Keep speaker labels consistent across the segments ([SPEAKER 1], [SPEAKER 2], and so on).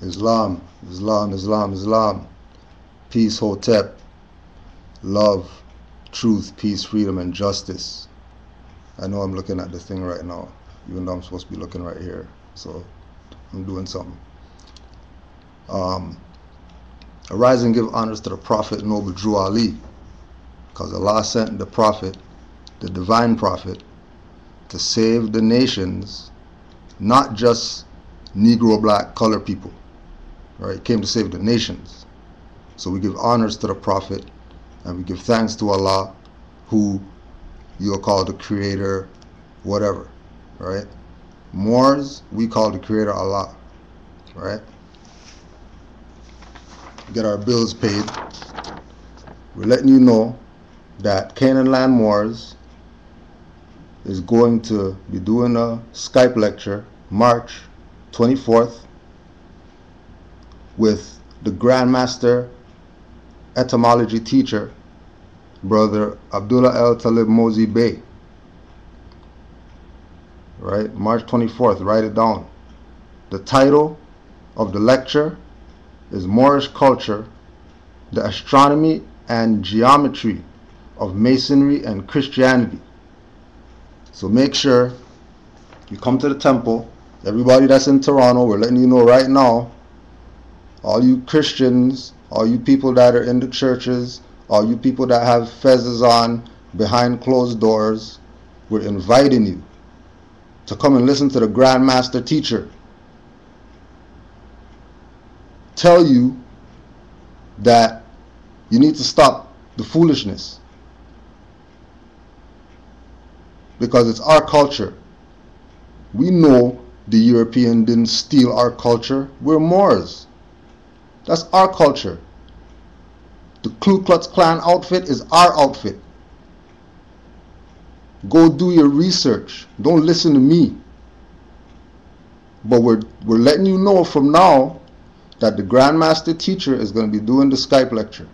[SPEAKER 1] Islam, Islam, Islam, Islam. Peace, Hotep. Love, truth, peace, freedom, and justice. I know I'm looking at the thing right now, even though I'm supposed to be looking right here. So I'm doing something. Arise and give honors to the Prophet Noble Drew Ali, because Allah sent the Prophet, the divine Prophet, to save the nations, not just Negro, black, color people. Right? He came to save the nations. So we give honors to the Prophet, and we give thanks to Allah, who you'll call the Creator, whatever. Right? Moors, we call the Creator Allah. Right? Get our bills paid. We're letting you know that Canaanland Moors is going to be doing a Skype lecture March 24th with the Grandmaster etymology teacher, Brother Abdullah El Talib Mozi Bey. Right? March 24th, write it down. The title of the lecture is Moorish Culture, the Astronomy and Geometry of Masonry and Christianity. So make sure you come to the temple. Everybody that's in Toronto, we're letting you know right now, all you Christians, all you people that are in the churches, all you people that have fezzes on behind closed doors, we're inviting you to come and listen to the Grandmaster teacher tell you that you need to stop the foolishness, because it's our culture. We know the European didn't steal our culture. We're Moors. That's our culture. The Ku Klux Klan outfit is our outfit. Go do your research. Don't listen to me. But we're letting you know from now that the Grandmaster teacher is going to be doing the Skype lecture.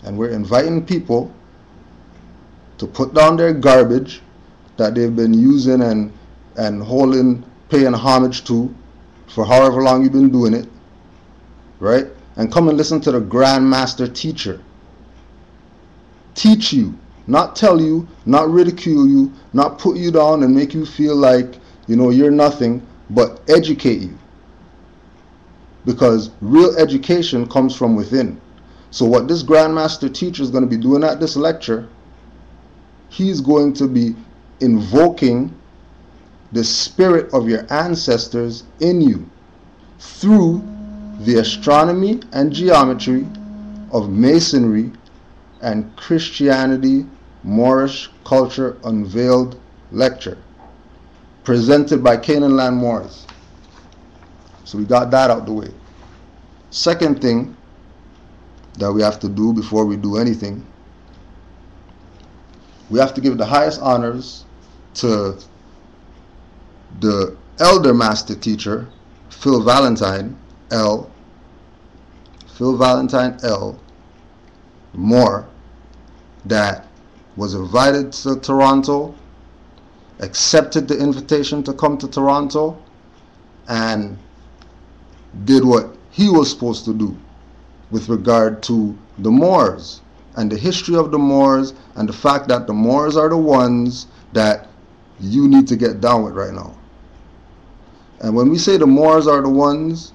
[SPEAKER 1] And we're inviting people to put down their garbage that they've been using and holding, paying homage to for however long you've been doing it, right? And come and listen to the Grandmaster teacher. Teach you, not tell you, not ridicule you, not put you down and make you feel like, you're nothing, but educate you. Because real education comes from within. So what this Grandmaster teacher is going to be doing at this lecture, he's going to be invoking the spirit of your ancestors in you through the astronomy and geometry of Masonry and Christianity Moorish Culture Unveiled lecture, presented by Canaanland Moors. So we got that out the way. Second thing that we have to do before we do anything, we have to give the highest honors to the elder master teacher, Phil Valentine L. Moore, that was invited to Toronto, accepted the invitation to come to Toronto, and did what he was supposed to do with regard to the Moors and the history of the Moors and the fact that the Moors are the ones that you need to get down with right now. And when we say the Moors are the ones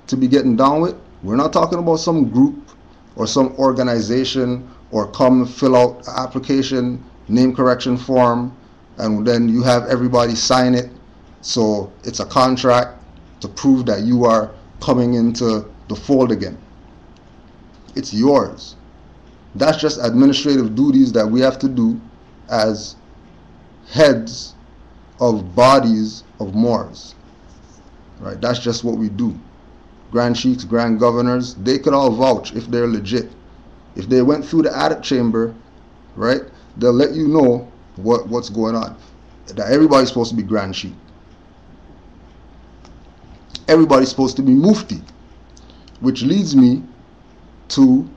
[SPEAKER 1] to be getting down with, we're not talking about some group or some organization or come fill out an application, name correction form, and then you have everybody sign it. So it's a contract to prove that you are coming into the fold again. It's yours. That's just administrative duties that we have to do as heads of bodies of Moors. Right? That's just what we do. Grand Sheiks, Grand Governors, they could all vouch if they're legit. If they went through the audit chamber, right, they'll let you know what's going on. That everybody's supposed to be Grand Sheik. Everybody's supposed to be Mufti. Which leads me to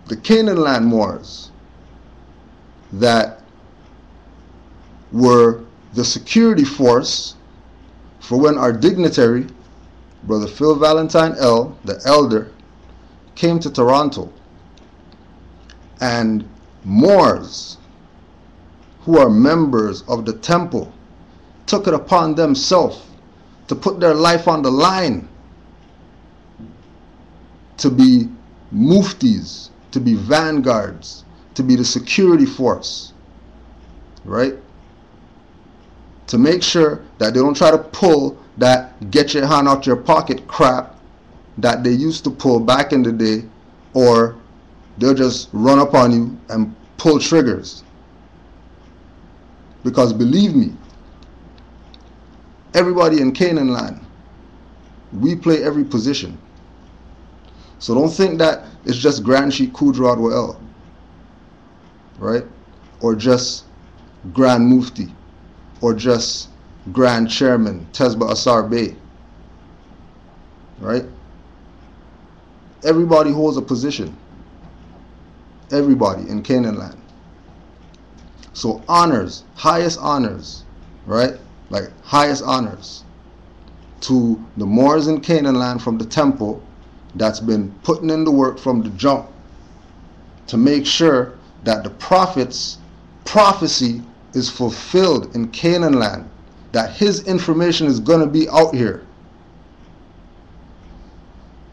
[SPEAKER 1] the Canaanland Moors that were the security force for when our dignitary, Brother Phil Valentine L., the elder, came to Toronto, and Moors who are members of the temple took it upon themselves to put their life on the line, to be muftis, to be vanguards, to be the security force, right? To make sure that they don't try to pull that get your hand out your pocket crap that they used to pull back in the day, or they'll just run up on you and pull triggers. Because believe me, everybody in Canaanland, we play every position. So don't think that it's just Grand Sheikh Kudrat Wa'el, right? Or just Grand Mufti, or just Grand Chairman Tesba Asar Bey, right? Everybody holds a position. Everybody in Canaanland. So honors, highest honors, right? Like highest honors to the Moors in Canaanland from the temple that's been putting in the work from the jump to make sure that the prophet's prophecy is fulfilled in Canaanland, that his information is going to be out here.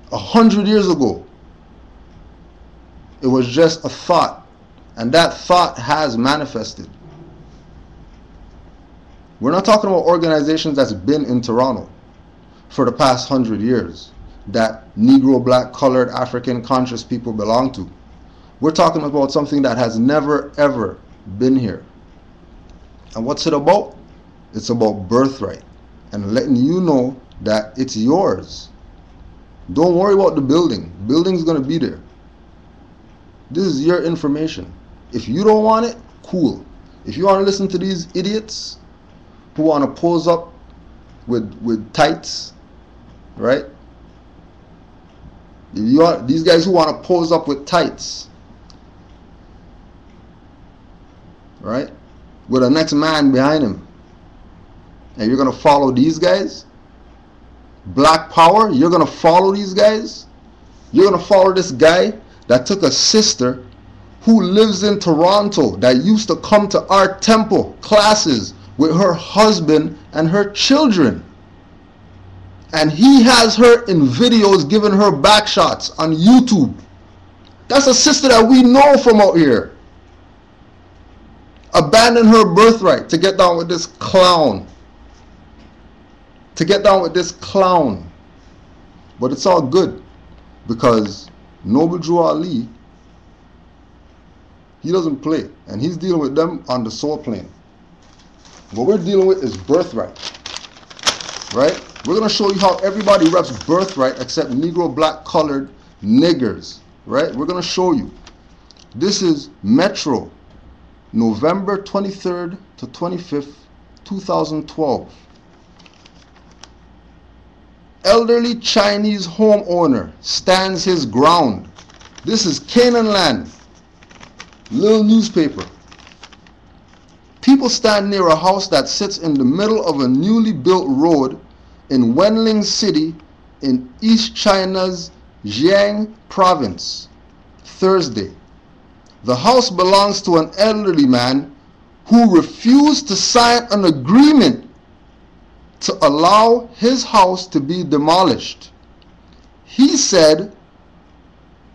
[SPEAKER 1] 100 years ago, it was just a thought, and that thought has manifested. We're not talking about organizations that's been in Toronto for the past 100 years that Negro, black, colored, African conscious people belong to. We're talking about something that has never ever been here. And what's it about? It's about birthright and letting you know that it's yours. Don't worry about the building. Building's going to be there. This is your information. If you don't want it, cool. If you want to listen to these idiots who want to pose up with tights, right? These guys who want to pose up with tights, right? With the next man behind him. And you're going to follow these guys? Black power, you're going to follow these guys? You're going to follow this guy that took a sister who lives in Toronto that used to come to our temple classes with her husband and her children. And he has her in videos giving her back shots on YouTube. That's a sister that we know from out here. Abandon her birthright to get down with this clown. To get down with this clown. But it's all good, because Noble Drew Ali, he doesn't play, and he's dealing with them on the soul plane. What we're dealing with is birthright, right? We're going to show you how everybody reps birthright except Negro, black, colored, niggers, right? We're going to show you. This is Metro, November 23rd to 25th, 2012. Elderly Chinese homeowner stands his ground. This is Canaanland. Little newspaper. People stand near a house that sits in the middle of a newly built road in Wenling City in East China's Jiang province. Thursday. The house belongs to an elderly man who refused to sign an agreement to allow his house to be demolished. He said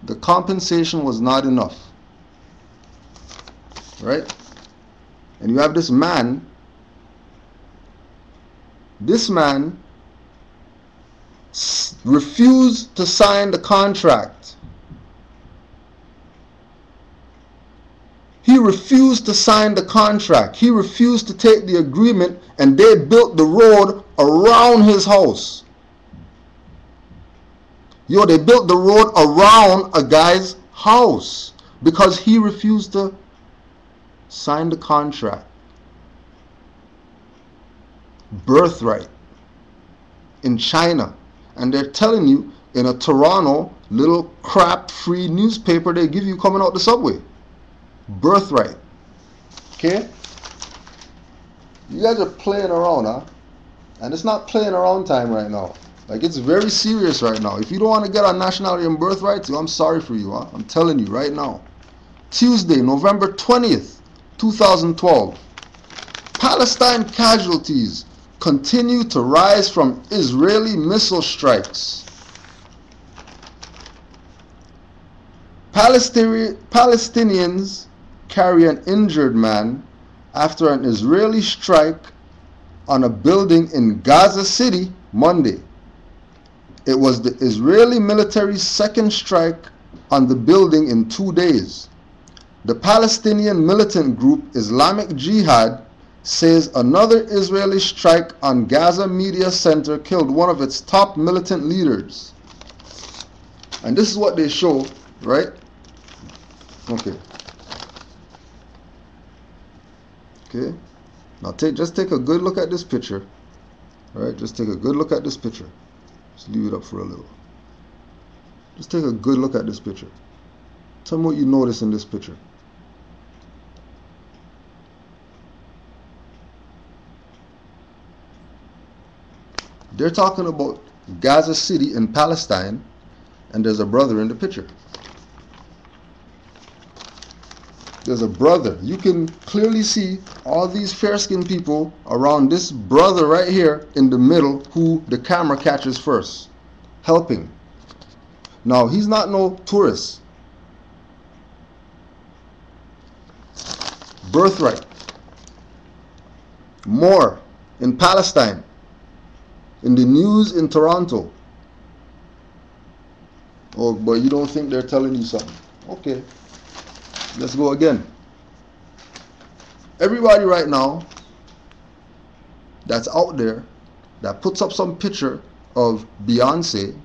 [SPEAKER 1] the compensation was not enough. Right? And you have this man. This man refused to sign the contract. He refused to sign the contract. He refused to take the agreement, and they built the road around his house. Yo, they built the road around a guy's house because he refused to sign the contract. Birthright in China. And they're telling you in a Toronto little crap free newspaper they give you coming out the subway. Birthright. Okay? You guys are playing around, huh? And it's not playing around time right now. Like, it's very serious right now. If you don't want to get on nationality and birthright, I'm sorry for you. Huh? I'm telling you right now. Tuesday, November 20th, 2012. Palestine casualties continue to rise from Israeli missile strikes. Palestinians carry an injured man after an Israeli strike on a building in Gaza City Monday. It was the Israeli military's second strike on the building in 2 days. The Palestinian militant group Islamic Jihad says another Israeli strike on Gaza Media Center killed one of its top militant leaders. And this is what they show, right? Okay. Okay. Now just take a good look at this picture. All right, just take a good look at this picture. Just leave it up for a little. Just take a good look at this picture. Tell me what you notice in this picture. They're talking about Gaza City in Palestine, and there's a brother in the picture. There's a brother. You can clearly see all these fair-skinned people around this brother right here in the middle who the camera catches first, helping. Now, he's not no tourist. Birthright. More in Palestine. In the news in Toronto. Oh, but you don't think they're telling you something? Okay. Let's go again. Everybody right now that's out there that puts up some picture of Beyonce,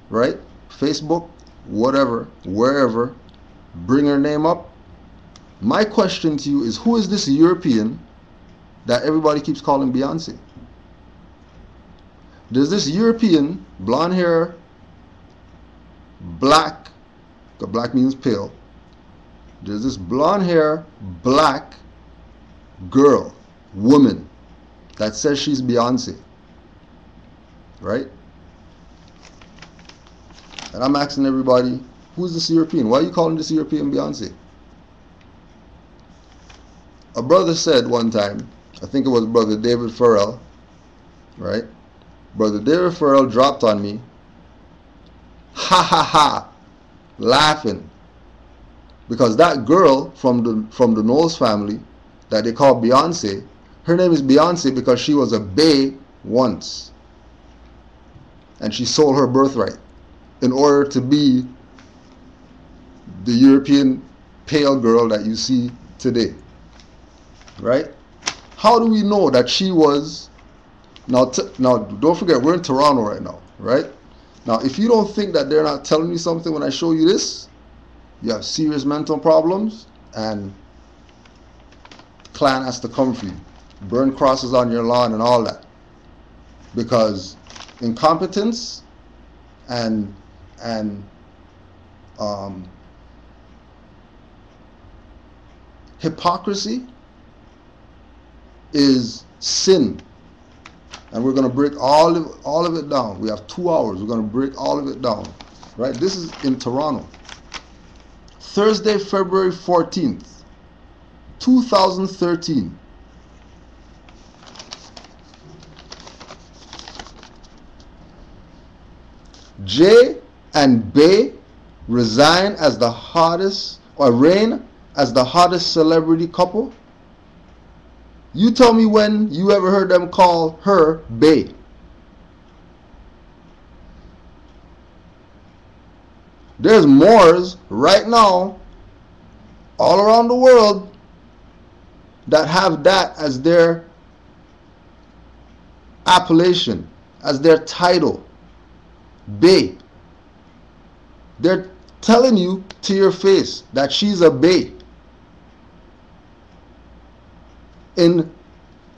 [SPEAKER 1] right? Facebook, whatever, wherever, bring her name up. My question to you is, who is this European that everybody keeps calling Beyonce? There's this European, blonde hair, black, because black means pale. There's this blonde hair, black girl, woman, that says she's Beyonce. Right? And I'm asking everybody, who's this European? Why are you calling this European Beyonce? A brother said one time, I think it was Brother David Farrell, right? Brother David Farrell dropped on me, ha ha ha, laughing. Because that girl from the Knowles family that they call Beyonce, her name is Beyonce because she was a bae once. And she sold her birthright in order to be the European pale girl that you see today. Right? How do we know that she was... Now don't forget, we're in Toronto right now, right? Now, if you don't think that they're not telling you something when I show you this, you have serious mental problems, and clan has to come for you. Burn crosses on your lawn and all that. Because incompetence and hypocrisy is sin. And we're going to break all of it down. We have 2 hours. We're going to break all of it down. Right? This is in Toronto. Thursday, February 14th, 2013. Jay and Bay reign as the hottest celebrity couple. You tell me when you ever heard them call her Bay. There's Moors right now all around the world that have that as their appellation, as their title. Bay. They're telling you to your face that she's a Bay. In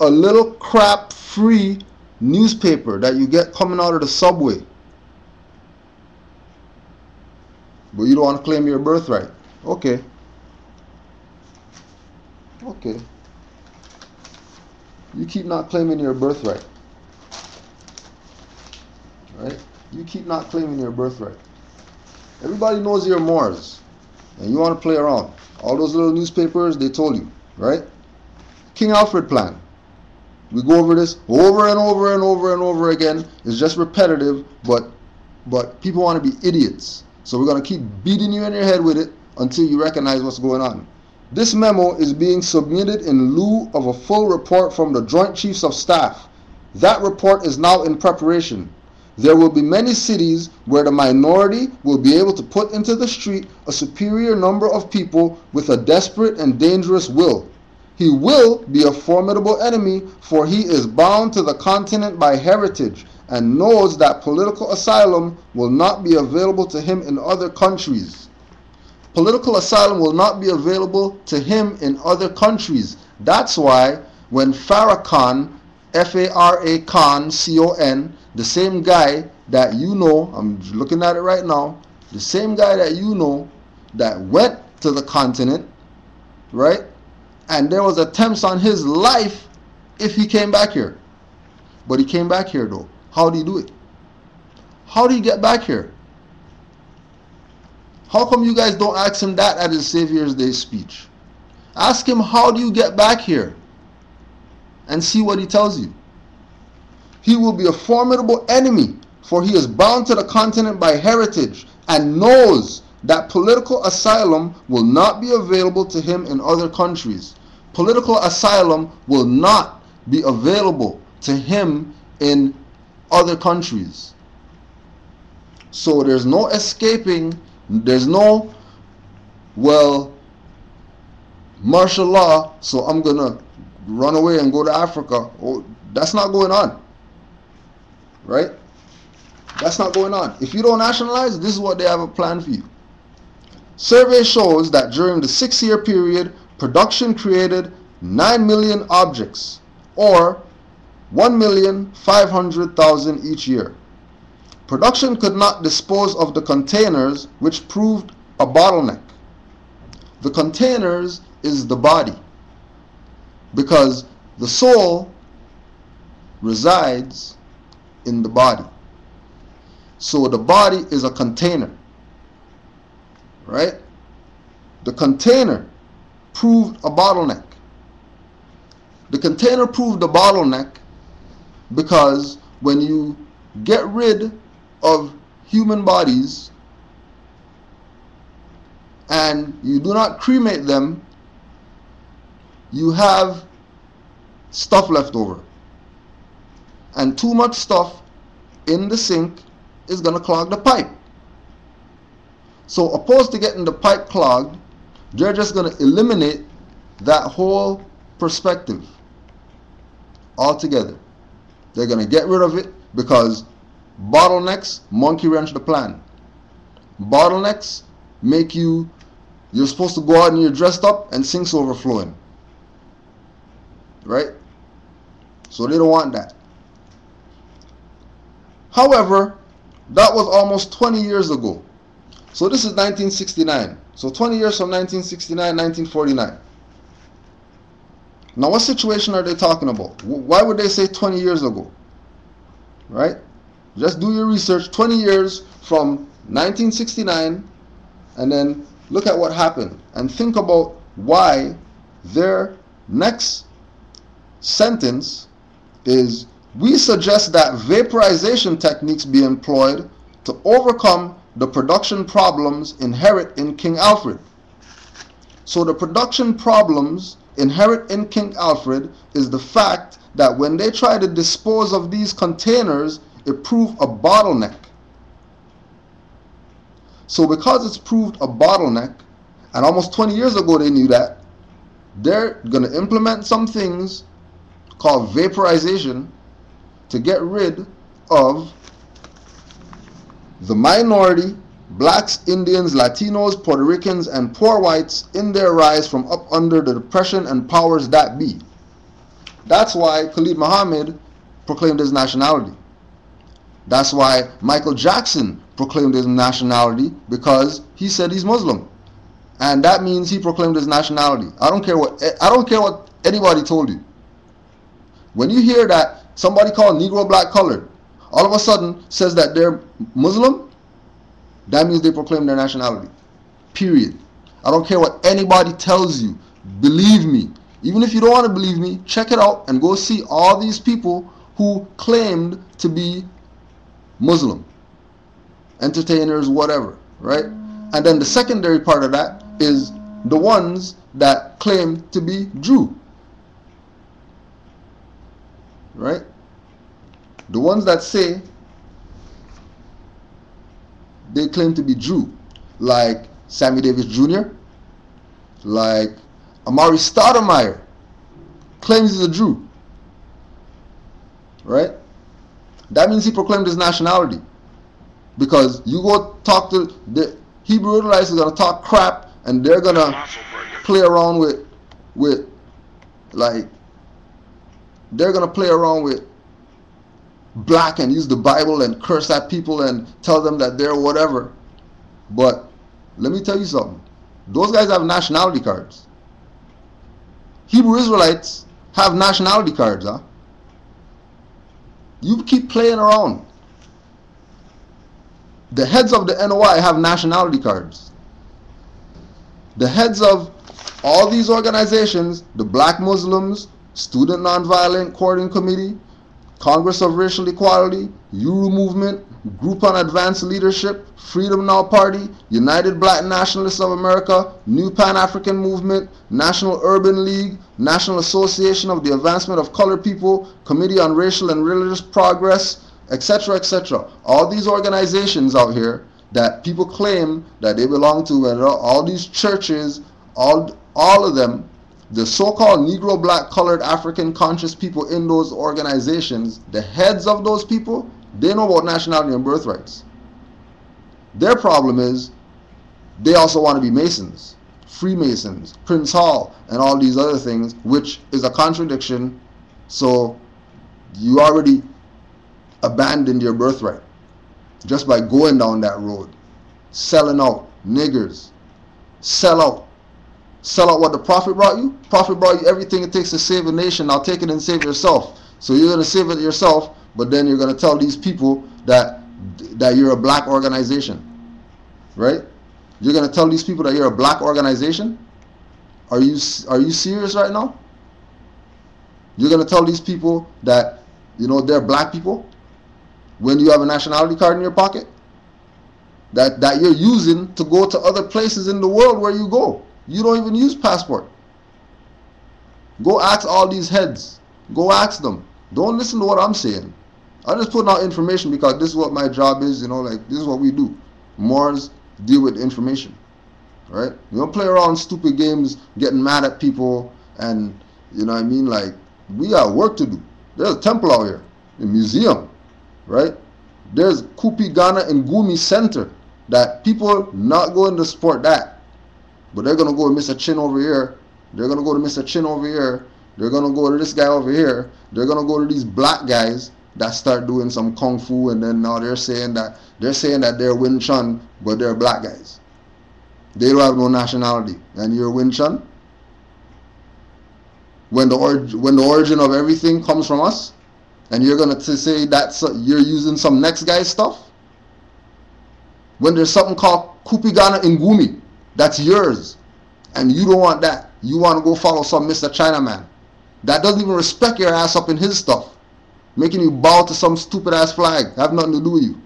[SPEAKER 1] a little crap free newspaper that you get coming out of the subway. But you don't want to claim your birthright. Okay. Okay. You keep not claiming your birthright. you keep not claiming your birthright. Everybody knows you're Moors, and you want to play around. All those little newspapers, they told you, right? King Alfred plan. We go over this over and over and over and over again. It's just repetitive, but people want to be idiots. So we're going to keep beating you in your head with it until you recognize what's going on. This memo is being submitted in lieu of a full report from the Joint Chiefs of Staff. That report is now in preparation. There will be many cities where the minority will be able to put into the street a superior number of people with a desperate and dangerous will. He will be a formidable enemy, for he is bound to the continent by heritage and knows that political asylum will not be available to him in other countries. Political asylum will not be available to him in other countries. That's why when Farrakhan, F-A-R-A Khan, C-O-N, the same guy that you know, I'm looking at it right now, the same guy that you know that went to the continent, right? And there was attempts on his life if he came back here. But he came back here though. How did he do it? How did he get back here? How come you guys don't ask him that at his Savior's Day speech? Ask him, how do you get back here? And see what he tells you. He will be a formidable enemy, for he is bound to the continent by heritage and knows that political asylum will not be available to him in other countries. Political asylum will not be available to him in other countries. So there's no escaping, there's no, well, martial law, so I'm gonna run away and go to Africa. Oh, that's not going on, right? That's not going on. If you don't nationalize, this is what they have a plan for you. Survey shows that during the 6-year period, production created 9 million objects, or 1,500,000 each year. Production could not dispose of the containers, which proved a bottleneck. The containers is the body, because the soul resides in the body. So the body is a container, right? The container proved a bottleneck. The container proved a bottleneck because when you get rid of human bodies and you do not cremate them, you have stuff left over. And too much stuff in the sink is going to clog the pipe. So opposed to getting the pipe clogged, they're just going to eliminate that whole perspective altogether. They're going to get rid of it because bottlenecks monkey wrench the plan. Bottlenecks make you're supposed to go out and you're dressed up and sink's overflowing. Right? So they don't want that. However, that was almost 20 years ago. So this is 1969. So 20 years from 1969, 1949. Now what situation are they talking about? Why would they say 20 years ago? Right? Just do your research. 20 years from 1969, and then look at what happened and think about why their next sentence is, we suggest that vaporization techniques be employed to overcome the production problems inherent in King Alfred. So the production problems inherent in King Alfred is the fact that when they try to dispose of these containers, it proved a bottleneck. So because it's proved a bottleneck, and almost 20 years ago they knew that, they're going to implement some things called vaporization to get rid of the minority, blacks, Indians, Latinos, Puerto Ricans, and poor whites in their rise from up under the depression and powers that be. That's why Khalid Muhammad proclaimed his nationality. That's why Michael Jackson proclaimed his nationality, because he said he's Muslim. And that means he proclaimed his nationality. I don't care what anybody told you. When you hear that somebody called Negro black colored, all of a sudden says that they're Muslim, that means they proclaim their nationality. Period. I don't care what anybody tells you. Believe me. Even if you don't want to believe me, check it out and go see all these people who claimed to be Muslim. Entertainers, whatever, right? And then the secondary part of that is the ones that claim to be Jew. Right? The ones that say they claim to be Jew, like Sammy Davis Jr., like Amari Stoudemire, claims he's a Jew. Right? That means he proclaimed his nationality. Because you go talk to the Hebrew Israelites are going to talk crap, and they're going to play around with like, they're going to play around with black and use the Bible and curse at people and tell them that they're whatever. But let me tell you something. Those guys have nationality cards. Hebrew Israelites have nationality cards, huh? You keep playing around. The heads of the NOI have nationality cards. The heads of all these organizations, the Black Muslims, Student Nonviolent Coordinating Committee, Congress of Racial Equality, Uru Movement, Group on Advanced Leadership, Freedom Now Party, United Black Nationalists of America, New Pan-African Movement, National Urban League, National Association of the Advancement of Colored People, Committee on Racial and Religious Progress, etc., etc. All these organizations out here that people claim that they belong to, and all these churches, all of them, the so-called Negro, Black, Colored, African conscious people in those organizations, the heads of those people, they know about nationality and birthrights. Their problem is they also want to be Masons, Freemasons, Prince Hall, and all these other things, which is a contradiction. So you already abandoned your birthright just by going down that road. Selling out, niggers. Sell out what the Prophet brought you. Prophet brought you everything it takes to save a nation. Now take it and save yourself. So you're going to save it yourself, but then you're going to tell these people that you're a black organization. Right? You're going to tell these people that you're a black organization? Are you serious right now? You're going to tell these people that, you know, they're black people when you have a nationality card in your pocket that you're using to go to other places in the world where you go. You don't even use passport. Go ask all these heads. Go ask them. Don't listen to what I'm saying. I'm just putting out information because this is what my job is, you know, like this is what we do. Moors deal with information. Right? You don't play around stupid games getting mad at people and, you know what I mean, like we got work to do. There's a temple out here, a museum, right? There's Kupigana and Gumi Center that people not going to support that. But they're going to go to Mr. Chin over here. They're going to go to Mr. Chin over here. They're going to go to this guy over here. They're going to go to these black guys that start doing some kung fu, and then now they're saying that they're Wing Chun, but they're black guys. They don't have no nationality. And you're Wing Chun? When the origin of everything comes from us, and you're going to say that you're using some next guy's stuff? When there's something called Kupigana Ngumi, that's yours, and you don't want that. You want to go follow some Mr. Chinaman that doesn't even respect your ass up in his stuff, making you bow to some stupid ass flag, have nothing to do with you.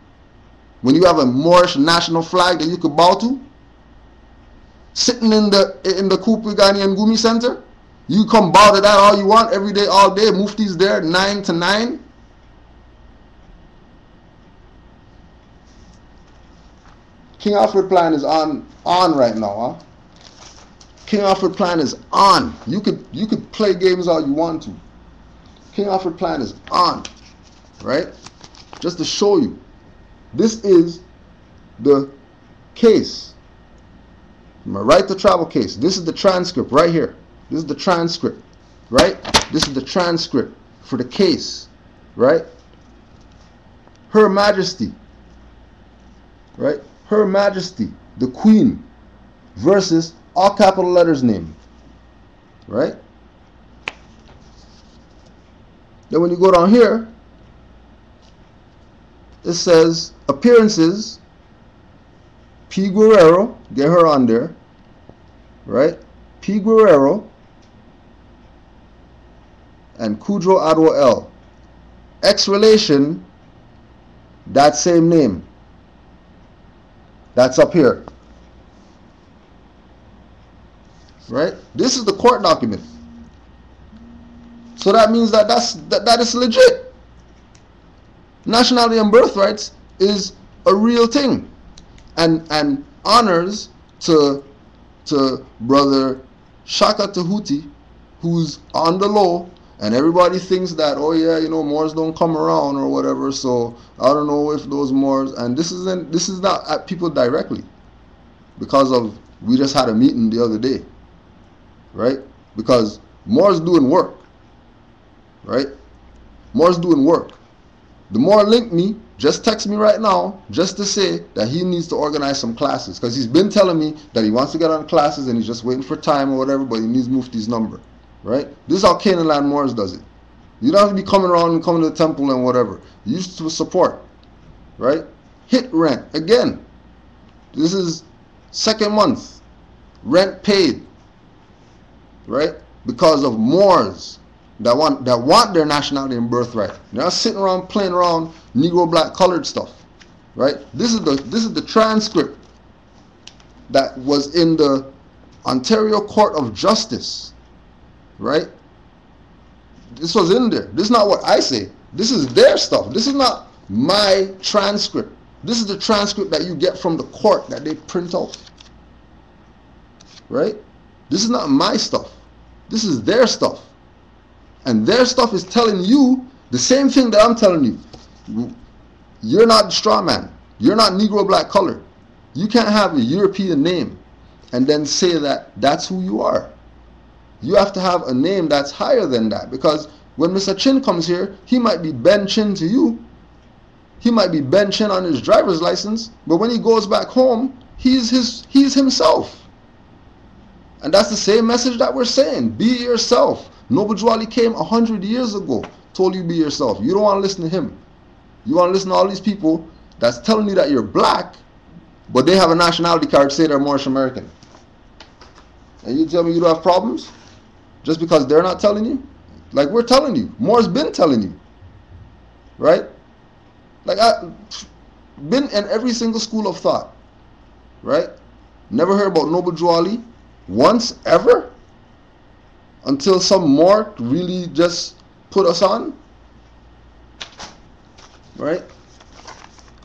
[SPEAKER 1] When you have a Moorish national flag that you could bow to, sitting in the Kupigani and Gumi Center, you come bow to that all you want, every day, all day. Mufti's there 9 to 9. King Alfred plan is on right now, huh? King Alfred plan is on. You could play games all you want to. King Alfred plan is on, right? Just to show you, this is the case. My right to travel case. This is the transcript right here. This is the transcript, right? This is the transcript for the case, right? Her Majesty, right? Her Majesty, the Queen, versus all capital letters name, right? Then when you go down here, it says appearances, P. Guerrero, get her on there, right? P. Guerrero and Kudro Adwo L. Ex relation, that same name. That's up here. Right? This is the court document. So that means that that is legit. Nationality and birthrights is a real thing. And honors to brother Shaka Tahuti, who's on the low, and everybody thinks that, oh yeah, you know, Moors don't come around or whatever, so I don't know if those Moors, and this is not at people directly, because of, we just had a meeting the other day, right? Because Moors doing work, right? Moors doing work. The Moor linked me, just text me right now, just to say that he needs to organize some classes, because he's been telling me that he wants to get on classes and he's just waiting for time or whatever, but he needs Mufti's number. Right? This is how Canaanland Moors does it. You don't have to be coming around and coming to the temple and whatever. You used to support. Right? Hit rent. Again, this is second month. Rent paid. Right? Because of Moors that want their nationality and birthright. They're not sitting around playing around Negro, black, colored stuff. Right? This is the transcript that was in the Ontario Court of Justice. Right? This was in there. This is not what I say. This is their stuff. This is not my transcript. This is the transcript that you get from the court that they print out. Right? This is not my stuff. This is their stuff. And their stuff is telling you the same thing that I'm telling you. You're not straw man. You're not Negro, black, color. You can't have a European name and then say that that's who you are. You have to have a name that's higher than that, because when Mr. Chin comes here, he might be Ben Chin to you. He might be Ben Chin on his driver's license, but when he goes back home, he's himself. And that's the same message that we're saying. Be yourself. Noble Jwali came 100 years ago, told you be yourself. You don't want to listen to him. You want to listen to all these people that's telling you that you're black, but they have a nationality card, say they're Moorish American. And you tell me you don't have problems? Just because they're not telling you? Like we're telling you. Moore's been telling you. Right? Like I've been in every single school of thought. Right? Never heard about Noble Jwali once ever, until some Moor really just put us on. Right?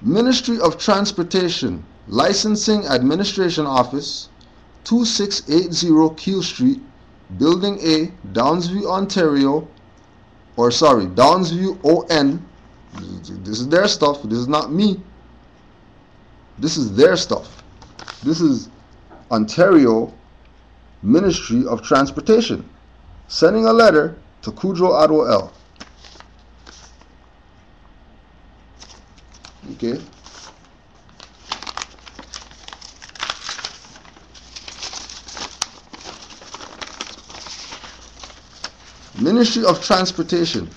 [SPEAKER 1] Ministry of Transportation, Licensing Administration Office, 2680 Keel Street, Building A, Downsview, Ontario, Downsview, ON. This is their stuff. This is not me. This is their stuff. This is Ontario Ministry of Transportation sending a letter to Kudro Adwo L. Okay. Ministry of Transportation,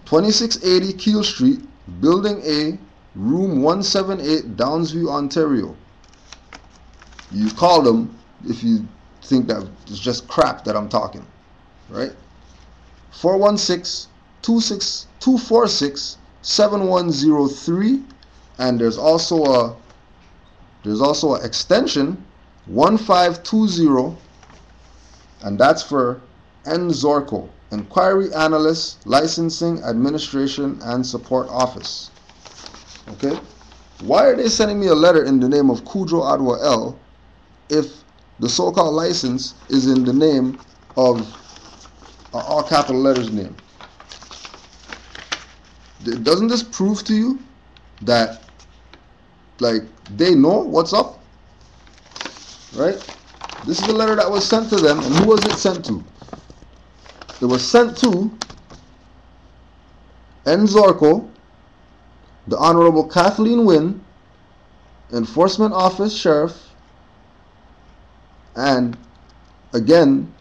[SPEAKER 1] 2680 Keel Street, Building A, Room 178, Downsview, Ontario. You call them if you think that it's just crap that I'm talking, right? 416-246-7103, and there's also an extension 1520, and that's for N. Zorko, Inquiry Analyst, Licensing, Administration, and Support Office. Okay? Why are they sending me a letter in the name of Kudro Adwo L if the so-called license is in the name of all capital letters name? Doesn't this prove to you that, like, they know what's up? Right? This is the letter that was sent to them, and who was it sent to? It was sent to N. Zorko, the Honorable Kathleen Wynne, Enforcement Office Sheriff, and again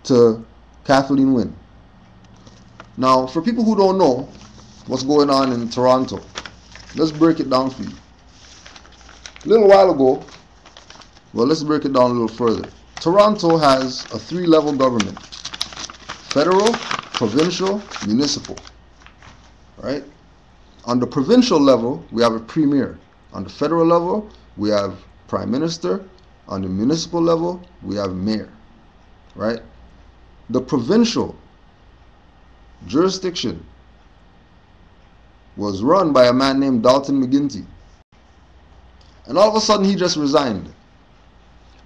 [SPEAKER 1] to Kathleen Wynne. Now, for people who don't know, what's going on in Toronto. Let's break it down for you. A little while ago, well, let's break it down a little further. Toronto has a 3-level government: federal, provincial, municipal. Right? On the provincial level, we have a premier. On the federal level, we have prime minister. On the municipal level, we have mayor. Right? The provincial jurisdiction was run by a man named Dalton McGuinty. And all of a sudden, he just resigned.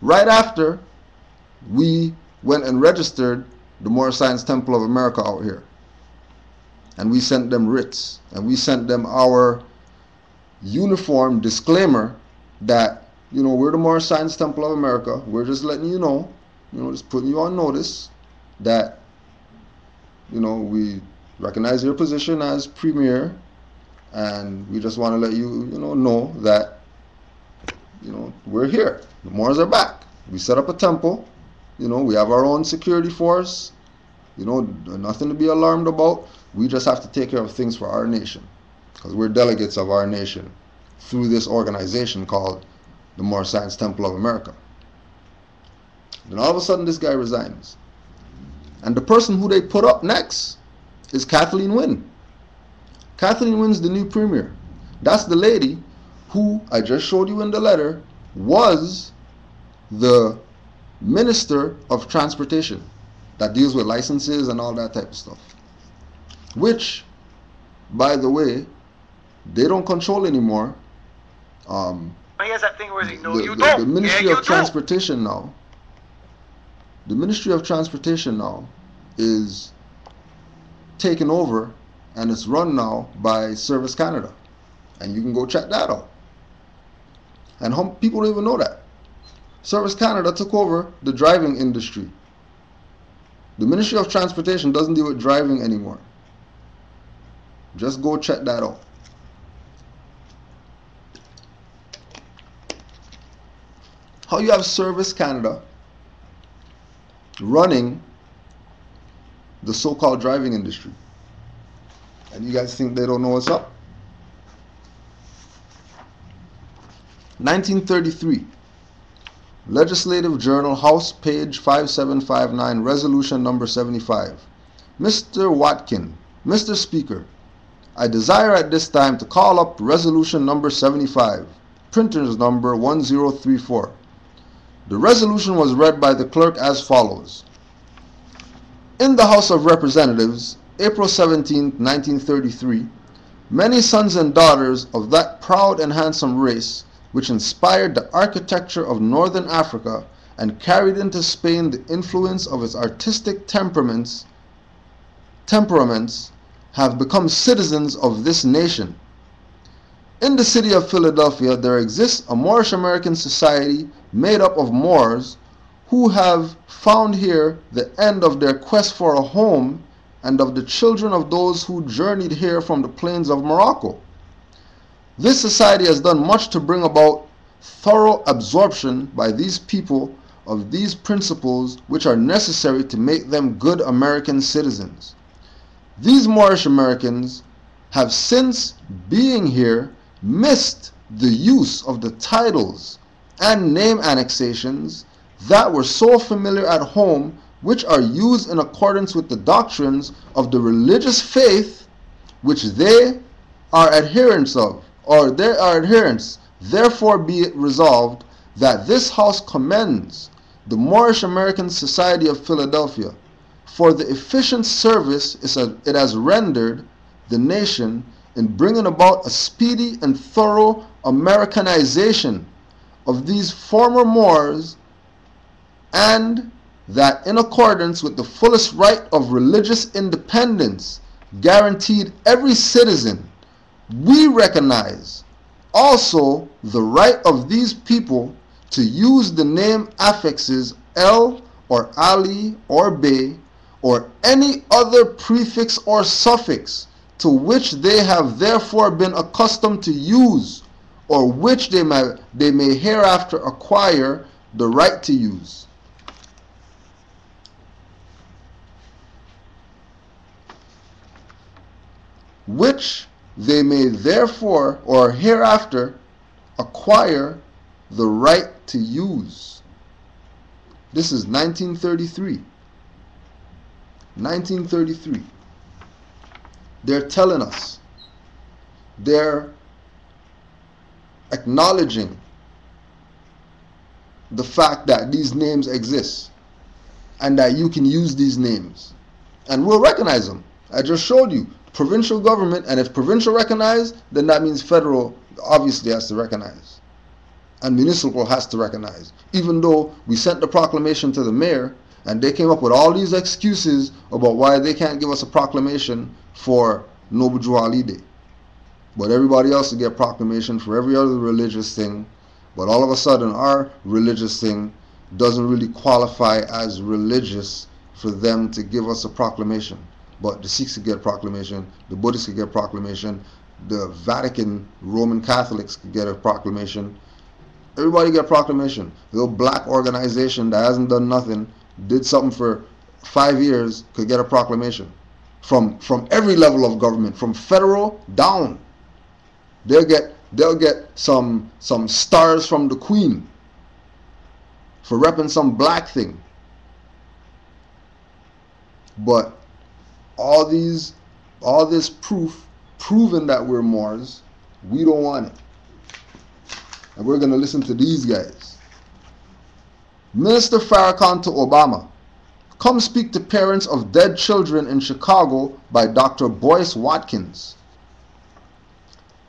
[SPEAKER 1] Right after we went and registered the Moorish Science Temple of America out here. And we sent them writs. And we sent them our uniform disclaimer that, we're the Moorish Science Temple of America. We're just letting you know, just putting you on notice that, we recognize your position as premier. And we just want to let you, know that, we're here. The Moors are back. We set up a temple. We have our own security force. Nothing to be alarmed about. We just have to take care of things for our nation, because we're delegates of our nation through this organization called the Moorish Science Temple of America. Then all of a sudden, this guy resigns. And the person who they put up next is Kathleen Wynne. Kathleen Wynne's the new premier. That's the lady who I just showed you in the letter was the Minister of Transportation that deals with licenses and all that type of stuff. Which, by the way, they don't control anymore.
[SPEAKER 2] He has that thing where he knows you
[SPEAKER 1] The
[SPEAKER 2] don't.
[SPEAKER 1] Ministry
[SPEAKER 2] Yeah,
[SPEAKER 1] of Transportation now. The Ministry of Transportation now is taken over, and it's run now by Service Canada. And you can go check that out. And people don't even know that. Service Canada took over the driving industry. The Ministry of Transportation doesn't deal with driving anymore. Just go check that out. How you have Service Canada running the so-called driving industry, and you guys think they don't know what's up? 1933, Legislative Journal, House, page 5759, resolution number 75. Mr. Watkin, Mr. Speaker, I desire at this time to call up resolution number 75, printer's number 1034. The resolution was read by the clerk as follows. In the House of Representatives, April 17, 1933, many sons and daughters of that proud and handsome race which inspired the architecture of Northern Africa and carried into Spain the influence of its artistic temperaments, have become citizens of this nation. In the city of Philadelphia, there exists a Moorish American society made up of Moors who have found here the end of their quest for a home and of the children of those who journeyed here from the plains of Morocco. This society has done much to bring about thorough absorption by these people of these principles which are necessary to make them good American citizens. These Moorish Americans have since being here missed the use of the titles and name annexations that were so familiar at home, which are used in accordance with the doctrines of the religious faith which they are adherents of, or they are adherents. Therefore be it resolved that this House commends the Moorish American Society of Philadelphia for the efficient service it has rendered the nation in bringing about a speedy and thorough Americanization of these former Moors, and that in accordance with the fullest right of religious independence guaranteed every citizen, we recognize also the right of these people to use the name affixes El or Ali or Bey or any other prefix or suffix to which they have therefore been accustomed to use, or which they may hereafter acquire the right to use. which they may therefore or hereafter acquire the right to use. This is 1933. 1933. They're telling us, they're acknowledging the fact that these names exist and that you can use these names. And we'll recognize them. I just showed you provincial government, and if provincial recognized, then that means federal obviously has to recognize. And municipal has to recognize. Even though we sent the proclamation to the mayor, and they came up with all these excuses about why they can't give us a proclamation for Noble Drew Ali Day. But everybody else will get proclamation for every other religious thing. But all of a sudden, our religious thing doesn't really qualify as religious for them to give us a proclamation. But the Sikhs could get a proclamation, the Buddhists could get a proclamation, the Vatican Roman Catholics could get a proclamation. Everybody get a proclamation. The little black organization that hasn't done nothing, did something for 5 years, could get a proclamation. From every level of government, from federal down. They'll get some stars from the Queen for repping some black thing. But all this proof proving that we're Moors, we don't want it. And we're going to listen to these guys. Minister Farrakhan to Obama. Come speak to parents of dead children in Chicago by Dr. Boyce Watkins.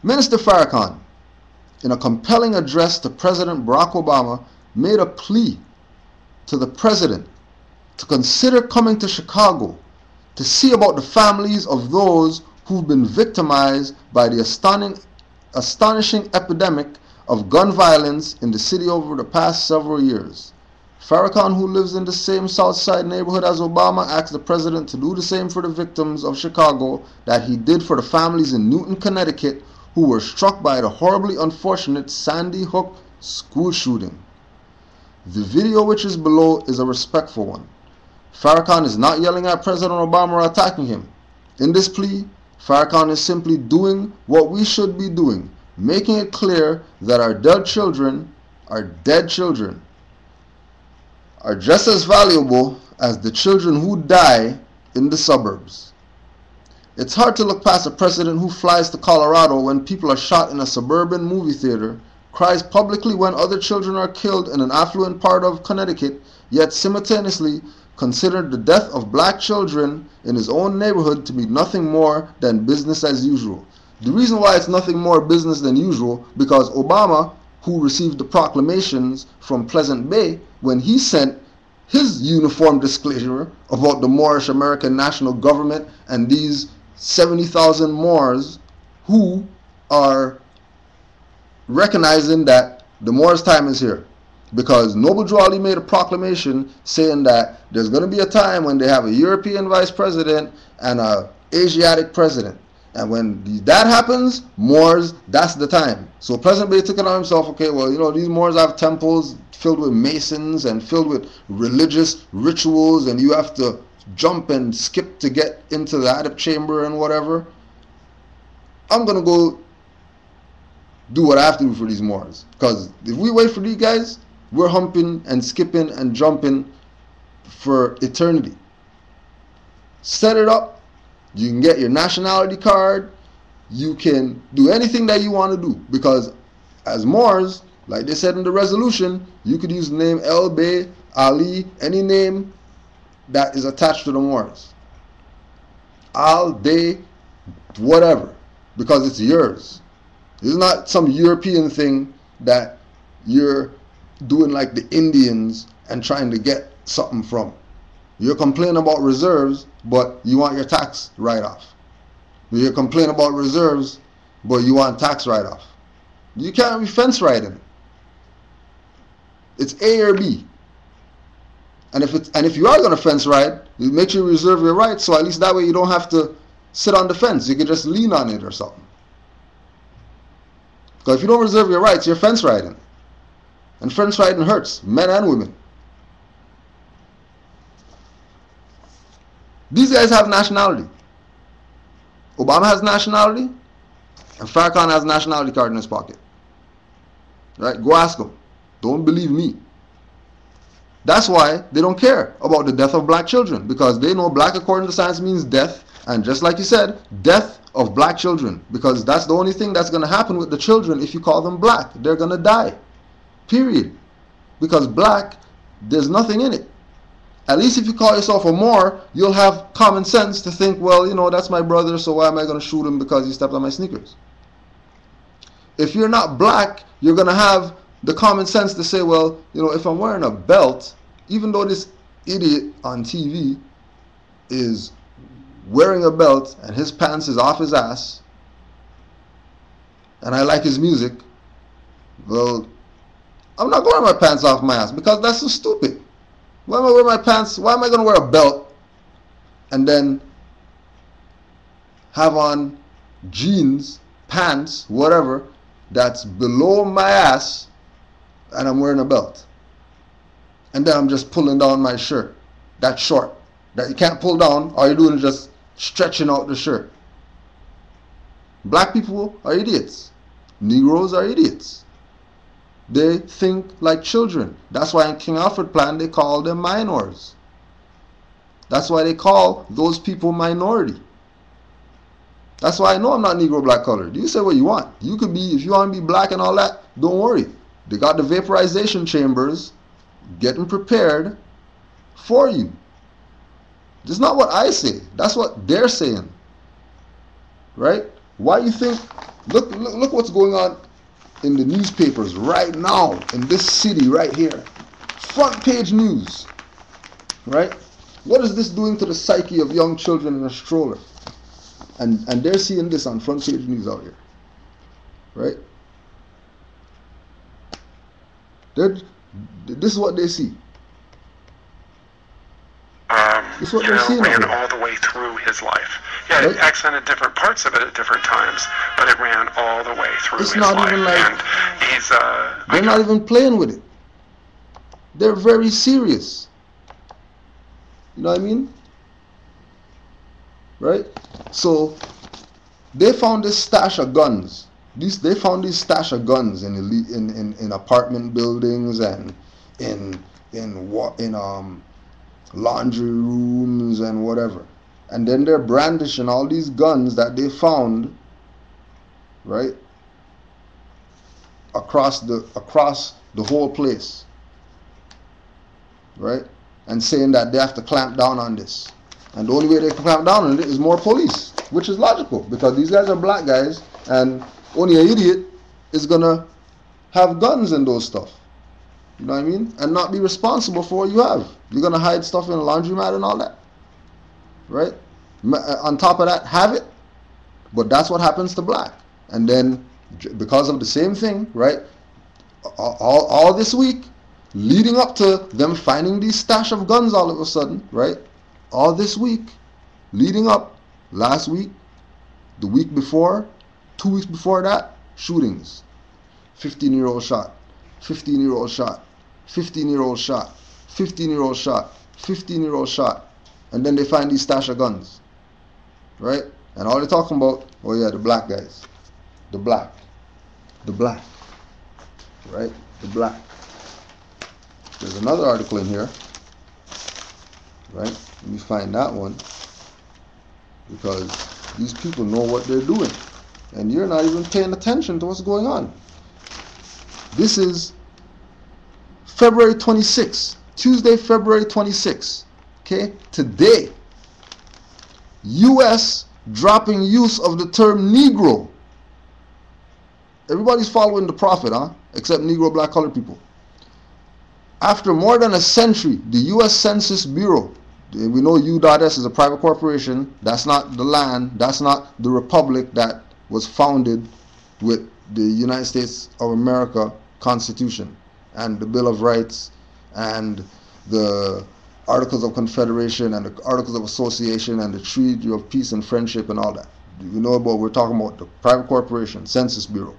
[SPEAKER 1] Minister Farrakhan, in a compelling address to President Barack Obama, made a plea to the president to consider coming to Chicago to see about the families of those who've been victimized by the astonishing epidemic of gun violence in the city over the past several years. Farrakhan, who lives in the same South Side neighborhood as Obama, asked the president to do the same for the victims of Chicago that he did for the families in Newton, Connecticut, who were struck by the horribly unfortunate Sandy Hook school shooting. The video, which is below, is a respectful one. Farrakhan is not yelling at President Obama or attacking him. In this plea, Farrakhan is simply doing what we should be doing, making it clear that our dead children are just as valuable as the children who die in the suburbs. It's hard to look past a president who flies to Colorado when people are shot in a suburban movie theater, cries publicly when other children are killed in an affluent part of Connecticut, yet simultaneously considered the death of black children in his own neighborhood to be nothing more than business as usual. The reason why it's nothing more business than usual, because Obama, who received the proclamations from Pleasant Bay when he sent his uniform disclosure about the Moorish American national government and these 70,000 Moors who are recognizing that the Moors' time is here. Because Noble Drew Ali made a proclamation saying that there's going to be a time when they have a European vice president and an Asiatic president. And when that happens, Moors, that's the time. So President Bay took it on himself, okay, well, you know, these Moors have temples filled with masons and filled with religious rituals, and you have to jump and skip to get into the Adab chamber and whatever. I'm going to go do what I have to do for these Moors. Because if we wait for these guys, we're humping and skipping and jumping for eternity. Set it up. You can get your nationality card. You can do anything that you want to do. Because as Moors, like they said in the resolution, you could use the name El Bey, Ali, any name that is attached to the Moors. Al, Day, whatever. Because it's yours. It's not some European thing that you're doing like the Indians and trying to get something from. You're complaining about reserves, but you want your tax write-off. You're complaining about reserves, but you want tax write-off. You can't be fence riding. It's A or B. And if you are going to fence ride, you make sure you reserve your rights, so at least that way you don't have to sit on the fence. You can just lean on it or something. Because if you don't reserve your rights, you're fence riding. And fence riding hurts, men and women. These guys have nationality. Obama has nationality, and Farrakhan has nationality card in his pocket. Right? Go ask him. Don't believe me. That's why they don't care about the death of black children, because they know black according to science means death, and just like you said, death of black children, because that's the only thing that's going to happen with the children if you call them black. They're going to die. Period. Because black, there's nothing in it. At least if you call yourself a Moor, you'll have common sense to think, well, you know, that's my brother, so why am I going to shoot him because he stepped on my sneakers? If you're not black, you're going to have the common sense to say, well, you know, if I'm wearing a belt, even though this idiot on TV is wearing a belt and his pants is off his ass, and I like his music, well, I'm not going to wear my pants off my ass, because that's so stupid. Why am I wearing my pants? Why am I going to wear a belt and then have on jeans, pants, whatever, that's below my ass, and I'm wearing a belt? And then I'm just pulling down my shirt, that's short, that you can't pull down. All you're doing is just stretching out the shirt. Black people are idiots. Negroes are idiots. They think like children. That's why in King Alfred plan they call them minors. That's why they call those people minority. That's why I know I'm not Negro black colored. You say what you want. You could be, if you want to be black and all that, don't worry. They got the vaporization chambers getting prepared for you. That's not what I say. That's what they're saying. Right? Why you think, look what's going on in the newspapers right now in this city right here. Front page news. Right? What is this doing to the psyche of young children in a stroller? And they're seeing this on front page news out here. Right? This is what they see. This is what they're seeing.
[SPEAKER 2] Ran all the way through his life. Yeah, it accented different parts of it at different times, but it ran all the way through his life. It's not even like, and he's
[SPEAKER 1] they're not even playing with it. They're very serious. You know what I mean? Right? So they found this stash of guns. They found this stash of guns in apartment buildings and in laundry rooms and whatever. And then they're brandishing all these guns that they found, right, across the whole place, right, and saying that they have to clamp down on this. And the only way they can clamp down on it is more police, which is logical, because these guys are black guys, and only an idiot is gonna have guns and those stuff. You know what I mean? And not be responsible for what you have. You're gonna hide stuff in a laundromat and all that, right? On top of that, have it. But that's what happens to black. And then because of the same thing, right? All this week, leading up to them finding these stash of guns all of a sudden, right? All this week, leading up, last week, the week before, 2 weeks before that, shootings. 15-year-old shot, 15-year-old shot, 15-year-old shot, 15-year-old shot, 15-year-old shot. And then they find these stash of guns, right? And all they're talking about, oh yeah, the black guys. The black. The black. Right? The black. There's another article in here, right? Let me find that one, because these people know what they're doing, and you're not even paying attention to what's going on. This is February 26th, Tuesday, February 26th. Okay, today, U.S. dropping use of the term Negro. Everybody's following the prophet, huh? Except Negro, black, colored people. After more than a century, the U.S. Census Bureau, we know U.S. is a private corporation. That's not the land. That's not the republic that was founded with the United States of America Constitution and the Bill of Rights and the Articles of Confederation and the Articles of Association and the Treaty of Peace and Friendship and all that. You know about, we're talking about the private corporation, Census Bureau,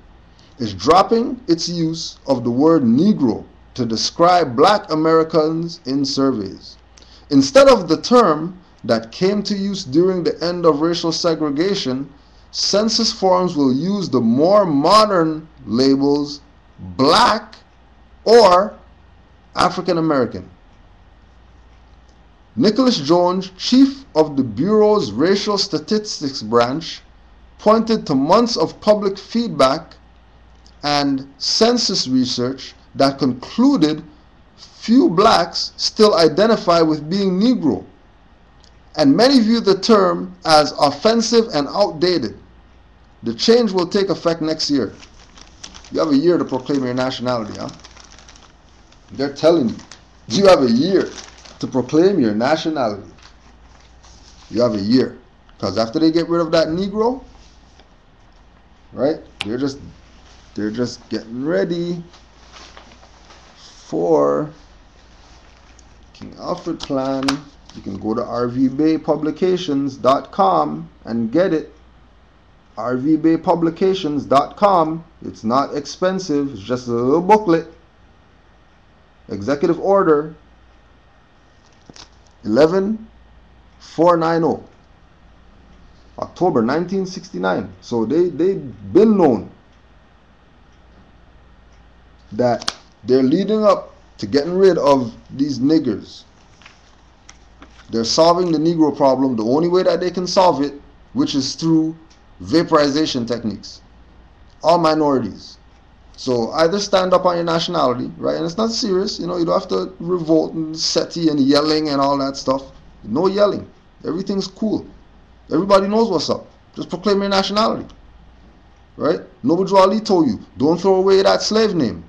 [SPEAKER 1] is dropping its use of the word Negro to describe black Americans in surveys. Instead of the term, that came to use during the end of racial segregation, census forms will use the more modern labels Black or African American. Nicholas Jones, chief of the Bureau's Racial Statistics Branch, pointed to months of public feedback and census research that concluded few blacks still identify with being Negro, and many view the term as offensive and outdated. The change will take effect next year. You have a year to proclaim your nationality, huh? They're telling you, you have a year to proclaim your nationality. You have a year. Because after they get rid of that Negro, right, they're just getting ready for King Alfred Plan. You can go to rvbaypublications.com and get it. rvbaypublications.com. It's not expensive. It's just a little booklet. Executive Order 11490, October 1969. So they've been known that they're leading up to getting rid of these niggers. They're solving the Negro problem the only way that they can solve it, which is through vaporization techniques. All minorities. So either stand up on your nationality, right? And it's not serious, you know, you don't have to revolt and SETI and yelling and all that stuff. No yelling. Everything's cool. Everybody knows what's up. Just proclaim your nationality. Right? Noble Ali told you, don't throw away that slave name.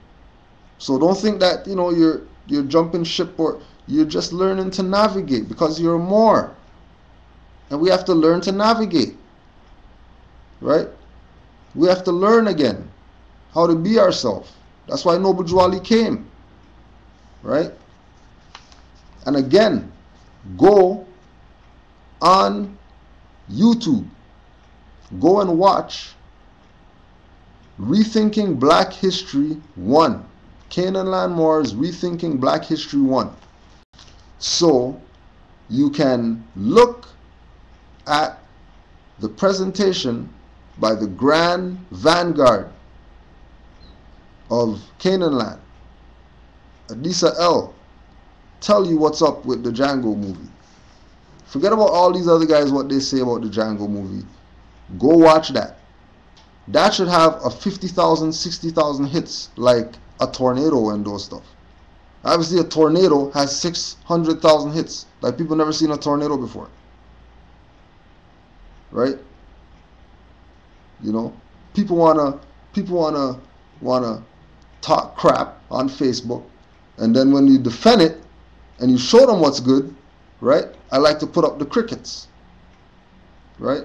[SPEAKER 1] So don't think that, you know, you're jumping ship, or you're just learning to navigate, because you're more. And we have to learn to navigate. Right? We have to learn again how to be ourselves. That's why Noble Ali came. Right? And again, go on YouTube. Go and watch Rethinking Black History 1. Canaanland Moors Rethinking Black History 1. So you can look at the presentation by the Grand Vanguard of Canaanland, Adisa L, tell you what's up with the Django movie. Forget about all these other guys, what they say about the Django movie. Go watch that. That should have a 50,000, 60,000 hits, like a tornado and those stuff. Obviously a tornado has 600,000 hits. Like, people never seen a tornado before. Right? You know, people wanna talk crap on Facebook, and then when you defend it and you show them what's good, right? I like to put up the crickets. Right?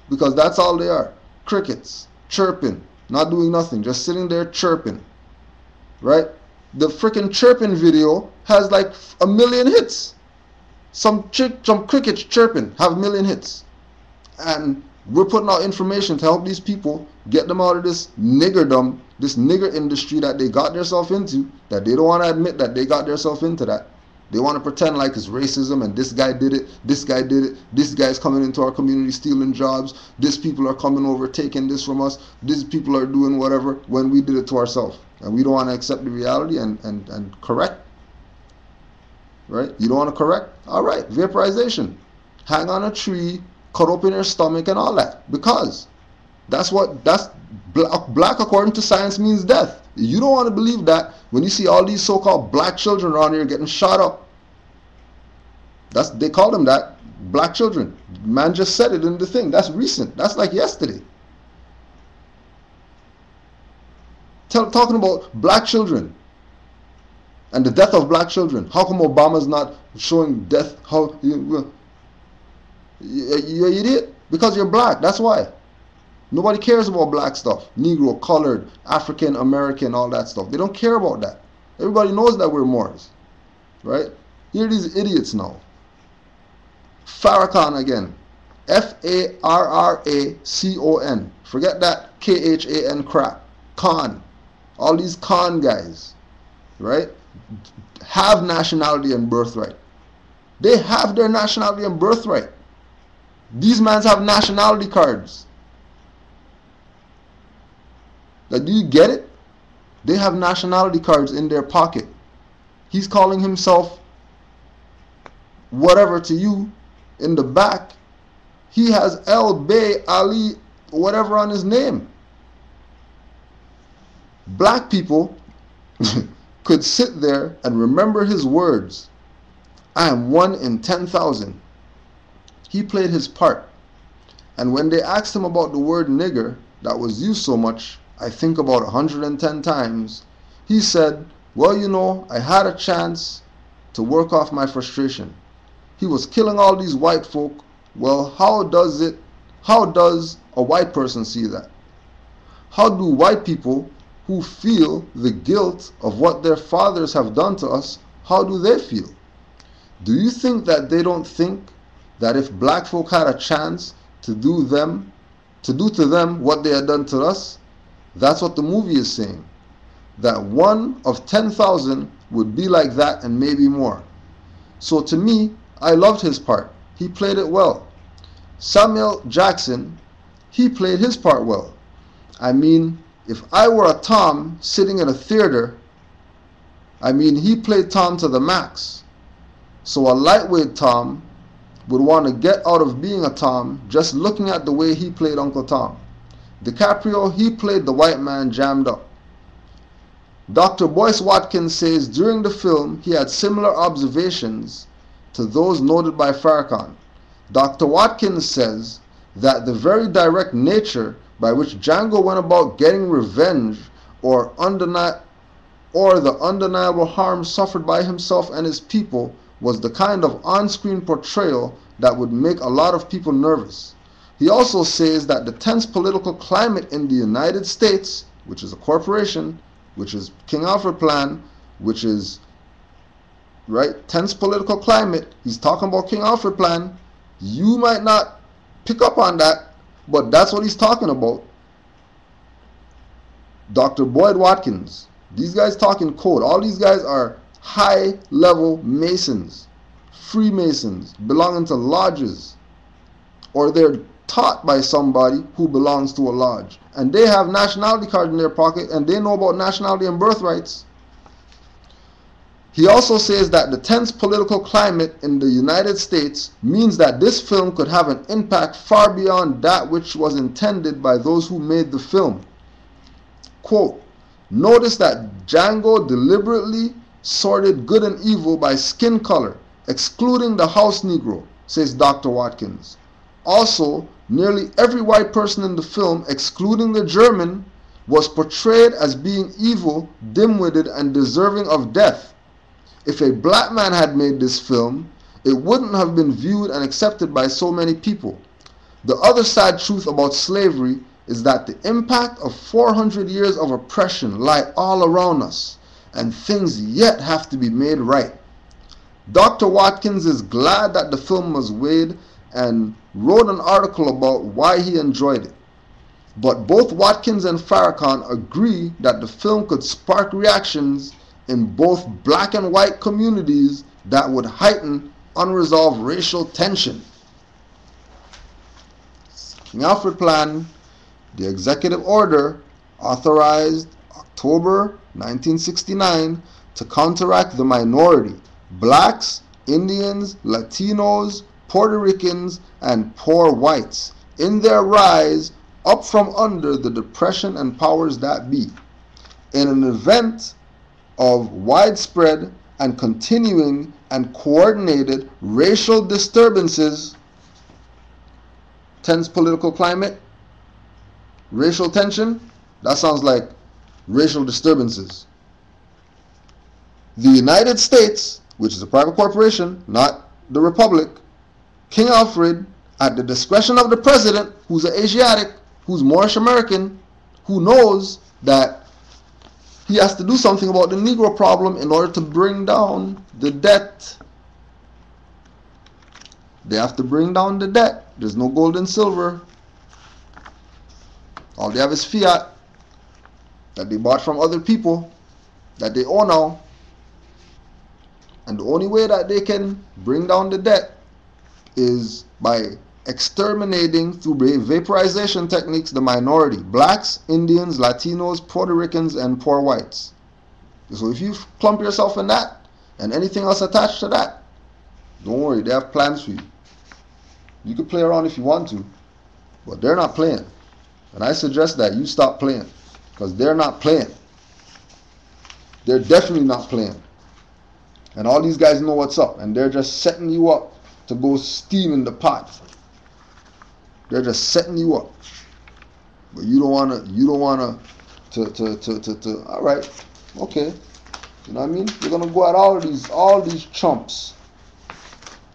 [SPEAKER 1] Because that's all they are. Crickets. Chirping. Not doing nothing. Just sitting there chirping. Right? The freaking chirping video has like 1 million hits. Some crickets chirping have 1 million hits. And we're putting out information to help these people, get them out of this niggerdom, this nigger industry that they got themselves into, that they don't want to admit that they got themselves into that. They want to pretend like it's racism and this guy did it, this guy did it, this guy's coming into our community stealing jobs, these people are coming over taking this from us, these people are doing whatever, when we did it to ourselves. And we don't want to accept the reality and correct. Right? You don't want to correct? All right, vaporization. Hang on a tree, cut open your stomach and all that. Because that's black according to science means death. You don't want to believe that when you see all these so-called black children around here getting shot up. They call them that, black children. Man just said it in the thing. That's recent. That's like yesterday. Talking about black children and the death of black children. How come Obama's not showing death? How you idiot? Because you're black. That's why. Nobody cares about black stuff. Negro, colored, African, American, all that stuff. They don't care about that. Everybody knows that we're Moors. Right? Here are these idiots now. Farrakhan again. F-A-R-R-A-C-O-N. Forget that K-H-A-N crap. Khan. All these Khan guys. Right? Have nationality and birthright. They have their nationality and birthright. These men have nationality cards. Like, do you get it? They have nationality cards in their pocket. He's calling himself whatever to you in the back. He has El Bey Ali whatever on his name. Black people could sit there and remember his words. I am 1 in 10,000. He played his part. And when they asked him about the word nigger that was used so much, I think about 110 times, he said, well, you know, I had a chance to work off my frustration. He was killing all these white folk. Well, how does a white person see that? How do white people who feel the guilt of what their fathers have done to us, how do they feel? Do you think that they don't think that if black folk had a chance to do to them what they had done to us? That's what the movie is saying. That 1 of 10,000 would be like that and maybe more. So to me, I loved his part. He played it well. Samuel Jackson, he played his part well. I mean, if I were a Tom sitting in a theater, I mean, he played Tom to the max. So a lightweight Tom would want to get out of being a Tom just looking at the way he played Uncle Tom. DiCaprio, he played the white man jammed up. Dr. Boyce Watkins says during the film he had similar observations to those noted by Farrakhan. Dr. Watkins says that the very direct nature by which Django went about getting revenge or the undeniable harm suffered by himself and his people was the kind of on-screen portrayal that would make a lot of people nervous. He also says that the tense political climate in the United States, which is a corporation, which is King Alfred Plan, which is, right, tense political climate. He's talking about King Alfred Plan. You might not pick up on that, but that's what he's talking about. Dr. Boyd Watkins, these guys talking code. All these guys are high-level Masons, Freemasons, belonging to lodges, or they're taught by somebody who belongs to a lodge. And they have nationality cards in their pocket, and they know about nationality and birthrights. He also says that the tense political climate in the United States means that this film could have an impact far beyond that which was intended by those who made the film. Quote, notice that Django deliberately sorted good and evil by skin color, excluding the house Negro, says Dr. Watkins. Also, nearly every white person in the film, excluding the German, was portrayed as being evil, dim-witted, and deserving of death. If a black man had made this film, it wouldn't have been viewed and accepted by so many people. The other sad truth about slavery is that the impact of 400 years of oppression lie all around us, and things yet have to be made right. Dr. Watkins is glad that the film was made and wrote an article about why he enjoyed it. But both Watkins and Farrakhan agree that the film could spark reactions in both black and white communities that would heighten unresolved racial tension. King Alfred Plan, the executive order authorized October 1969 to counteract the minority, blacks, Indians, Latinos, Puerto Ricans, and poor whites, in their rise up from under the depression and powers that be. In an event of widespread and continuing and coordinated racial disturbances, tense political climate, racial tension, that sounds like racial disturbances. The United States, which is a private corporation, not the Republic, King Alfred, at the discretion of the president, who's an Asiatic, who's Moorish American, who knows that he has to do something about the Negro problem in order to bring down the debt. They have to bring down the debt. There's no gold and silver. All they have is fiat that they bought from other people that they owe now. And the only way that they can bring down the debt is by exterminating through vaporization techniques the minority: blacks, Indians, Latinos, Puerto Ricans, and poor whites. So if you clump yourself in that and anything else attached to that, don't worry, they have plans for you. You can play around if you want to, but they're not playing. And I suggest that you stop playing, because they're not playing. They're definitely not playing. And all these guys know what's up, and they're just setting you up to go steam in the pot. They're just setting you up. But you don't wanna all right, okay. You know what I mean? You're gonna go at all these chumps.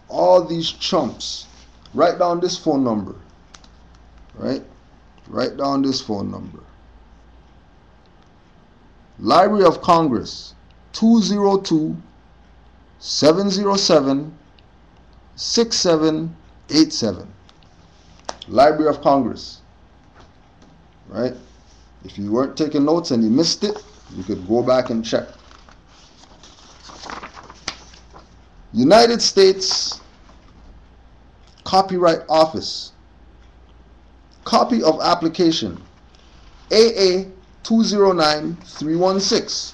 [SPEAKER 1] All these chumps. Write down this phone number. Right? Write down this phone number. Library of Congress, 202-707-6787. Library of Congress. Right? If you weren't taking notes and you missed it, you could go back and check. United States Copyright Office. Copy of application AA 209316.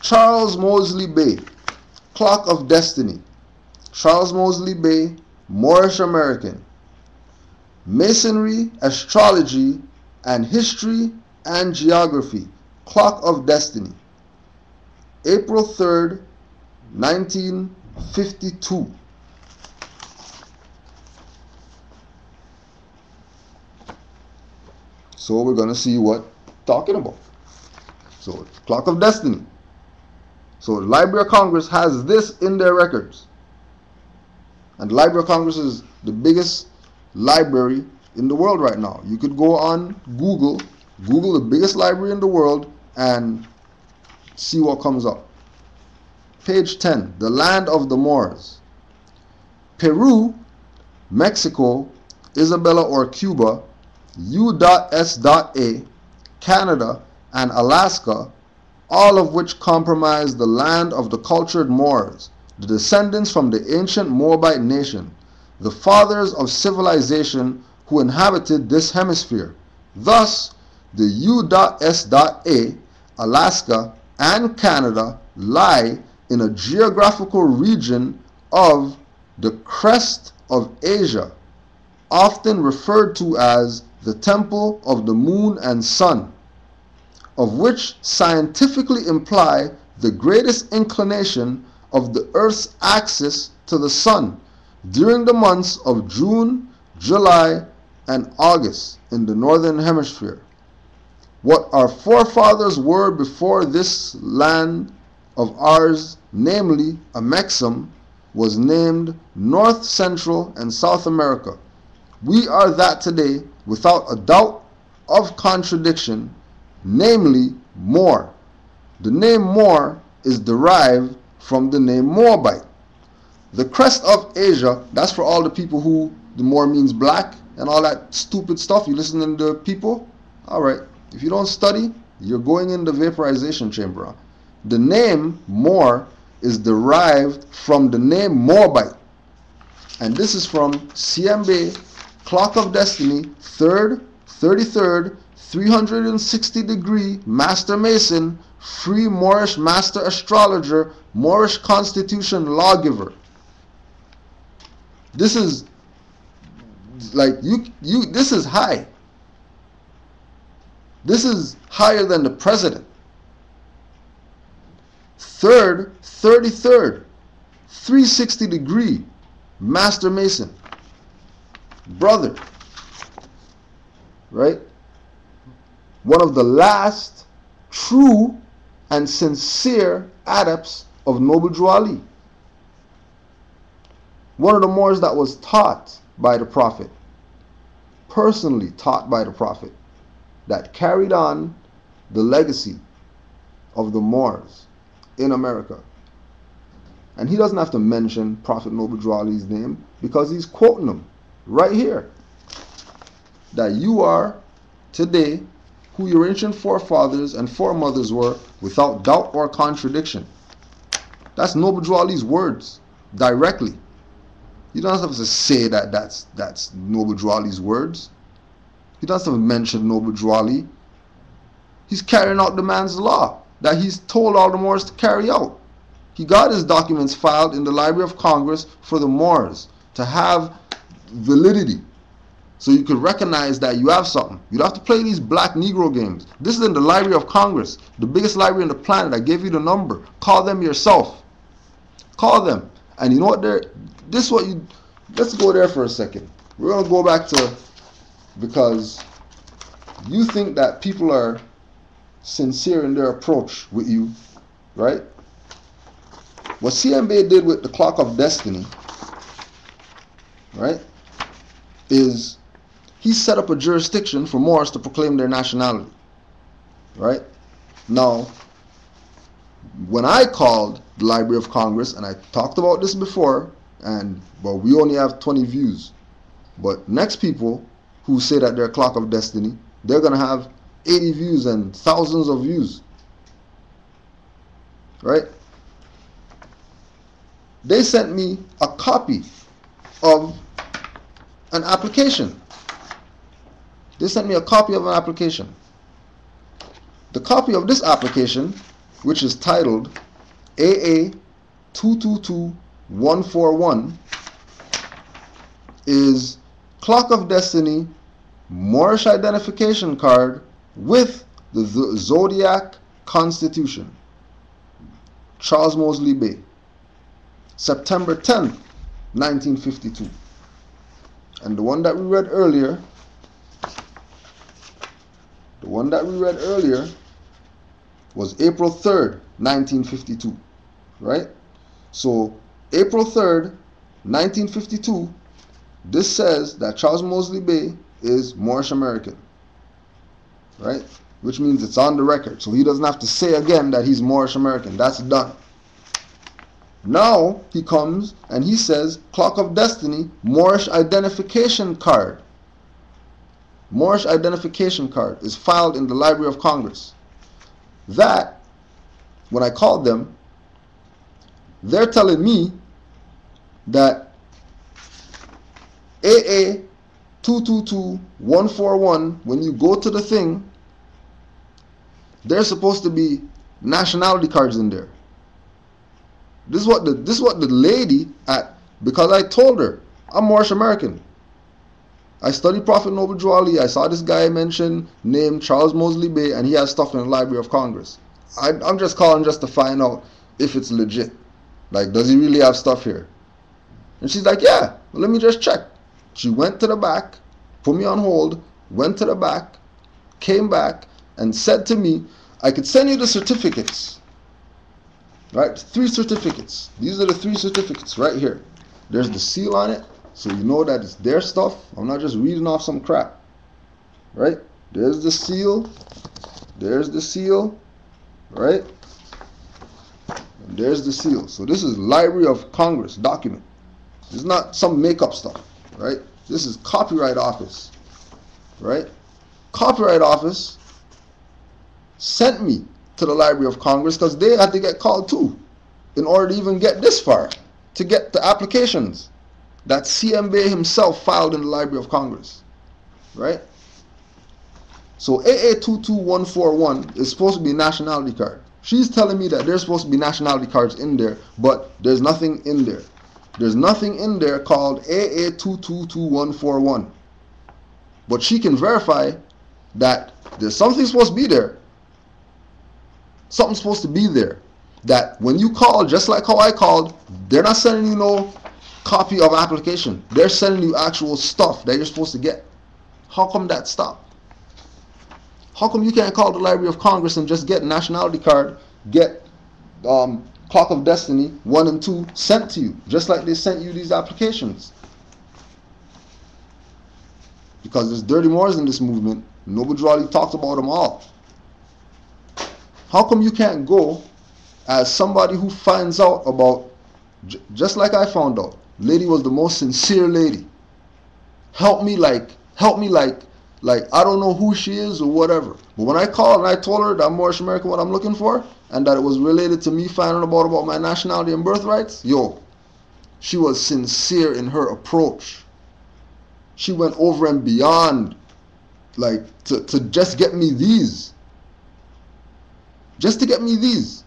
[SPEAKER 1] Charles Moseley Bay, Clock of Destiny. Charles Moseley Bay, Moorish American. Masonry, Astrology, and History and Geography. Clock of Destiny. April 3rd, 1952. So we're going to see what talking about. So Clock of Destiny. So the Library of Congress has this in their records. And the Library of Congress is the biggest library in the world right now. You could go on Google the biggest library in the world, and see what comes up. Page 10, the land of the Moors. Peru, Mexico, Isabella or Cuba, U.S.A, Canada, and Alaska, all of which comprise the land of the cultured Moors, the descendants from the ancient Moabite nation, the fathers of civilization who inhabited this hemisphere. Thus, the U.S.A, Alaska, and Canada lie in a geographical region of the crest of Asia, often referred to as the Temple of the Moon and Sun, of which scientifically imply the greatest inclination of the Earth's axis to the Sun during the months of June, July, and August in the Northern Hemisphere. What our forefathers were before this land of ours, namely Amexem, was named North, Central, and South America. We are that today without a doubt of contradiction, namely Moor. The name Moor is derived from the name Moabite. The crest of Asia, that's for all the people who the Moor means black and all that stupid stuff. You listening to people? Alright, if you don't study, you're going in the vaporization chamber. The name Moor is derived from the name Moabite. And this is from CMB, Clock of Destiny, 3rd, 33rd, 360-degree Master Mason, Free Moorish Master Astrologer, Moorish Constitution Lawgiver. This is like this is high. This is higher than the president. 3rd, 33rd, 360-degree Master Mason. Brother. Right? One of the last true and sincere adepts of Noble Drew Ali. One of the Moors that was taught by the Prophet. Personally taught by the Prophet. That carried on the legacy of the Moors in America. And he doesn't have to mention Prophet Noble Drew Ali's name, because he's quoting him right here. That you are today who your ancient forefathers and foremothers were, without doubt or contradiction. That's Noble Drew Ali's words directly. You don't have to say that that's Noble Drew Ali's words. He doesn't have to mention Noble Drew Ali. He's carrying out the man's law that he's told all the Moors to carry out. He got his documents filed in the Library of Congress for the Moors to have validity. So you could recognize that you have something. You don't have to play these black Negro games. This is in the Library of Congress, the biggest library on the planet. I gave you the number. Call them yourself. Call them. And you know what let's go there for a second. We're going to go back to, because you think that people are sincere in their approach with you, right? What CMB did with the Clock of Destiny, right, is he set up a jurisdiction for Moors to proclaim their nationality, right? Now, when I called the Library of Congress, and I talked about this before, but we only have 20 views. But next people who say that they're Clock of Destiny, they're going to have 80 views and thousands of views, right? They sent me a copy of an application. They sent me a copy of an application. The copy of this application, which is titled AA 222141, is Clock of Destiny Moorish identification card with the Zodiac Constitution. Charles Mosley Bay, September 10th, 1952. And the one that we read earlier, was April 3rd, 1952, right? So April 3rd, 1952, this says that Charles Mosley Bay is Moorish American, right? Which means it's on the record. So he doesn't have to say again that he's Moorish American. That's done. Now he comes and he says Clock of Destiny Moorish identification card. Moorish identification card is filed in the Library of Congress. That, when I called them, they're telling me that AA 222141, when you go to the thing, there's supposed to be nationality cards in there. This is what the lady because I told her I'm Moorish American. I studied Prophet Noble Drew Ali. I saw this guy mentioned named Charles Mosley Bay, and he has stuff in the Library of Congress. I'm just calling just to find out if it's legit. Like, does he really have stuff here? And she's like, yeah, well, let me just check. She went to the back, put me on hold, went to the back, came back, and said to me, I could send you the certificates. Right? 3 certificates. These are the 3 certificates right here. There's the seal on it, so you know that it's their stuff. I'm not just reading off some crap. Right? There's the seal. There's the seal. Right? And there's the seal. So this is Library of Congress document. This is not some makeup stuff. Right? This is Copyright Office. Right? Copyright Office sent me to the Library of Congress because they had to get called too in order to even get this far, to get the applications that CMB himself filed in the Library of Congress, right? So AA 22141 is supposed to be a nationality card. She's telling me that there's supposed to be nationality cards in there, but there's nothing in there. There's nothing in there called AA 222141. But she can verify that there's something supposed to be there. Something's supposed to be there. That when you call, just like how I called, they're not sending you no copy of application. They're sending you actual stuff that you're supposed to get. How come that stopped? How come you can't call the Library of Congress and just get nationality card, get Clock of Destiny 1 and 2 sent to you, just like they sent you these applications? Because there's dirty Moors in this movement. Noble Drew Ali talks about them all. How come you can't go as somebody who finds out about, just like I found out, lady was the most sincere lady. Help me like Like, I don't know who she is or whatever. But when I called and I told her that I'm Moorish American, what I'm looking for, and that it was related to me finding about my nationality and birthrights, yo, she was sincere in her approach. She went over and beyond, like, to just get me these. Just to get me these.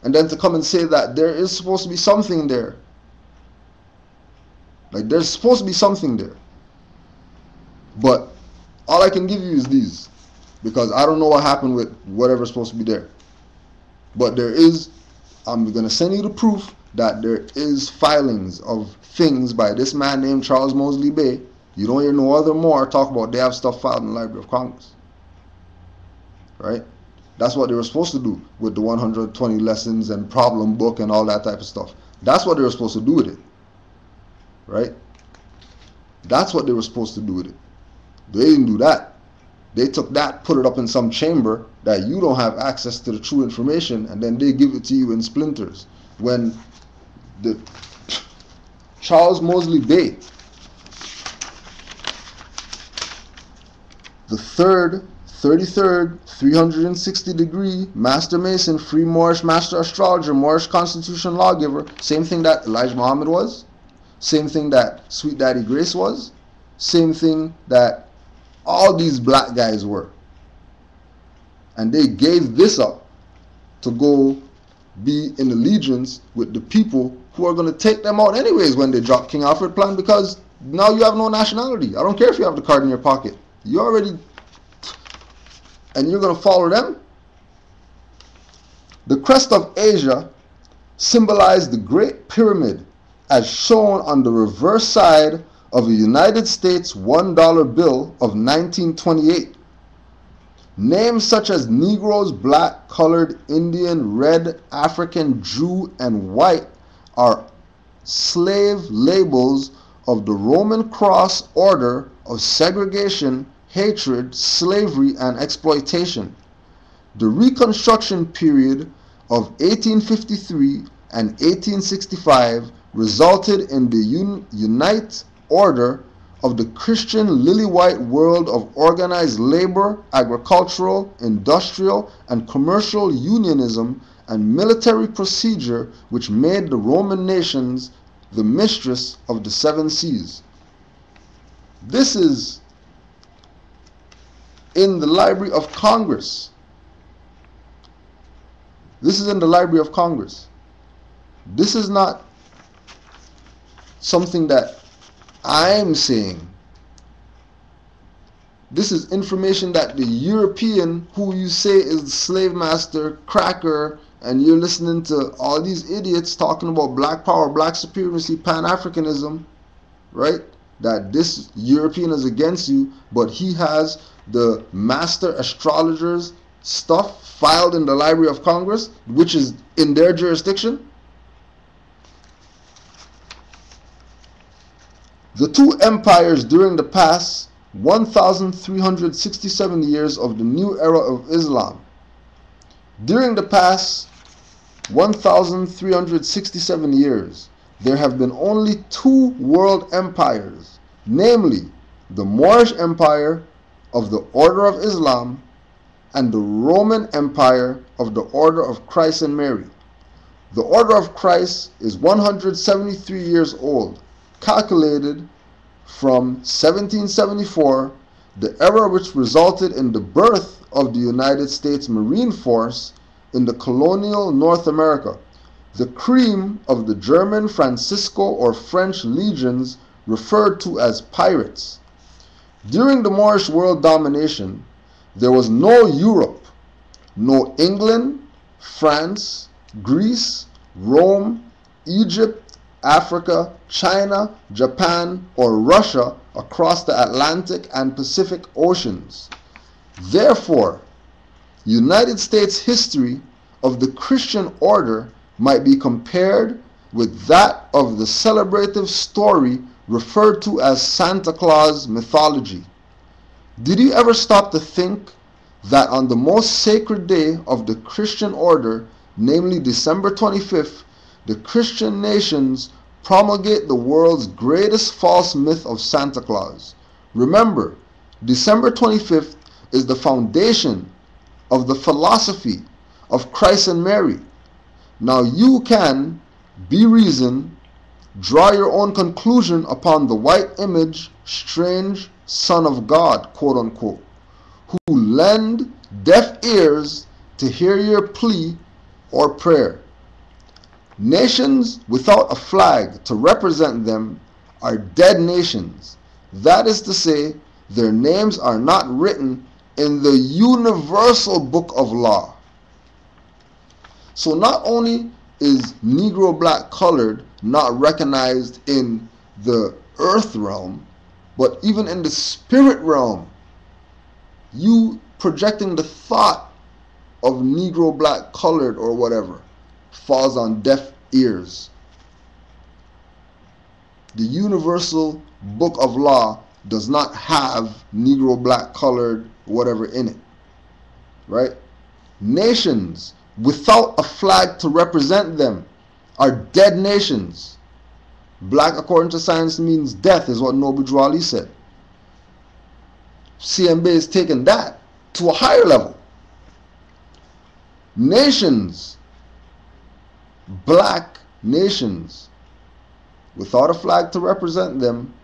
[SPEAKER 1] And then to come and say that there is supposed to be something there. Like, there's supposed to be something there. But all I can give you is these. Because I don't know what happened with whatever's supposed to be there. But there is, I'm going to send you the proof that there is filings of things by this man named Charles Mosley Bay. You don't hear no other more talk about they have stuff filed in the Library of Congress. Right? That's what they were supposed to do with the 120 lessons and problem book and all that type of stuff. That's what they were supposed to do with it. Right? That's what they were supposed to do with it. They didn't do that. They took that, put it up in some chamber that you don't have access to the true information, and then they give it to you in splinters. When the Charles Mosley Bay, the 33rd, 360-degree Master Mason, Free Moorish Master Astrologer, Moorish Constitution Lawgiver, same thing that Elijah Muhammad was, same thing that Sweet Daddy Grace was, same thing that all these black guys were. And they gave this up to go be in allegiance with the people who are going to take them out anyways when they drop King Alfred plan, because now you have no nationality. I don't care if you have the card in your pocket. You already... And you're going to follow them? The crest of Asia symbolized the Great Pyramid as shown on the reverse side of a United States $1 bill of 1928. Names such as Negroes, black, colored, Indian, red, African, Jew, and white are slave labels of the Roman cross order of segregation, hatred, slavery, and exploitation. The Reconstruction period of 1853 and 1865 resulted in the Unite Order of the Christian lily-white world of organized labor, agricultural, industrial, and commercial unionism and military procedure, which made the Roman nations the mistress of the seven seas. This is in the Library of Congress. This is in the Library of Congress. This is not something that I'm saying. This is information that the European, who you say is the slave master, cracker, and you're listening to all these idiots talking about black power, black supremacy, Pan-Africanism, right? That this European is against you, but he has the master astrologers stuff filed in the Library of Congress, which is in their jurisdiction. The two empires during the past 1,367 years of the new era of Islam. During the past 1,367 years, there have been only two world empires, namely the Moorish Empire of the Order of Islam and the Roman Empire of the Order of Christ and Mary. The Order of Christ is 173 years old, calculated from 1774, the era which resulted in the birth of the United States Marine Force in the colonial North America, the cream of the German, Francisco, or French legions referred to as pirates. During the Moorish world domination, there was no Europe, no England, France, Greece, Rome, Egypt, Africa, China, Japan, or Russia across the Atlantic and Pacific Oceans. Therefore, United States history of the Christian order might be compared with that of the celebrative story referred to as Santa Claus mythology. Did you ever stop to think that on the most sacred day of the Christian order, namely December 25th, the Christian nations promulgate the world's greatest false myth of Santa Claus? Remember, December 25th is the foundation of the philosophy of Christ and Mary. Now you can, be reason, draw your own conclusion upon the white image, strange Son of God, quote unquote, who lend deaf ears to hear your plea or prayer. Nations without a flag to represent them are dead nations. That is to say, their names are not written in the universal book of law. So not only is Negro, black, colored not recognized in the earth realm, but even in the spirit realm, you projecting the thought of Negro, black, colored, or whatever falls on deaf ears. The universal book of law does not have Negro, black, colored, whatever in it, right? Nations without a flag to represent them are dead nations. Black, according to science, means death, is what Noble Drew Ali said. CMB is taking that to a higher level. Nations, black nations, without a flag to represent them,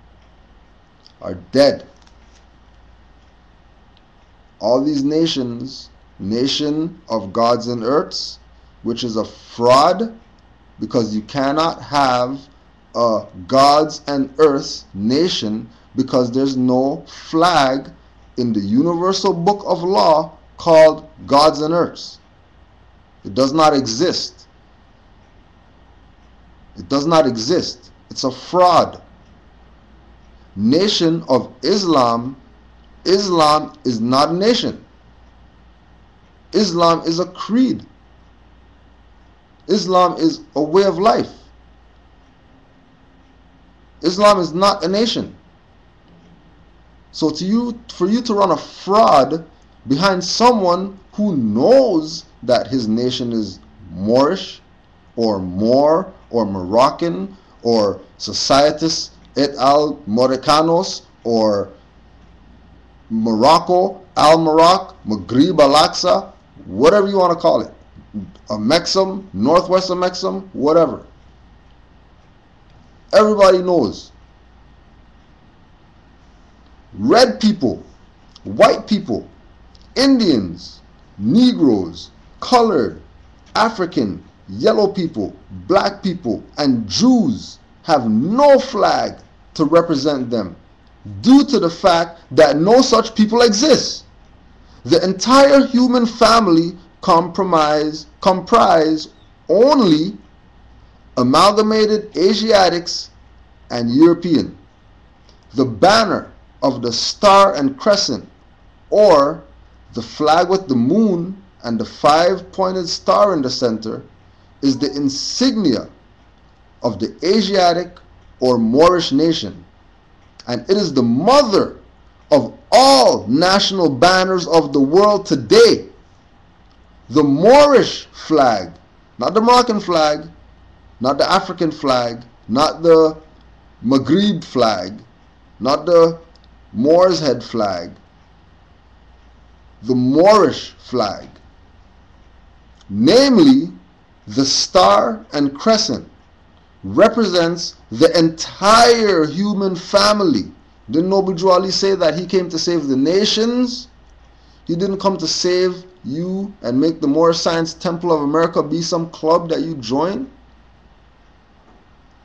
[SPEAKER 1] are dead. All these nations, nation of gods and earths, which is a fraud, because you cannot have a gods and earths nation because there's no flag in the universal book of law called gods and earths. It does not exist. It does not exist. It's a fraud. Nation of Islam, Islam is not a nation. Islam is a creed. Islam is a way of life. Islam is not a nation. So for you to run a fraud behind someone who knows that his nation is Moorish or Moor or Moroccan or Societas et al. Moricanos or Morocco, Al-Maroc, Maghrib Al-Aqsa, whatever you want to call it, a Mexam, Northwest of Mexam, whatever. Everybody knows. Red people, white people, Indians, Negroes, colored, African, yellow people, black people, and Jews have no flag to represent them due to the fact that no such people exist. The entire human family comprise only amalgamated Asiatics and European. The banner of the Star and Crescent, or the flag with the moon and the 5-pointed star in the center, is the insignia of the Asiatic or Moorish nation, and it is the mother of all national banners of the world today. The Moorish flag, not the Moroccan flag, not the African flag, not the Maghrib flag, not the Moor's head flag, the Moorish flag, namely the Star and Crescent, represents the entire human family. Didn't Noble Drew Ali say that he came to save the nations? He didn't come to save you and make the Moorish Science Temple of America be some club that you join.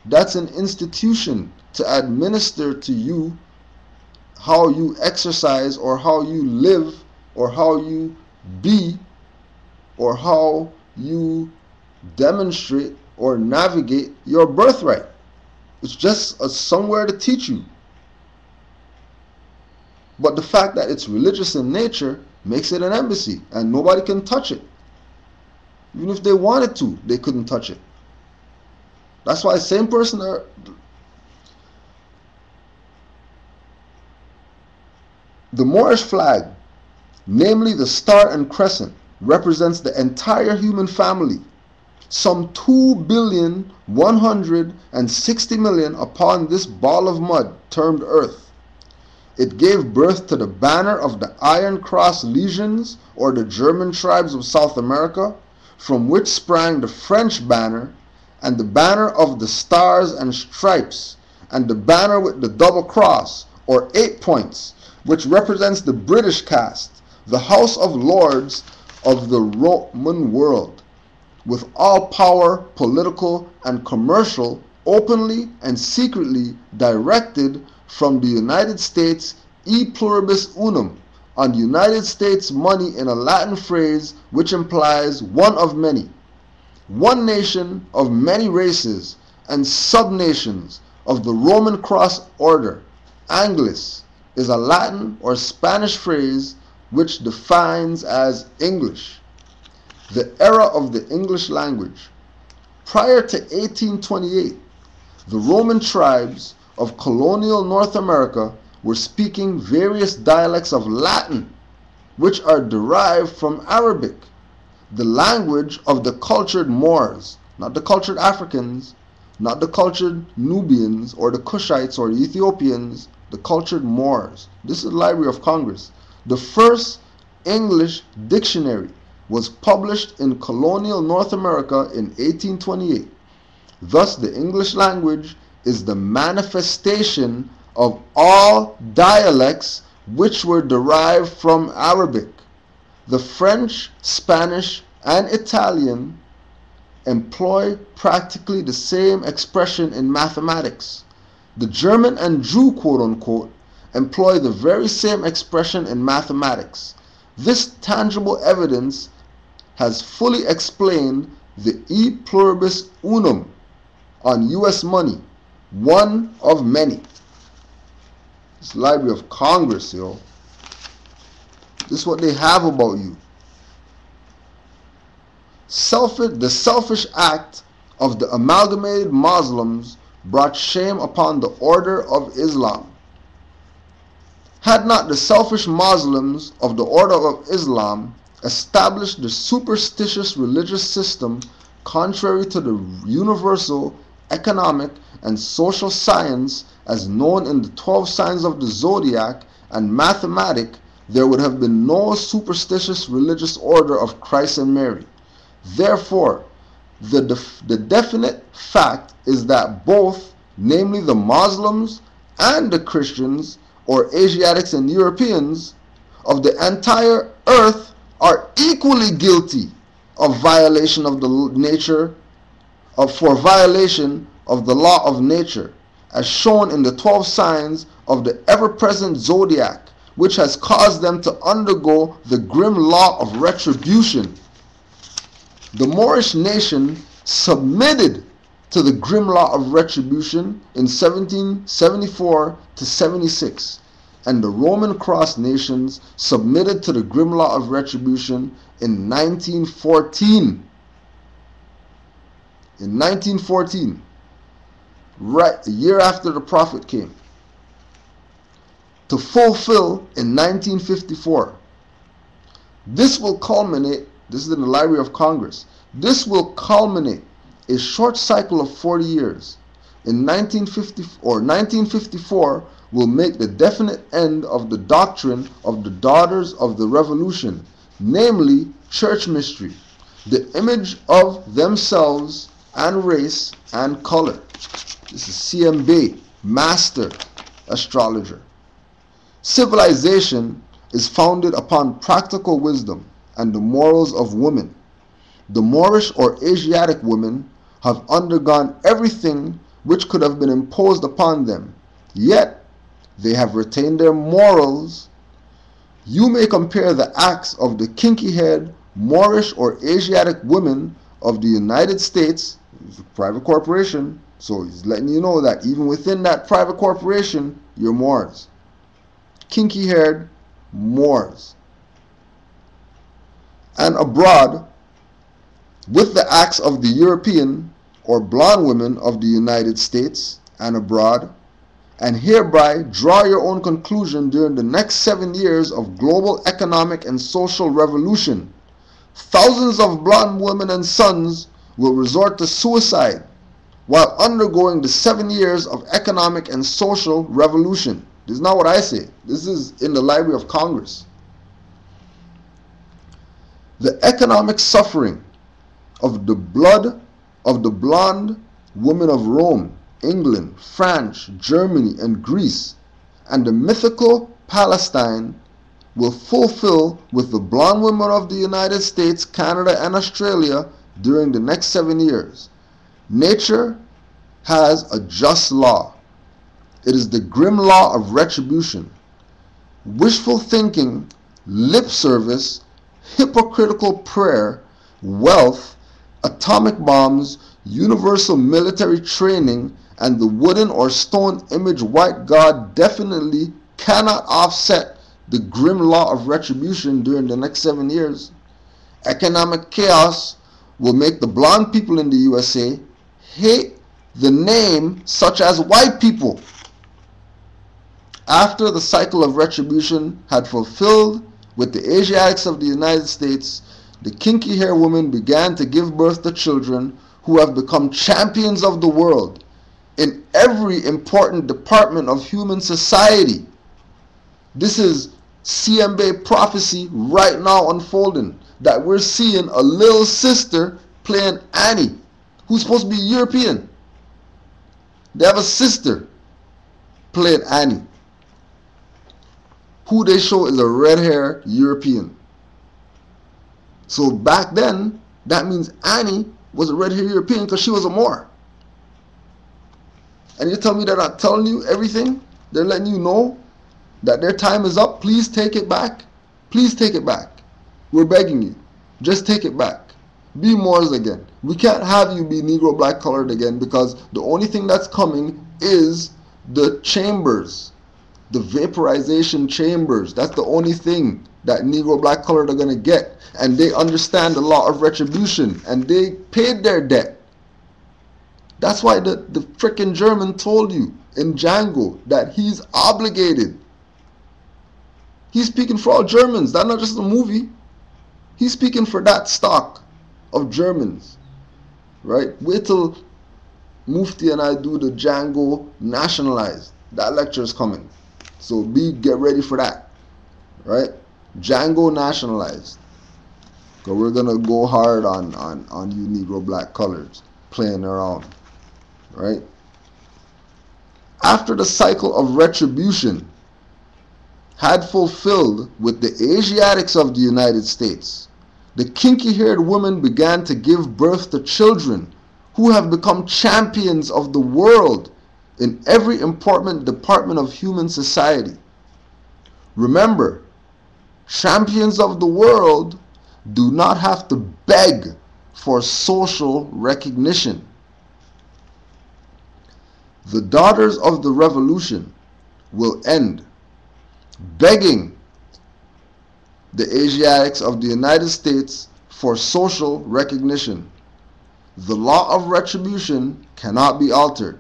[SPEAKER 1] That's an institution to administer to you how you exercise or how you live or how you be or how you demonstrate or navigate your birthright. It's just somewhere to teach you. But the fact that it's religious in nature makes it an embassy and nobody can touch it. Even if they wanted to, they couldn't touch it. That's why same person the Moorish flag, namely the Star and Crescent, represents the entire human family. Some 2,160,000,000 upon this ball of mud termed Earth. It gave birth to the banner of the Iron Cross legions, or the German tribes of South America, from which sprang the French banner, and the banner of the Stars and Stripes, and the banner with the double cross, or 8 points, which represents the British caste, the House of Lords of the Roman world, with all power, political and commercial, openly and secretly directed from the United States e pluribus unum, on United States money, in a Latin phrase which implies one of many, one nation of many races and subnations of the Roman cross order. Anglis is a Latin or Spanish phrase which defines as English. The era of the English language. Prior to 1828, the Roman tribes of colonial North America were speaking various dialects of Latin, which are derived from Arabic, the language of the cultured Moors, not the cultured Africans, not the cultured Nubians or the Cushites or the Ethiopians, the cultured Moors. This is the Library of Congress. The first English dictionary was published in colonial North America in 1828. Thus, the English language is the manifestation of all dialects which were derived from Arabic. The French, Spanish, and Italian employ practically the same expression in mathematics. The German and Jew, quote-unquote, employ the very same expression in mathematics. This tangible evidence has fully explained the e pluribus unum on U.S. money, one of many. This Library of Congress, yo. This is what they have about you. The selfish act of the amalgamated Muslims brought shame upon the order of Islam. Had not the selfish Muslims of the order of Islam established the superstitious religious system contrary to the universal economic and social science as known in the 12 signs of the zodiac and mathematic, there would have been no superstitious religious order of Christ and Mary. Therefore, the definite fact is that both, namely the Muslims and the Christians, or Asiatics and Europeans, of the entire earth are equally guilty of violation of the nature, for violation of the law of nature, as shown in the 12 signs of the ever-present zodiac, which has caused them to undergo the grim law of retribution. The Moorish nation submitted to the grim law of retribution in 1774 to 76, and the Roman cross nations submitted to the grim law of retribution in 1914. In 1914, right a year after the Prophet came, to fulfill in 1954. This will culminate, this is in the Library of Congress, this will culminate a short cycle of 40 years. In 1954 will make the definite end of the doctrine of the Daughters of the Revolution, namely church mystery, the image of themselves and race and color. This is C.M. Bay, master astrologer. Civilization is founded upon practical wisdom and the morals of women. The Moorish or Asiatic women have undergone everything which could have been imposed upon them, yet they have retained their morals. You may compare the acts of the kinky-haired Moorish or Asiatic women of the United States, it's a private corporation, so he's letting you know that even within that private corporation, you're Moors. Kinky-haired Moors. And abroad, with the acts of the European or blonde women of the United States and abroad, and hereby draw your own conclusion during the next 7 years of global economic and social revolution. Thousands of blonde women and sons will resort to suicide while undergoing the 7 years of economic and social revolution. This is not what I say. This is in the Library of Congress. The economic suffering of the blood of the blonde women of Rome, England, France, Germany, and Greece, and the mythical Palestine will fulfill with the blonde women of the United States, Canada, and Australia during the next 7 years. Nature has a just law. It is the grim law of retribution. Wishful thinking, lip service, hypocritical prayer, wealth, atomic bombs, universal military training, and the wooden or stone image white god definitely cannot offset the grim law of retribution during the next 7 years. Economic chaos will make the blonde people in the USA hate the name such as white people. After the cycle of retribution had fulfilled with the Asiatics of the United States, the kinky hair women began to give birth to children who have become champions of the world in every important department of human society. This is CMB prophecy right now unfolding, that we're seeing a little sister playing Annie, who's supposed to be European. They have a sister playing Annie, who they show is a red-haired European. So back then, that means Annie was a red-haired European because she was a Moor. And you tell me they're not telling you everything? They're letting you know that their time is up? Please take it back. Please take it back. We're begging you. Just take it back. Be Moors again. We can't have you be Negro black colored again, because the only thing that's coming is the chambers. The vaporization chambers. That's the only thing that Negro black colored are going to get. And they understand the law of retribution. And they paid their debt. That's why the frickin' German told you in Django that he's obligated. He's speaking for all Germans. That's not just a movie. He's speaking for that stock of Germans. Right? Wait till Mufti and I do the Django nationalized. That lecture is coming. So get ready for that. Right? Django nationalized. Because we're going to go hard on you Negro black colors playing around. Right? After the cycle of retribution had fulfilled with the Asiatics of the United States, the kinky-haired women began to give birth to children who have become champions of the world in every important department of human society. Remember, champions of the world do not have to beg for social recognition. The daughters of the revolution will end begging the Asiatics of the United States for social recognition. The law of retribution cannot be altered.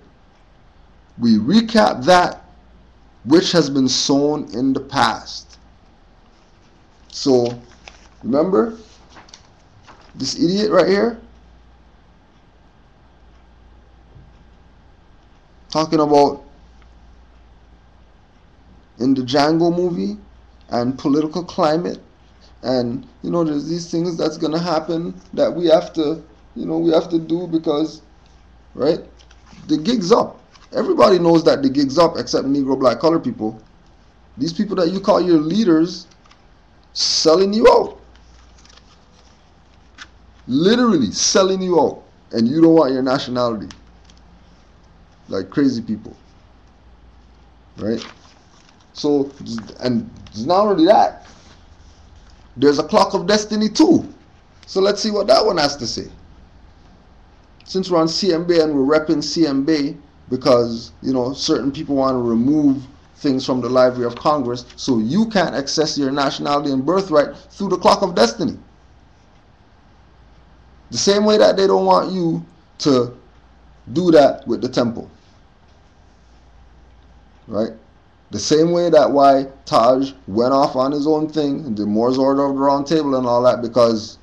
[SPEAKER 1] We recap that which has been sown in the past. So, remember this idiot right here? Talking about in the Django movie and political climate, and there's these things that's gonna happen that we have to do because, right, the gig's up. Everybody knows that the gig's up except Negro black colored people. These people that you call your leaders selling you out, literally selling you out, and you don't want your nationality, like crazy people, right? So, and not only that, there's a clock of destiny too. So let's see what that one has to say. Since we're on CMB and we're repping CMB because, certain people want to remove things from the Library of Congress, so you can't access your nationality and birthright through the clock of destiny. The same way that they don't want you to do that with the temple. Right? The same way that why Taj went off on his own thing, the Moore's Order of the Round Table and all that, because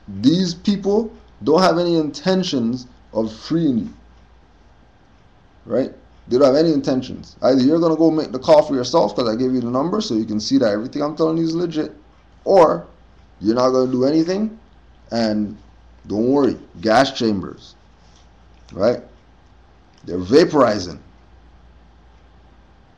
[SPEAKER 1] these people don't have any intentions of freeing you. Right? They don't have any intentions. Either you're going to go make the call for yourself because I gave you the number so you can see that everything I'm telling you is legit, or you're not going to do anything, and don't worry, gas chambers, right? They're vaporizing.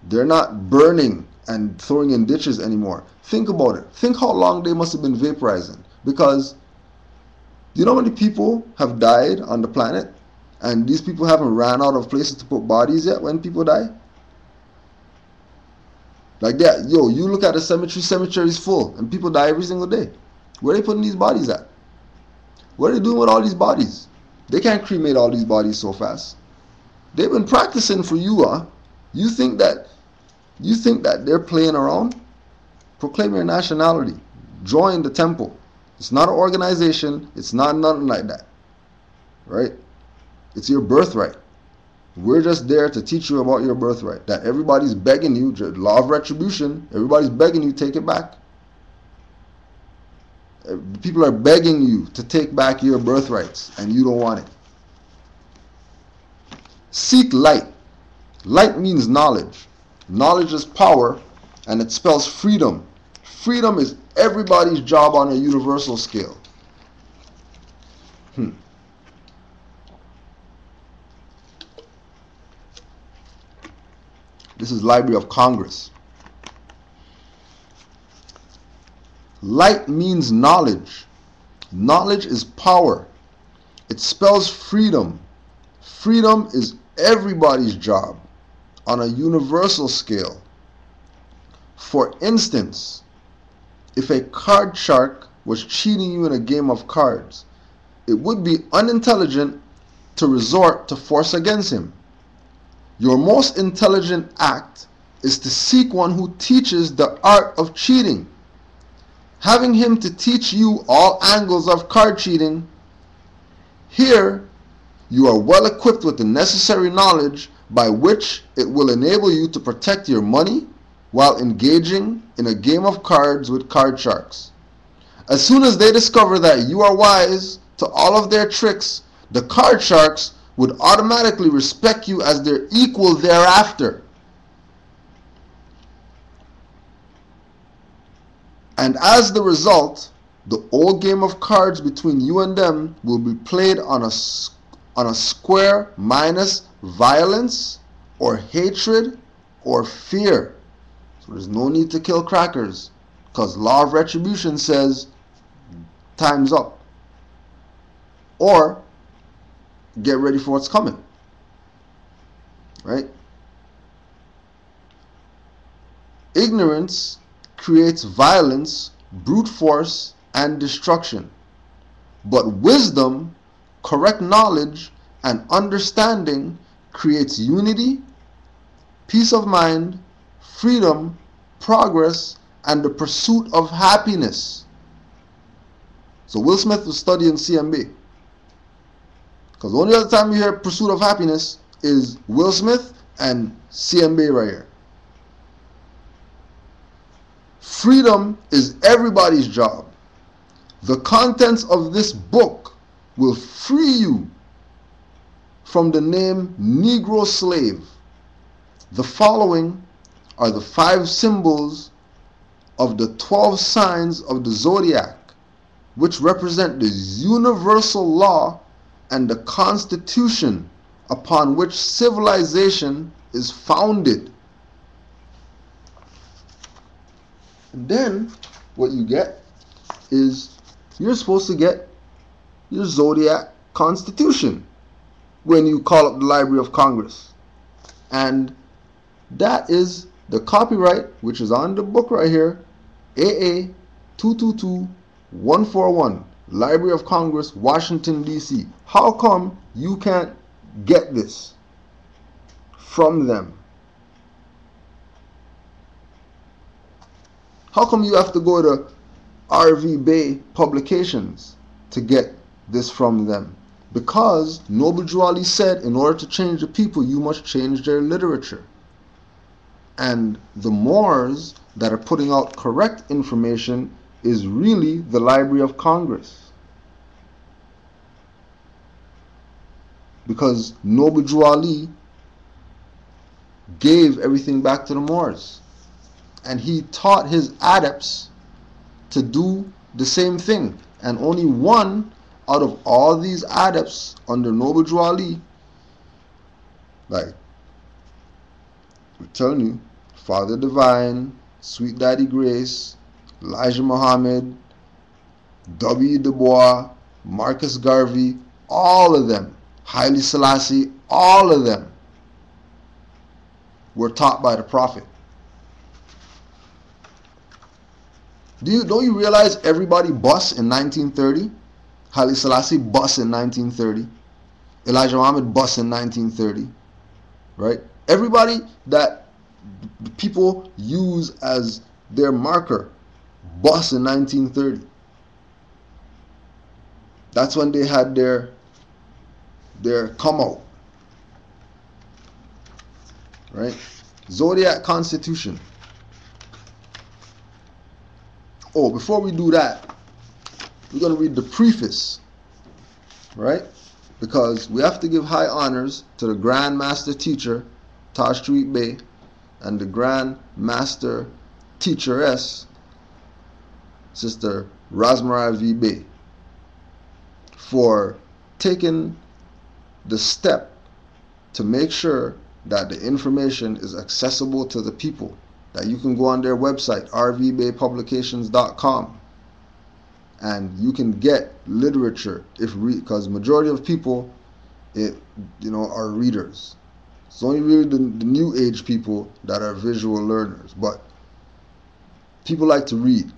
[SPEAKER 1] They're not burning and throwing in ditches anymore. Think about it. Think how long they must have been vaporizing. Because do you know how many people have died on the planet? And these people haven't ran out of places to put bodies yet when people die? Like that. Yo, you look at the cemetery's full, and people die every single day. Where are they putting these bodies at? What are they doing with all these bodies? They can't cremate all these bodies so fast. They've been practicing for you, huh? You think that they're playing around? Proclaim your nationality. Join the temple. It's not an organization. It's not nothing like that. Right? It's your birthright. We're just there to teach you about your birthright. That everybody's begging you, law of retribution, everybody's begging you, take it back. People are begging you to take back your birthrights, and you don't want it. Seek light. Light means knowledge. Knowledge is power, and it spells freedom. Freedom is everybody's job on a universal scale. This is Library of Congress. Light means knowledge. Knowledge is power. It spells freedom. Freedom is everybody's job on a universal scale. For instance, if a card shark was cheating you in a game of cards, it would be unintelligent to resort to force against him. Your most intelligent act is to seek one who teaches the art of cheating. Having him to teach you all angles of card cheating, here you are well equipped with the necessary knowledge by which it will enable you to protect your money while engaging in a game of cards with card sharks. As soon as they discover that you are wise to all of their tricks, the card sharks would automatically respect you as their equal thereafter. And as the result, the old game of cards between you and them will be played on a square minus violence or hatred or fear. So there's no need to kill crackers, because law of retribution says time's up. Or get ready for what's coming. Right? Ignorance creates violence, brute force, and destruction. But wisdom, correct knowledge, and understanding creates unity, peace of mind, freedom, progress, and the pursuit of happiness. So Will Smith was studying CMB. Because the only other time you hear pursuit of happiness is Will Smith and CMB right here. Freedom is everybody's job. The contents of this book will free you from the name Negro slave. The following are the 5 symbols of the 12 signs of the zodiac, which represent the universal law and the constitution upon which civilization is founded. And then what you get is you're supposed to get your zodiac constitution when you call up the Library of Congress. And that is the copyright, which is on the book right here, AA 222141, Library of Congress, Washington, D.C. How come you can't get this from them? How come you have to go to RV Bay Publications to get this from them? Because Noble Drew Ali said, in order to change the people, you must change their literature. And the Moors that are putting out correct information is really the Library of Congress. Because Noble Drew Ali gave everything back to the Moors. And he taught his adepts to do the same thing. And only one out of all these adepts under Noble Drew Ali, like I'm telling you, Father Divine, Sweet Daddy Grace, Elijah Muhammad, W. Du Bois, Marcus Garvey, all of them, Haile Selassie, all of them were taught by the Prophet. Don't you realize everybody bust in 1930? Haile Selassie bust in 1930. Elijah Muhammad bust in 1930. Right? Everybody that people use as their marker bust in 1930. That's when they had their come out. Right? Zodiac Constitution. Oh, before we do that, we're going to read the preface, right? Because we have to give high honors to the Grand Master Teacher, Taj Street Bey, and the Grand Master Teacheress, Sister Rasmarai V. Bey, for taking the step to make sure that the information is accessible to the people, that you can go on their website, rvbaypublications.com, and you can get literature because majority of people are readers. It's only really the new age people that are visual learners, but people like to read,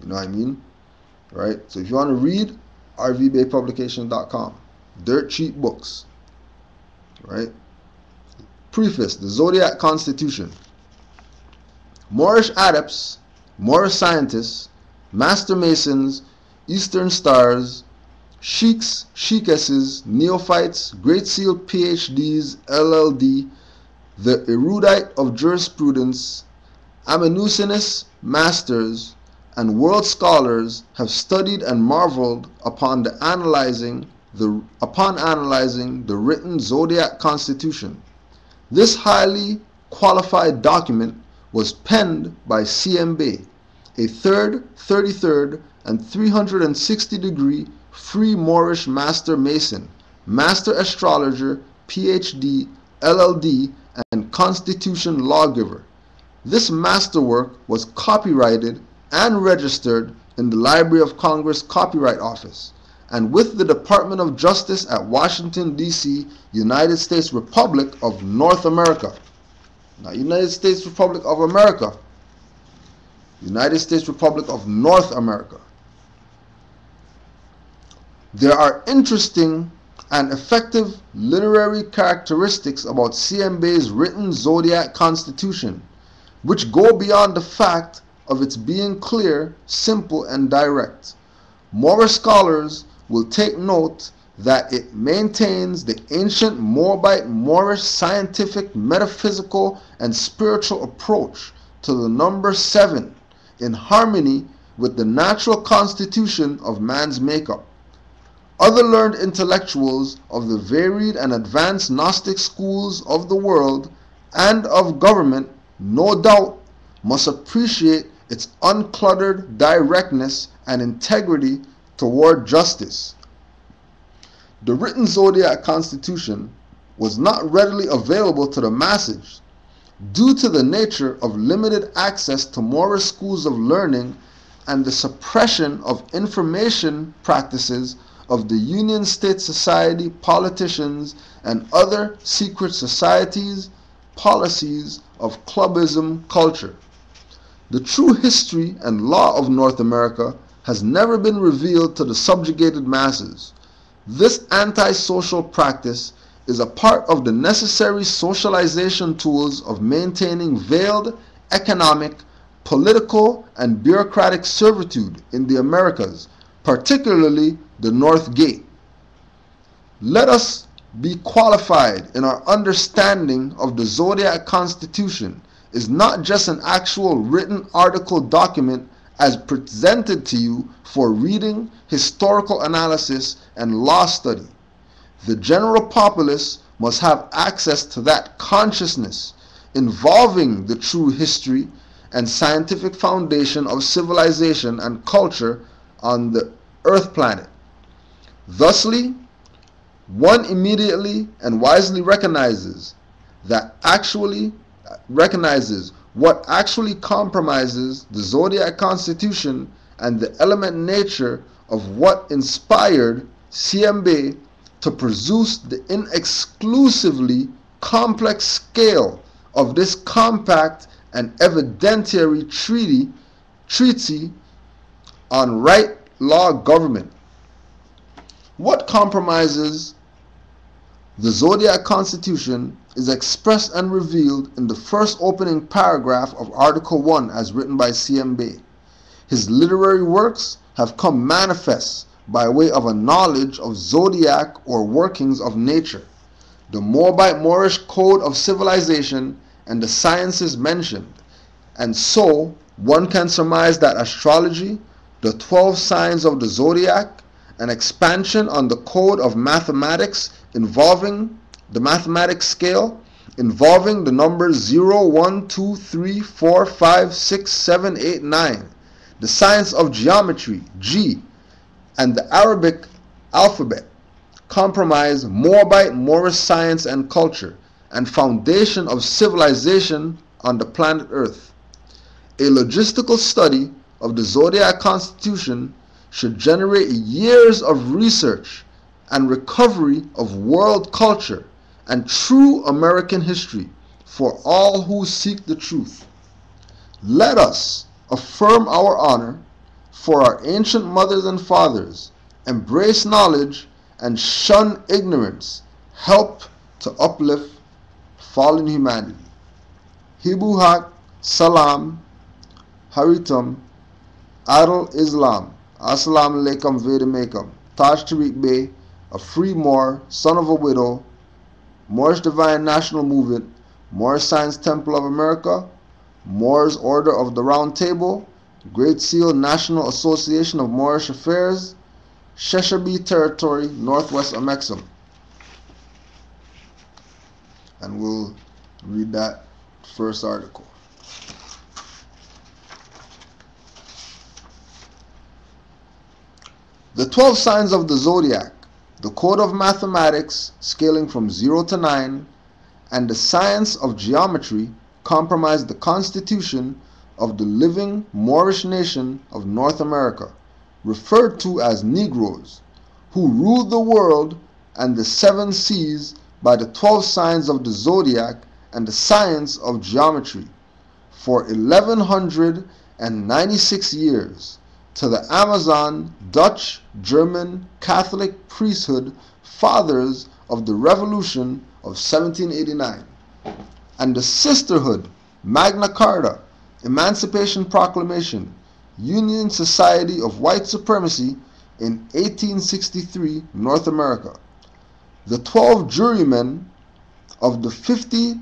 [SPEAKER 1] you know what I mean, right? So if you want to read, rvbaypublications.com, dirt cheap books, right? Preface, the Zodiac Constitution. Moorish adepts, Moorish scientists, master masons, Eastern stars, sheiks, sheikesses, neophytes, Great Seal PhDs, LLD, the erudite of jurisprudence, amanuensis masters, and world scholars have studied and marveled upon analyzing the written Zodiac Constitution. This highly qualified document was penned by C.M. Bey, a 3rd, 33rd, and 360-degree free Moorish master mason, master astrologer, PhD, LLD, and constitution lawgiver. This masterwork was copyrighted and registered in the Library of Congress Copyright Office and with the Department of Justice at Washington, D.C., United States Republic of North America. Now, United States Republic of America. United States Republic of North America. There are interesting and effective literary characteristics about C.M. Bey's written Zodiac Constitution, which go beyond the fact of its being clear, simple, and direct. Moorish scholars will take note that it maintains the ancient Moabite Moorish scientific, metaphysical, and spiritual approach to the number 7 in harmony with the natural constitution of man's makeup. Other learned intellectuals of the varied and advanced Gnostic schools of the world and of government, no doubt, must appreciate its uncluttered directness and integrity toward justice. The written Zodiac Constitution was not readily available to the masses due to the nature of limited access to Moorish schools of learning and the suppression of information practices of the Union State Society, politicians, and other secret societies, policies of clubism culture. The true history and law of North America has never been revealed to the subjugated masses. This antisocial practice is a part of the necessary socialization tools of maintaining veiled economic, political, and bureaucratic servitude in the Americas, particularly the North Gate. Let us be qualified in our understanding of the Zodiac Constitution is not just an actual written article document as presented to you for reading, historical analysis, and law study. The general populace must have access to that consciousness involving the true history and scientific foundation of civilization and culture on the Earth planet. Thusly, one immediately and wisely recognizes what actually compromises the zodiac constitution and the element nature of what inspired CMB to produce the inexclusively complex scale of this compact and evidentiary treaty on right law government. What compromises the Zodiac Constitution is expressed and revealed in the first opening paragraph of Article 1 as written by CMB. His literary works have come manifest by way of a knowledge of zodiac or workings of nature, the Moabite Moorish code of civilization, and the sciences mentioned, and so one can surmise that astrology, the 12 signs of the zodiac, an expansion on the code of mathematics involving the mathematic scale, involving the numbers 0, 1, 2, 3, 4, 5, 6, 7, 8, 9, the science of geometry, G, and the Arabic alphabet, comprise Moabite Moorish science and culture, and foundation of civilization on the planet Earth. A logistical study of the Zodiac Constitution should generate years of research and recovery of world culture and true American history for all who seek the truth. Let us affirm our honor for our ancient mothers and fathers, embrace knowledge and shun ignorance, help to uplift fallen humanity. Hibu Haq, Salam, Haritum, Adal Islam, Assalamu alaikum Vedamakam, Taj Tariq Bey, a free Moor, son of a widow, Moorish Divine National Movement, Moorish Science Temple of America, Moors Order of the Round Table, Great Seal National Association of Moorish Affairs, Sheshabi Territory, Northwest Amexem. And we'll read that first article. The 12 signs of the zodiac, the code of mathematics scaling from 0 to 9, and the science of geometry comprise the constitution of the living Moorish nation of North America, referred to as Negroes, who ruled the world and the 7 seas by the 12 signs of the zodiac and the science of geometry for 1196 years, to the Amazon, Dutch, German, Catholic priesthood fathers of the Revolution of 1789, and the Sisterhood, Magna Carta, Emancipation Proclamation, Union Society of White Supremacy in 1863, North America. The 12 jurymen of the 50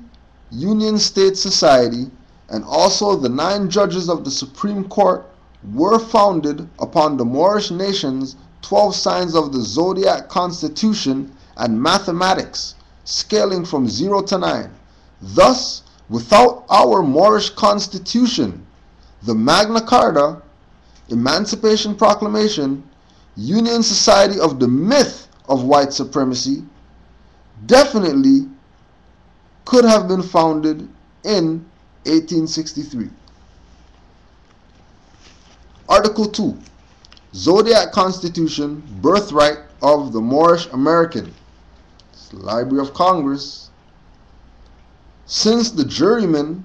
[SPEAKER 1] Union State Society and also the 9 judges of the Supreme Court were founded upon the Moorish nation's 12 signs of the Zodiac Constitution and mathematics, scaling from 0 to 9. Thus, without our Moorish Constitution, the Magna Carta, Emancipation Proclamation, Union Society of the myth of white supremacy, definitely could have been founded in 1863. Article 2. Zodiac Constitution, Birthright of the Moorish American. It's the Library of Congress. Since the jurymen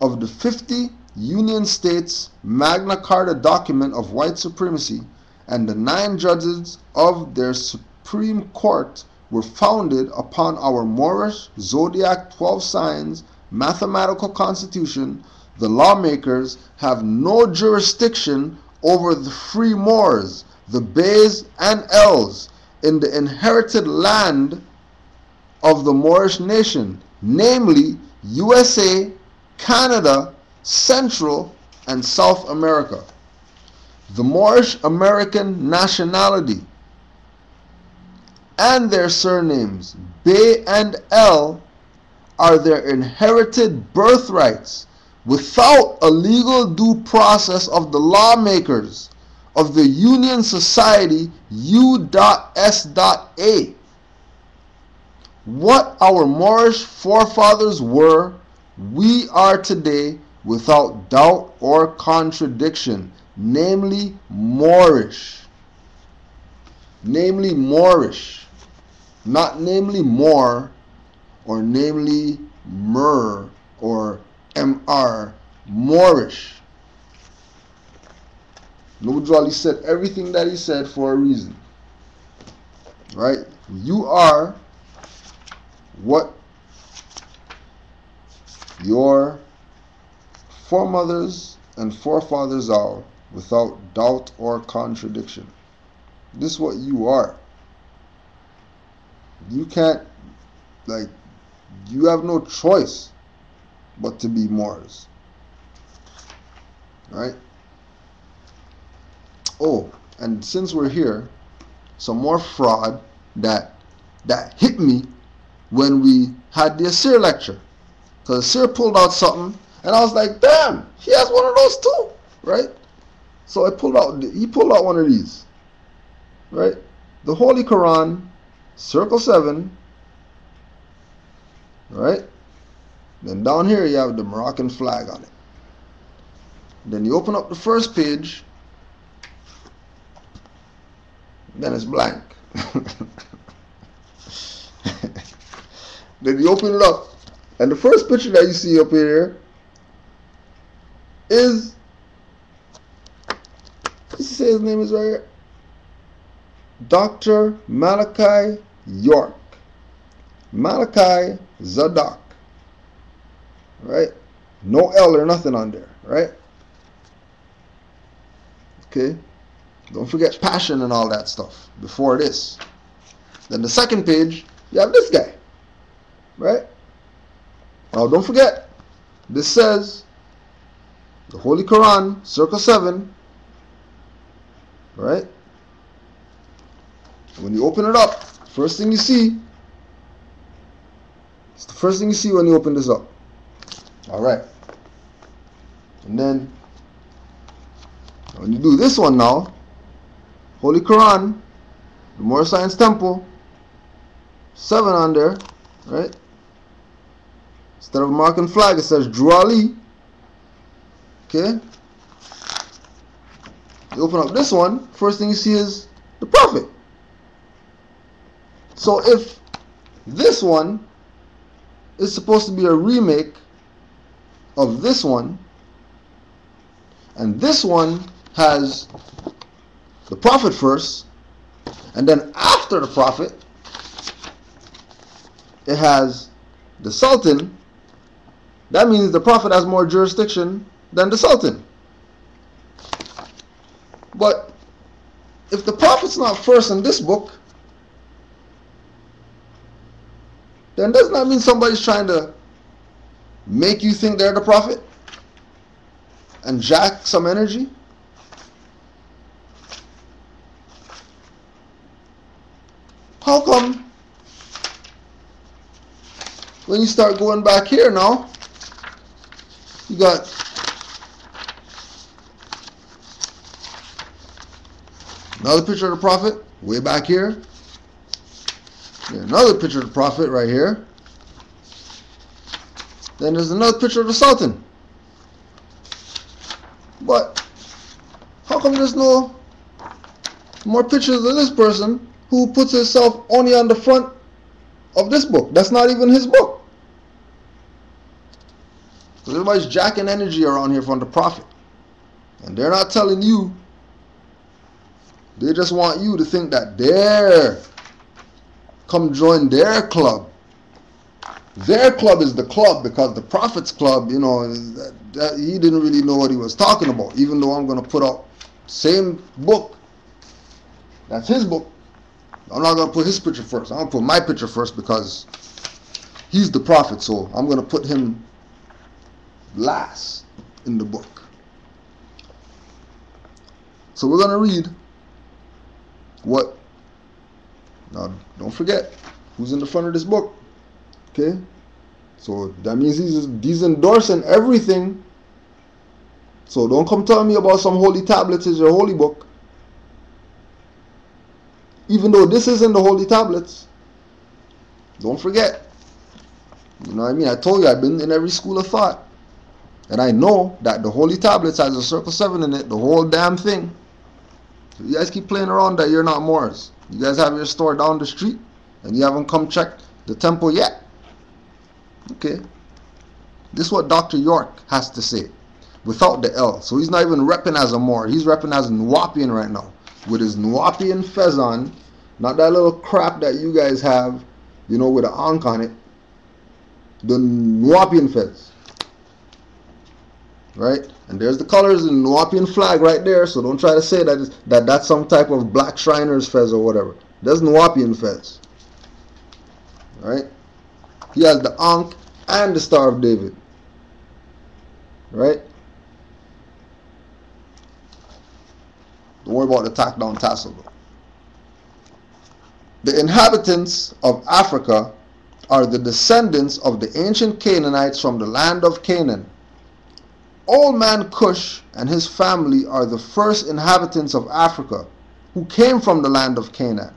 [SPEAKER 1] of the 50 Union States Magna Carta document of white supremacy and the 9 judges of their Supreme Court were founded upon our Moorish Zodiac 12 signs mathematical constitution, the lawmakers have no jurisdiction over the free Moors, the Bays and Els in the inherited land of the Moorish nation, namely USA, Canada, Central and South America. The Moorish American nationality and their surnames, Bay and El, are their inherited birthrights without a legal due process of the lawmakers of the Union Society U.S.A. What our Moorish forefathers were, we are today without doubt or contradiction, namely Moorish. Namely Moorish. Not namely Moor or namely Mur or MR. Moorish. Noble said everything that he said for a reason. Right? You are what your foremothers and forefathers are without doubt or contradiction. This is what you are. You can't, you have no choice but to be Moors. Right? Oh, and since we're here, some more fraud that hit me when we had the Asir lecture. Because Asir pulled out something, and I was like, damn, he has one of those too, right? So he pulled out one of these, right? The Holy Quran, circle 7, right? Then down here you have the Moroccan flag on it. Then you open up the first page, then it's blank. Then you open it up, and the first picture that you see up here is, let's say his name is right here, Dr. Malachi York. Malachi Zadok. Right? No L or nothing on there, right? Okay? Don't forget passion and all that stuff before this. Then the second page, you have this guy. Right? Now don't forget, this says the Holy Quran, circle 7. Right? When you open it up, first thing you see, it's the first thing you see when you open this up. Alright. And then when you do this one now, Holy Quran, the Moorish Science Temple, 7 on there, right? Instead of a Moroccan flag, it says Drew Ali. Okay? You open up this one, first thing you see is the Prophet. So if this one is supposed to be a remake of this one, and this one has the Prophet first, and then after the Prophet it has the Sultan, that means the Prophet has more jurisdiction than the Sultan. But if the Prophet's not first in this book, then doesn't that mean somebody's trying to make you think they're the Prophet and jack some energy? How come when you start going back here now, you got another picture of the Prophet way back here, another picture of the Prophet right here, then there's another picture of the Sultan. But how come there's no more pictures of this person who puts himself only on the front of this book? That's not even his book. Because everybody's jacking energy around here from the Prophet. And they're not telling you. They just want you to think that they're come join their club. Their club is the club, because the Prophet's club, you know, that he didn't really know what he was talking about. Even though I'm going to put out same book, that's his book, I'm not going to put his picture first. I'm going to put my picture first because he's the Prophet, so I'm going to put him last in the book. So we're going to read what, now don't forget who's in the front of this book. Okay? So that means he's endorsing everything. So don't come tell me about some holy tablets is your holy book. Even though this isn't the holy tablets. Don't forget. You know what I mean? I told you I've been in every school of thought. And I know that the holy tablets has a circle 7 in it, the whole damn thing. So you guys keep playing around that you're not Moors. You guys have your store down the street and you haven't come check the temple yet. Okay. This is what Dr. York has to say. Without the L. So he's not even repping as a Moor. He's repping as a Nwapian right now. With his Nwapian fez on. Not that little crap that you guys have, you know, with an ankh on it. The Nwapian fez. Right? And there's the colors in the Nwapian flag right there. So don't try to say that's some type of black Shriners fez or whatever. That's Nwapian fez. Right? He has the ankh and the Star of David. Right? Don't worry about the tack down tassel though. The inhabitants of Africa are the descendants of the ancient Canaanites from the land of Canaan. Old man Cush and his family are the first inhabitants of Africa who came from the land of Canaan.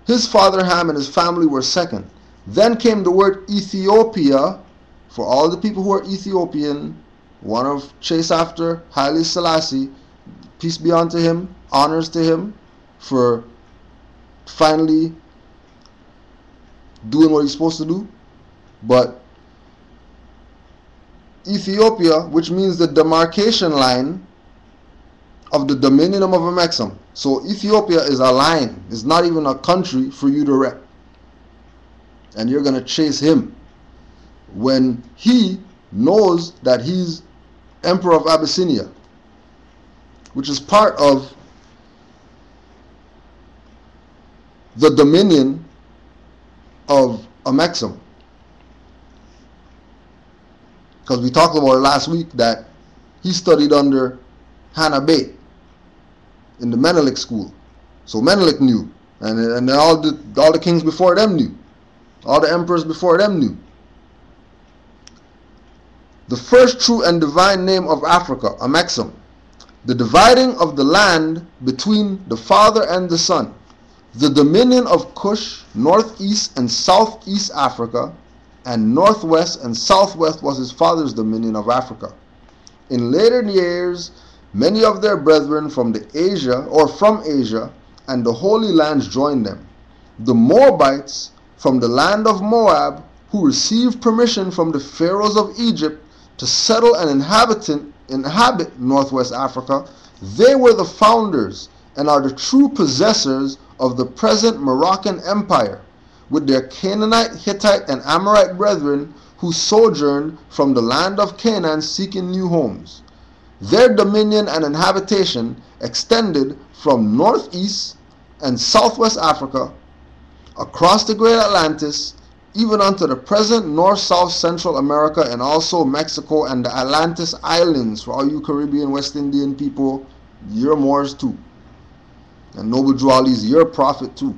[SPEAKER 1] His father Ham and his family were second. Then came the word Ethiopia for all the people who are Ethiopian, one of chase after Haile Selassie, peace be unto him, honors to him for finally doing what he's supposed to do. But Ethiopia, which means the demarcation line of the dominion of Amexem. So Ethiopia is a line. It's not even a country for you to rep. And you're going to chase him when he knows that he's Emperor of Abyssinia, which is part of the dominion of Amexem. Because we talked about it last week that he studied under Hannah Bey in the Menelik school. So Menelik knew, and all the kings before them knew. All the emperors before them knew. The first true and divine name of Africa, Amexem. The dividing of the land between the father and the son. The dominion of Cush, northeast and southeast Africa, and northwest and southwest was his father's dominion of Africa. In later years, many of their brethren from Asia and the Holy Lands joined them. The Moabites from the land of Moab, who received permission from the pharaohs of Egypt to settle and inhabit northwest Africa, they were the founders and are the true possessors of the present Moroccan Empire, with their Canaanite, Hittite, and Amorite brethren who sojourned from the land of Canaan seeking new homes. Their dominion and inhabitation extended from northeast and southwest Africa, across the great Atlantis, even unto the present North, South, Central America, and also Mexico and the Atlantis Islands. For all you Caribbean, West Indian people, you're Moors too. And Noble Jualis, you're a prophet too.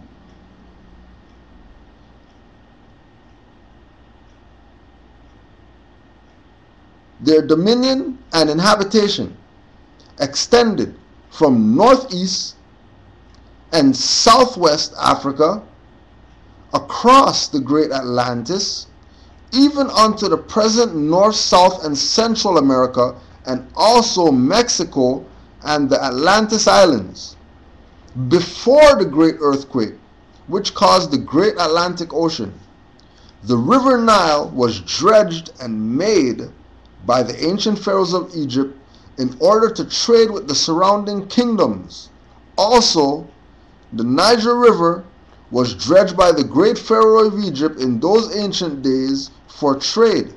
[SPEAKER 1] Their dominion and inhabitation extended from northeast and southwest Africa, across the great Atlantis, even unto the present North, South, and Central America, and also Mexico and the Atlantis Islands. Before the great earthquake, which caused the great Atlantic Ocean, the river Nile was dredged and made by the ancient pharaohs of Egypt in order to trade with the surrounding kingdoms. Also, the Niger River was dredged by the great pharaoh of Egypt in those ancient days for trade.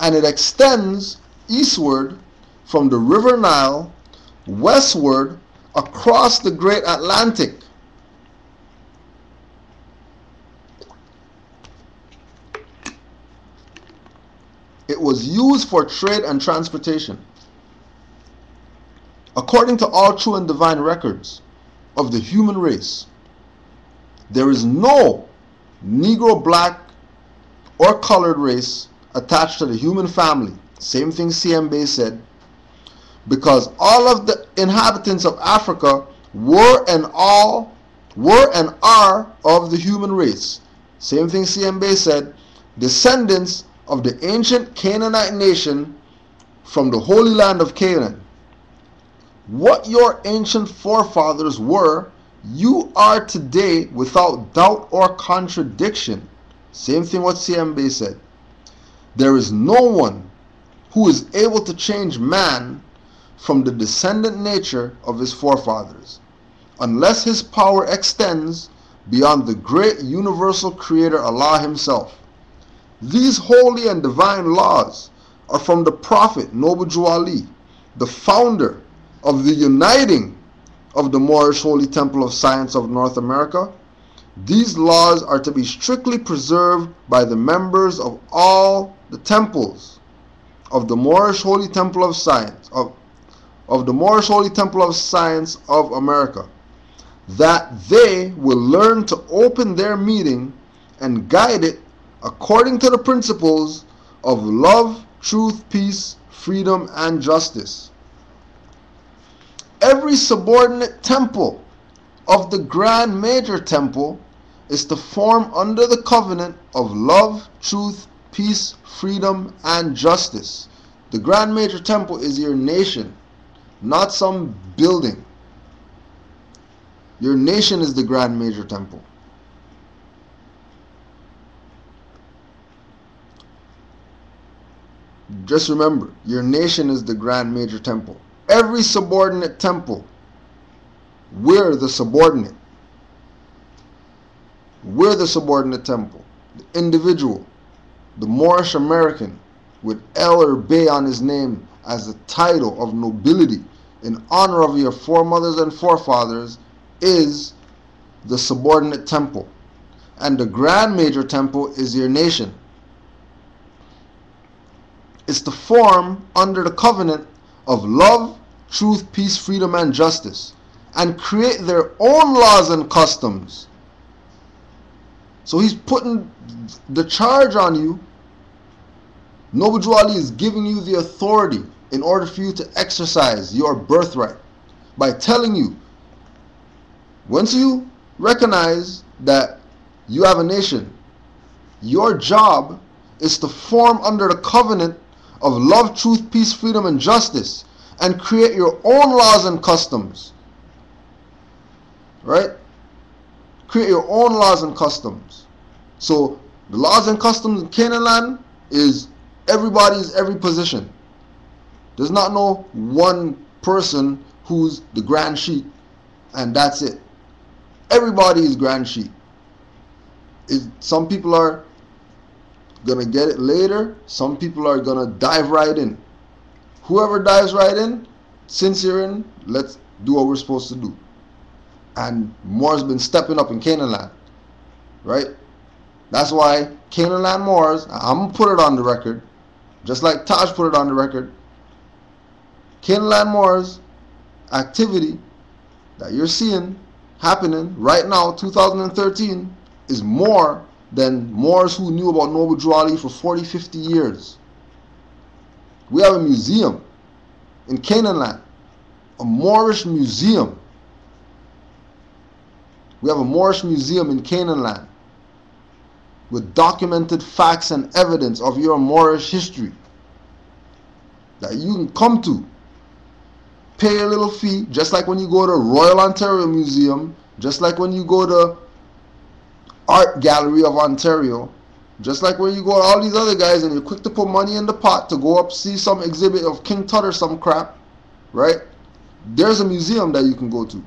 [SPEAKER 1] And it extends eastward from the river Nile, westward across the great Atlantic. It was used for trade and transportation. According to all true and divine records of the human race, there is no Negro, black, or colored race attached to the human family. Same thing CMB said. Because all of the inhabitants of Africa were and are of the human race. Same thing CMB said. Descendants of the ancient Canaanite nation from the Holy Land of Canaan. What your ancient forefathers were, you are today without doubt or contradiction. Same thing what CMB said. There is no one who is able to change man from the descendant nature of his forefathers, unless his power extends beyond the great universal creator Allah himself. These holy and divine laws are from the Prophet Noble Jew Ali, the founder of the uniting of the Moorish Holy Temple of Science of North America. These laws are to be strictly preserved by the members of all the temples of the Moorish Holy Temple of Science of the Moorish Holy Temple of Science of America, that they will learn to open their meeting and guide it according to the principles of love, truth, peace, freedom, and justice. Every subordinate temple of the Grand Major Temple is to form under the covenant of love, truth, peace, freedom, and justice. The Grand Major Temple is your nation, not some building. Your nation is the Grand Major Temple. Just remember, your nation is the Grand Major Temple. Every subordinate temple, we're the subordinate. We're the subordinate temple. The individual, the Moorish American with El or Bey on his name as a title of nobility in honor of your foremothers and forefathers, is the subordinate temple. And the Grand Major Temple is your nation. It's to form under the covenant of love, truth, peace, freedom, and justice, and create their own laws and customs. So he's putting the charge on you. Noble Jew Ali is giving you the authority in order for you to exercise your birthright by telling you, once you recognize that you have a nation, your job is to form under the covenant of love, truth, peace, freedom, and justice, and create your own laws and customs. Right? Create your own laws and customs. So the laws and customs in Canaanland is everybody's every position. There's not no one person who's the grand sheik and that's it. Everybody is grand sheik. Some people are gonna get it later. Some people are gonna dive right in. Whoever dives right in, since you're in, let's do what we're supposed to do. And Moors been stepping up in Canaanland, right? That's why Canaanland Moors, I'm gonna put it on the record, just like Taj put it on the record. Canaanland Moors activity that you're seeing happening right now, 2013, is more than Moors who knew about Noble Jew Ali for 40, 50 years. We have a museum in Canaanland, a Moorish museum. We have a Moorish museum in Canaanland with documented facts and evidence of your Moorish history that you can come to. Pay a little fee, just like when you go to Royal Ontario Museum, just like when you go to Art Gallery of Ontario, just like when you go to all these other guys and you're quick to put money in the pot to go up see some exhibit of King Tut or some crap, right? There's a museum that you can go to,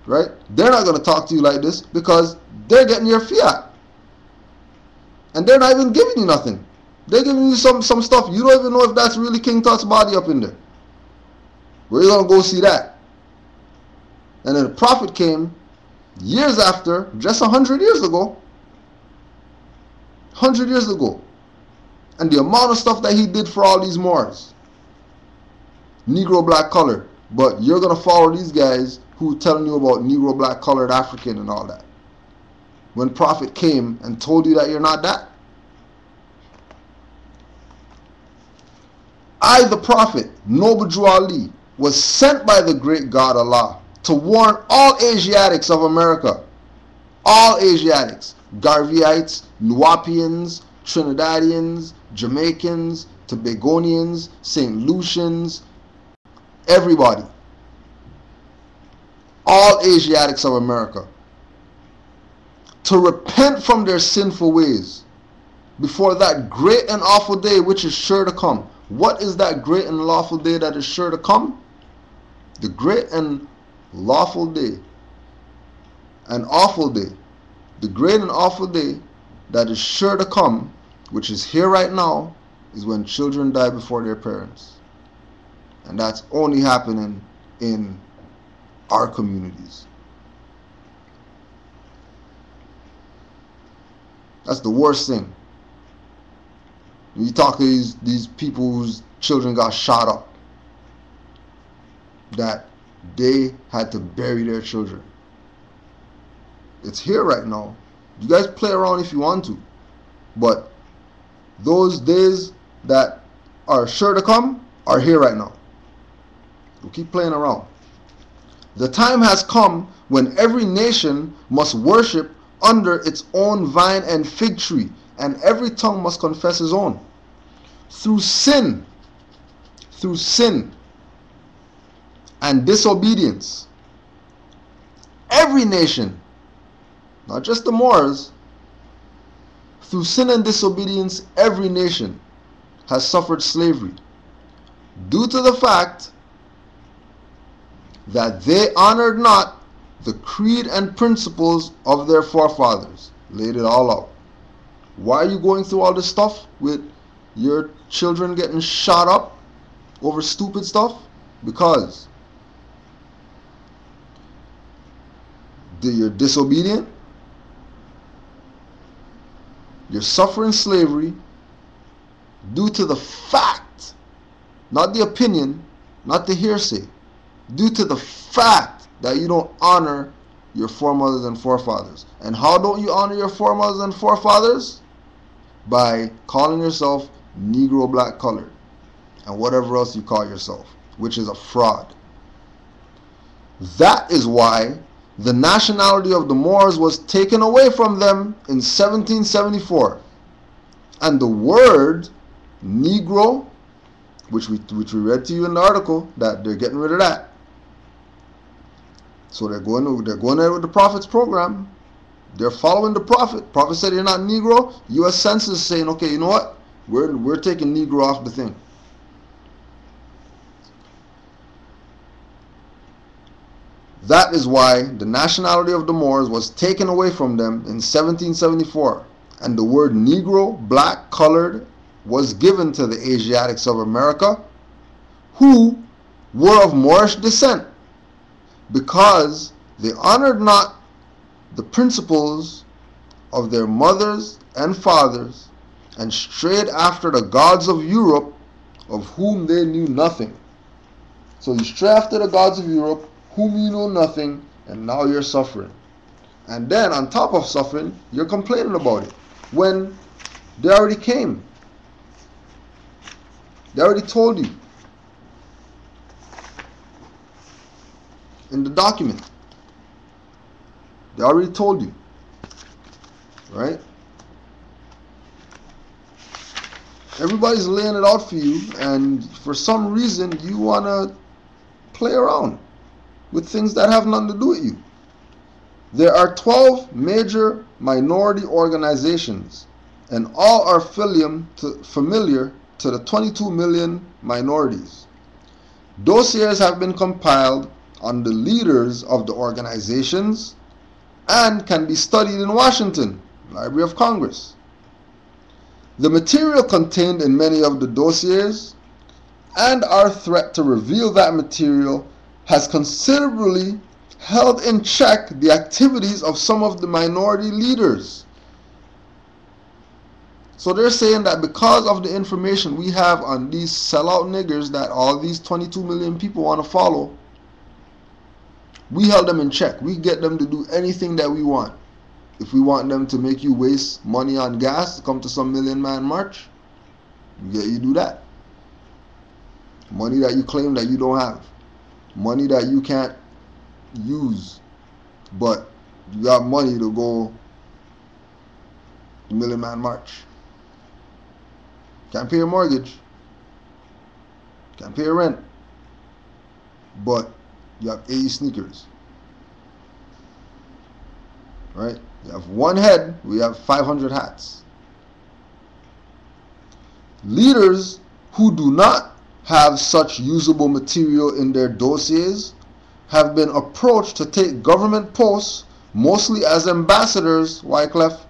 [SPEAKER 1] right? They're not going to talk to you like this because they're getting your fiat and they're not even giving you nothing. They're giving you some stuff you don't even know if that's really King Tut's body up in there. Where you gonna go see that? And then the Prophet came years after, just 100 years ago. 100 years ago. And the amount of stuff that he did for all these Moors. Negro, black, colored. But you're gonna follow these guys who telling you about Negro, black, colored, African and all that. when Prophet came and told you that you're not that? I, the Prophet, Noble Drew Ali, was sent by the great God Allah to warn all Asiatics of America. All Asiatics. Garveyites, Nuwapians, Trinidadians, Jamaicans, Tobagonians, St. Lucians, everybody. All Asiatics of America. To repent from their sinful ways before that great and awful day which is sure to come. What is that great and lawful day that is sure to come? The great and lawful day, an awful day, the great and awful day that is sure to come, which is here right now, is when children die before their parents. And that's only happening in our communities. That's the worst thing. When you talk to these people whose children got shot up, that they had to bury their children. It's here right now. You guys play around if you want to, but those days that are sure to come are here right now. We'll keep playing around. The time has come when every nation must worship under its own vine and fig tree, and every tongue must confess his own. Through sin and disobedience, every nation, not just the Moors, through sin and disobedience, every nation has suffered slavery due to the fact that they honored not the creed and principles of their forefathers. Laid it all out. Why are you going through all this stuff with your children getting shot up over stupid stuff? Because you're disobedient, you're suffering slavery due to the fact, not the opinion, not the hearsay, due to the fact that you don't honor your foremothers and forefathers. And how don't you honor your foremothers and forefathers? By calling yourself Negro, black, colored, and whatever else you call yourself, which is a fraud. That is why the nationality of the Moors was taken away from them in 1774. And the word Negro, which we read to you in the article, that they're getting rid of that. So they're going ahead with the Prophet's program. They're following the Prophet. Prophet said you're not Negro. U.S. Census is saying, okay, you know what? We're taking Negro off the thing. That is why the nationality of the Moors was taken away from them in 1774. And the word Negro, black, colored, was given to the Asiatics of America who were of Moorish descent, because they honored not the principles of their mothers and fathers and strayed after the gods of Europe, of whom they knew nothing. So you stray after the gods of Europe, whom you know nothing, and now you're suffering. And then on top of suffering, you're complaining about it, when they already came. They already told you in the document. They already told you, right? Everybody's laying it out for you, and for some reason you want to play around with things that have nothing to do with you. There are 12 major minority organizations, and all are familiar to the 22 million minorities. Dossiers have been compiled on the leaders of the organizations and can be studied in Washington, Library of Congress. The material contained in many of the dossiers and our threat to reveal that material has considerably held in check the activities of some of the minority leaders. So they're saying that because of the information we have on these sellout niggers that all these 22 million people want to follow, we held them in check. We get them to do anything that we want. if we want them to make you waste money on gas to come to some million man march, you do that. Money that you claim that you don't have. Money that you can't use. But you got money to go million man march. Can't pay your mortgage. Can't pay your rent. But you have 80 sneakers. Right? You have one head, we have 500 hats. Leaders who do not have such usable material in their dossiers have been approached to take government posts, mostly as ambassadors, Wyclef,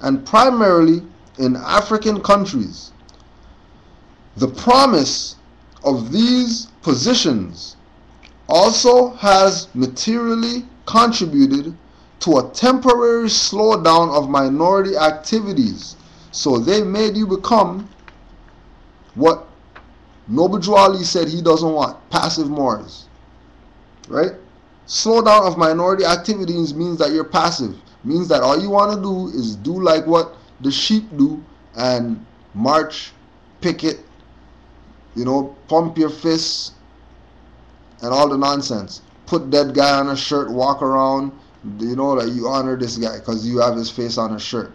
[SPEAKER 1] and primarily in African countries. The promise of these positions also has materially contributed to a temporary slowdown of minority activities. So they made you become what Noble Drew Ali said he doesn't want, passive Moors. Right? Slowdown of minority activities means that you're passive. Means that all you want to do is do like what the sheep do and march, picket, pump your fists and all the nonsense. Put dead guy on a shirt, walk around, that you honor this guy because you have his face on a shirt.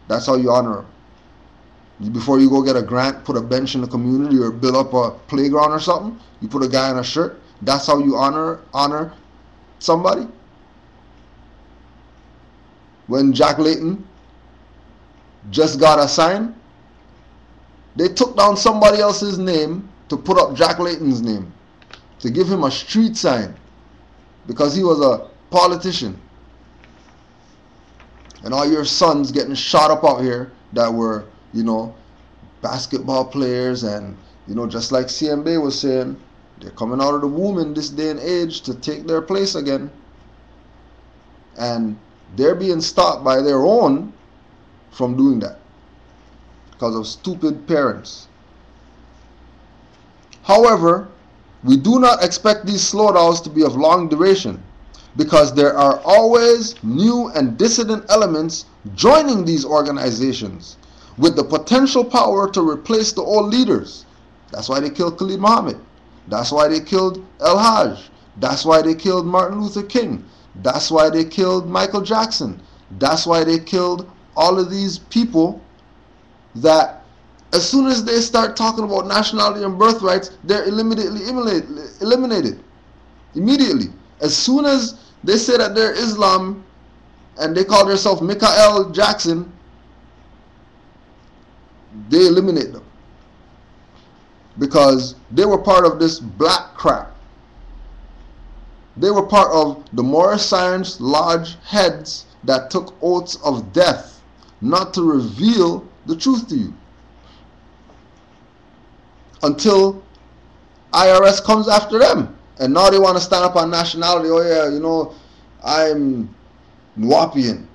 [SPEAKER 1] That's how you honor him. Before you go get a grant, put a bench in the community or build up a playground or something, you put a guy on a shirt. That's how you honor somebody. When Jack Layton just got a sign, they took down somebody else's name to put up Jack Layton's name, to give him a street sign because he was a politician. And all your sons getting shot up out here that were, basketball players and, just like CMB was saying, they're coming out of the womb in this day and age to take their place again. And they're being stopped by their own from doing that because of stupid parents. However, we do not expect these slowdowns to be of long duration because there are always new and dissident elements joining these organizations with the potential power to replace the old leaders. That's why they killed Khalid Muhammad. That's why they killed El Hajj. That's why they killed Martin Luther King. That's why they killed Michael Jackson. That's why they killed all of these people that as soon as they start talking about nationality and birthrights, they're eliminated immediately. As soon as they say that they're Islam and they call themselves Michael Jackson, they eliminate them because they were part of this black crap. They were part of the Moorish Science Lodge heads that took oaths of death not to reveal the truth to you until IRS comes after them. And now they want to stand up on nationality. Oh yeah, I'm Nwapian.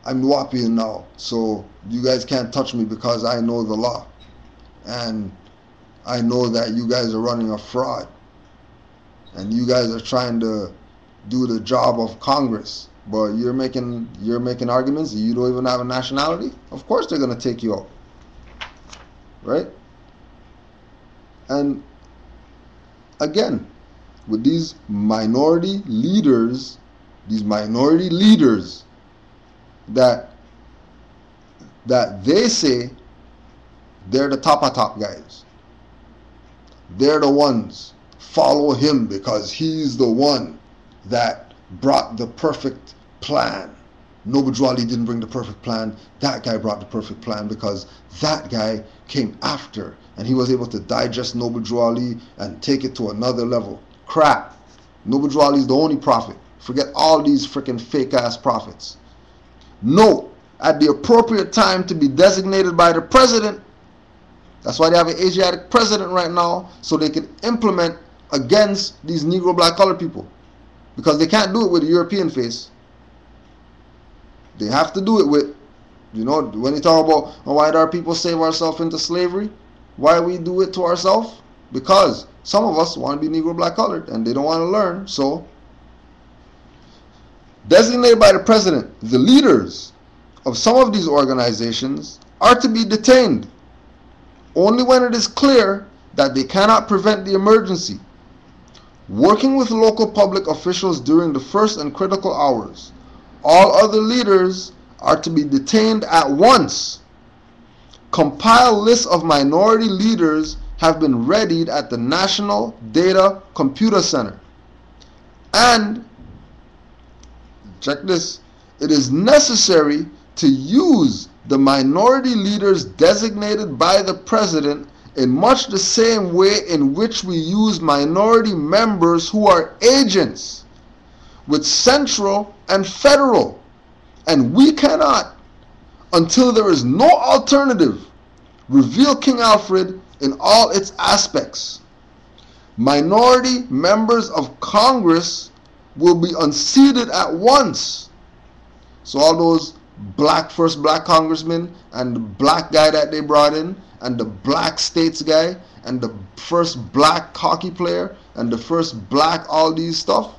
[SPEAKER 1] I'm Nwapian now, so you guys can't touch me because I know the law. And I know that you guys are running a fraud. And you guys are trying to do the job of Congress. But you're making arguments that you don't even have a nationality? Of course they're going to take you out. Right? And again, with these minority leaders that they say they're the top guys. They're the ones. Follow him because he's the one that brought the perfect plan. Noble Drew Ali didn't bring the perfect plan. That guy brought the perfect plan because that guy came after and he was able to digest Noble Drew Ali and take it to another level. Crap. Noble Drew Ali is the only prophet. Forget all these freaking fake ass prophets. Note, at the appropriate time to be designated by the president. That's why they have an Asiatic president right now, so they can implement against these Negro black colored people. Because they can't do it with a European face. They have to do it with, when you talk about why do our people save ourselves into slavery? Why we do it to ourselves? Because some of us want to be Negro black colored and they don't want to learn, so designated by the president, the leaders of some of these organizations are to be detained only when it is clear that they cannot prevent the emergency. Working with local public officials during the first and critical hours, all other leaders are to be detained at once. Compiled lists of minority leaders have been readied at the National Data Computer Center. And, check this, it is necessary to use the minority leaders designated by the president in much the same way in which we use minority members who are agents with central and federal. And we cannot, until there is no alternative, reveal King Alfred in all its aspects. Minority members of Congress will be unseated at once. So all those first black congressmen and the black guy that they brought in and the black states guy and the first black hockey player and the first black all these stuff,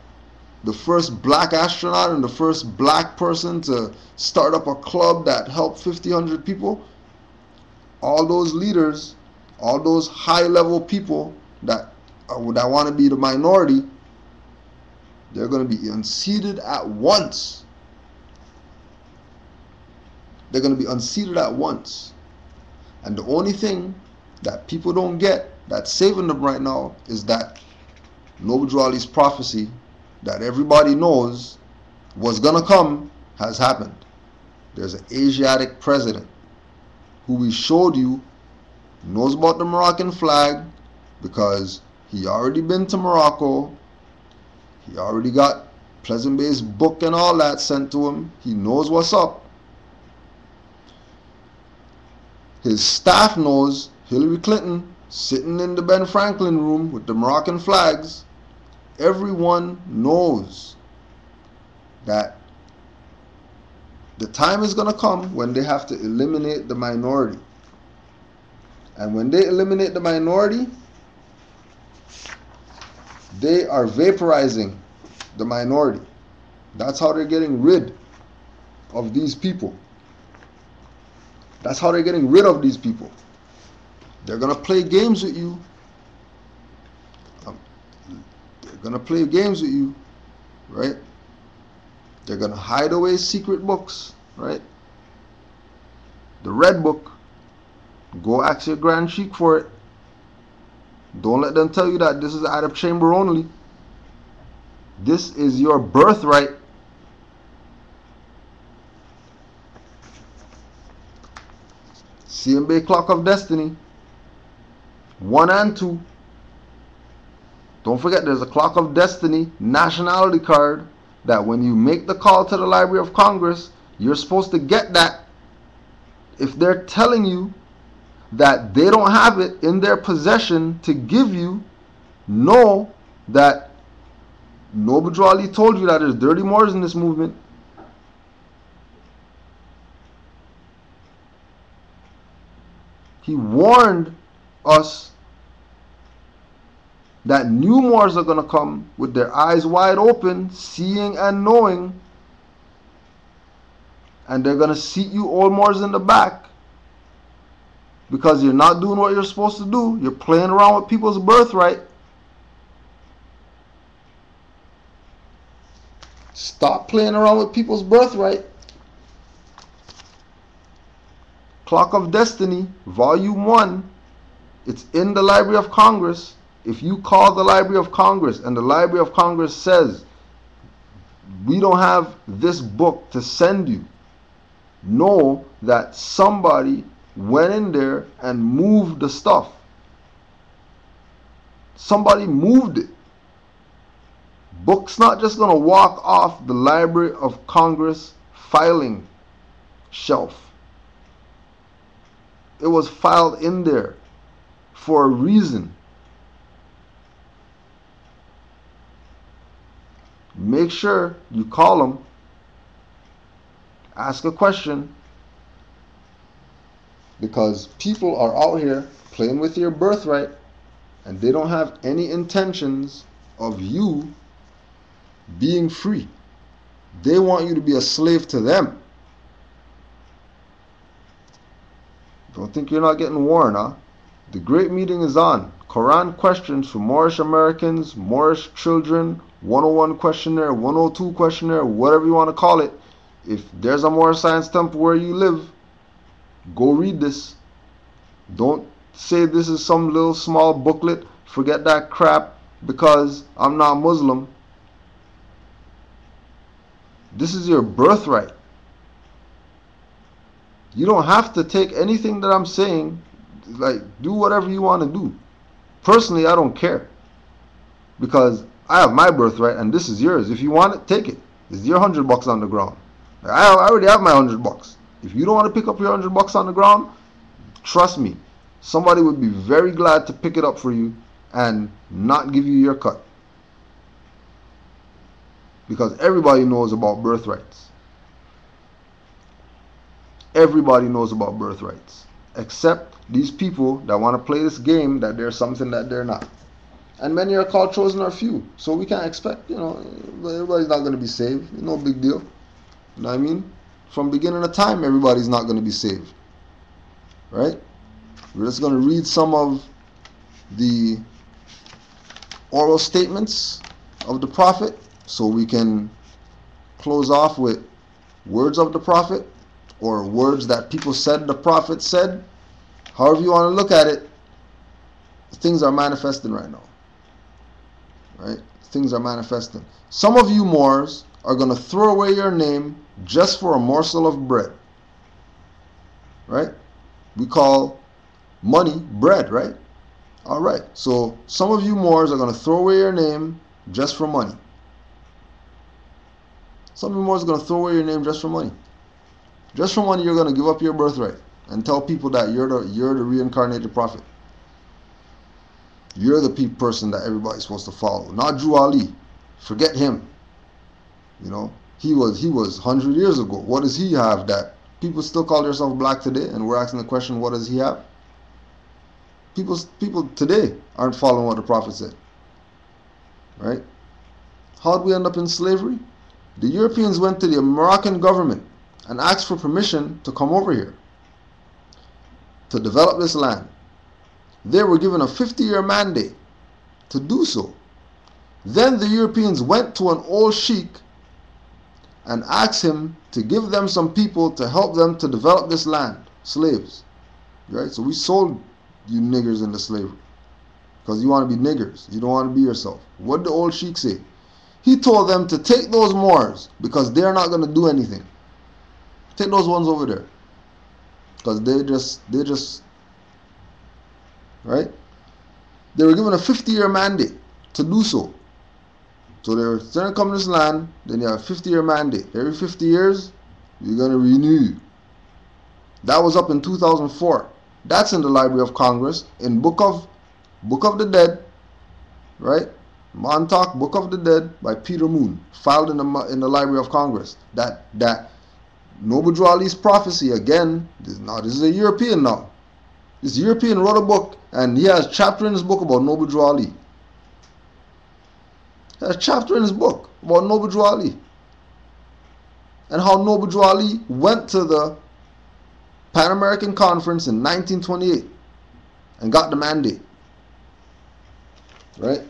[SPEAKER 1] the first black astronaut and the first black person to start up a club that helped 100 people, all those leaders, all those high level people that want to be the minority, they're going to be unseated at once. They're going to be unseated at once. And the only thing that people don't get that's saving them right now is that Noble Drew Ali's prophecy that everybody knows was going to come has happened. There's an Asiatic president who we showed you knows about the Moroccan flag because he already been to Morocco. He already got Pleasant Bay's book and all that sent to him. He knows what's up. His staff knows Hillary Clinton sitting in the Ben Franklin room with the Moroccan flags. Everyone knows that the time is going to come when they have to eliminate the minority. And when they eliminate the minority, they are vaporizing the minority. That's how they're getting rid of these people. That's how they're getting rid of these people. They're going to play games with you. They're going to play games with you, right? They're going to hide away secret books, right? The red book, go ask your Grand Sheik for it. Don't let them tell you that this is out of chamber only. This is your birthright. CMB Clock of Destiny 1 and 2. Don't forget there's a Clock of Destiny nationality card that when you make the call to the Library of Congress, you're supposed to get that. If they're telling you that they don't have it in their possession to give you, know that Noble Drew Ali told you that there's dirty Moors in this movement. He warned us that new Moors are going to come with their eyes wide open, seeing and knowing, and they're going to seat you old Moors in the back because you're not doing what you're supposed to do. You're playing around with people's birthright. Stop playing around with people's birthright. Clock of Destiny, Volume 1. It's in the Library of Congress. If you call the Library of Congress and the Library of Congress says, we don't have this book to send you, know that somebody went in there and moved the stuff. Somebody moved it. Book's not just going to walk off the Library of Congress filing shelf. It was filed in there for a reason. Make sure you call them, ask a question, because people are out here playing with your birthright and they don't have any intentions of you being free. They want you to be a slave to them. Don't think you're not getting warned, huh? The great meeting is on. Quran questions for Moorish Americans, Moorish children, 101 questionnaire, 102 questionnaire, whatever you want to call it. If there's a Moorish Science Temple where you live, go read this. Don't say this is some little small booklet. Forget that crap because I'm not Muslim. This is your birthright. You don't have to take anything that I'm saying. Like, do whatever you want to do. Personally, I don't care. Because I have my birthright and this is yours. If you want it, take it. It's your $100 on the ground. I already have my $100. If you don't want to pick up your $100 on the ground, trust me, somebody would be very glad to pick it up for you and not give you your cut. Because everybody knows about birthrights. Everybody knows about birthrights. Except these people that want to play this game that they're something that they're not. And many are called, chosen, or few. So we can't expect, everybody's not going to be saved. No big deal. You know what I mean? From beginning of time, everybody's not going to be saved. Right? We're just going to read some of the oral statements of the Prophet so we can close off with words of the Prophet or words that people said the Prophet said. However you want to look at it, things are manifesting right now. Right? Things are manifesting. Some of you Moors are going to throw away your name just for a morsel of bread. Right? We call money bread, right? Alright, so some of you Moors are going to throw away your name just for money. Some of you Moors are going to throw away your name just for money. Just for money, you're going to give up your birthright and tell people that you're the reincarnated prophet. You're the person that everybody's supposed to follow. Not Drew Ali. Forget him. He was 100 years ago. What does he have that people still call themselves black today? And we're asking the question, what does he have? People today aren't following what the Prophet said. Right? How did we end up in slavery? The Europeans went to the Moroccan government and asked for permission to come over here to develop this land. They were given a 50-year mandate to do so. Then the Europeans went to an old sheikh and asked him to give them some people to help them to develop this land, slaves. Right? So we sold you niggers into slavery because you want to be niggers. You don't want to be yourself. What did the old sheikh say? He told them to take those Moors because they're not going to do anything. Take those ones over there because they just right? They were given a 50-year mandate to do so. So they were going to come to this land, then you have a 50-year mandate. Every 50 years, you're going to renew. That was up in 2004. That's in the Library of Congress, in Book of the Dead, right? Montauk, Book of the Dead by Peter Moon, filed in the Library of Congress. That Noble Drew Ali's prophecy, again, this is a European now. This European wrote a book, and he has a chapter in his book about Noble Drew Ali. He has a chapter in his book about Noble Drew Ali. And how Noble Drew Ali went to the Pan American Conference in 1928 and got the mandate. Right?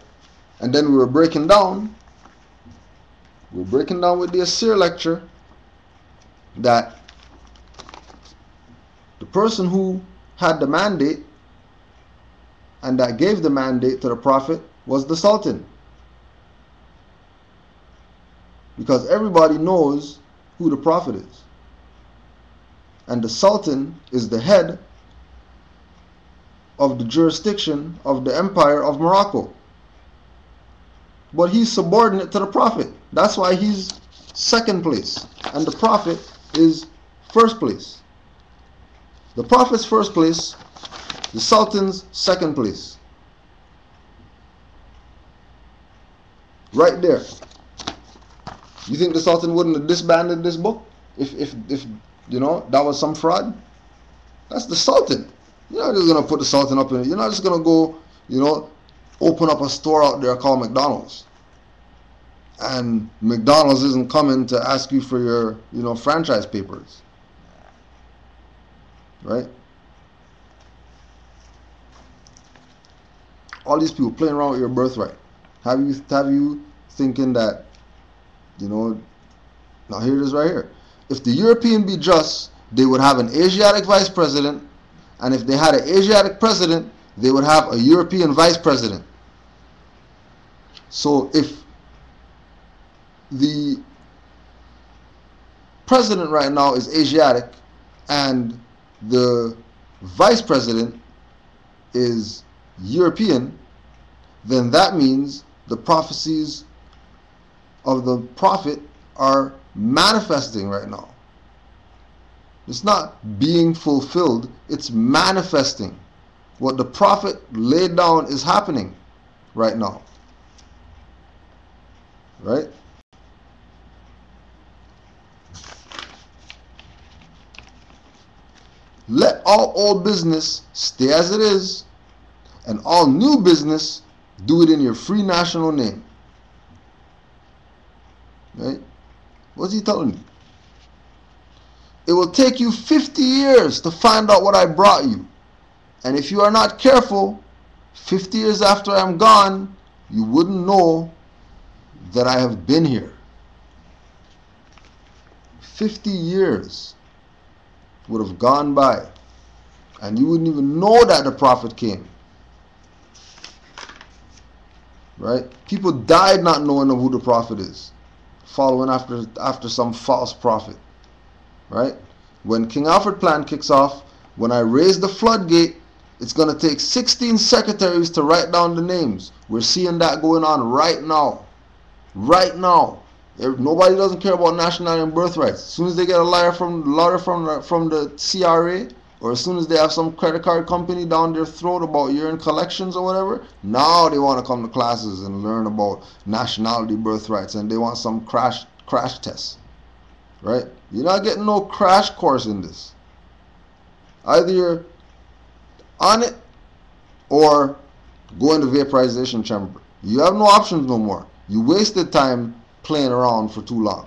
[SPEAKER 1] And then we were breaking down with the Asir lecture that the person who had the mandate and that gave the mandate to the Prophet was the Sultan. Because everybody knows who the Prophet is. And the Sultan is the head of the jurisdiction of the Empire of Morocco. But he's subordinate to the Prophet. That's why he's second place. And the Prophet is first place. The Prophet's first place, the Sultan's second place. Right there. You think the Sultan wouldn't have disbanded this book if that was some fraud? That's the Sultan. You're not just gonna put the Sultan up in it. You're not just gonna go, open up a store out there called McDonald's and McDonald's isn't coming to ask you for your, franchise papers, right? All these people playing around with your birthright. Have you thinking that, now here it is right here. If the European be just, they would have an Asiatic vice president, and if they had an Asiatic president, they would have a European vice president. So if the president right now is Asiatic and the vice president is European, then that means the prophecies of the prophet are manifesting right now. It's not being fulfilled, it's manifesting. What the prophet laid down is happening right now. Right? Let all old business stay as it is, and all new business do it in your free national name. Right? What's he telling you? It will take you 50 years to find out what I brought you. And if you are not careful, 50 years after I'm gone, you wouldn't know that I have been here. 50 years would have gone by, and you wouldn't even know that the prophet came. Right? People died not knowing who the prophet is, following after some false prophet. Right? When King Alfred plan kicks off, when I raise the floodgate, it's going to take 16 secretaries to write down the names. We're seeing that going on right now. Right now. Nobody doesn't care about nationality and birthrights. As soon as they get a letter from the CRA, or as soon as they have some credit card company down their throat about year-end collections or whatever, now they want to come to classes and learn about nationality, birthrights, and they want some crash tests. Right? You're not getting no crash course in this. Either you're on it or go in the vaporization chamber. You have no options no more. You wasted time playing around for too long.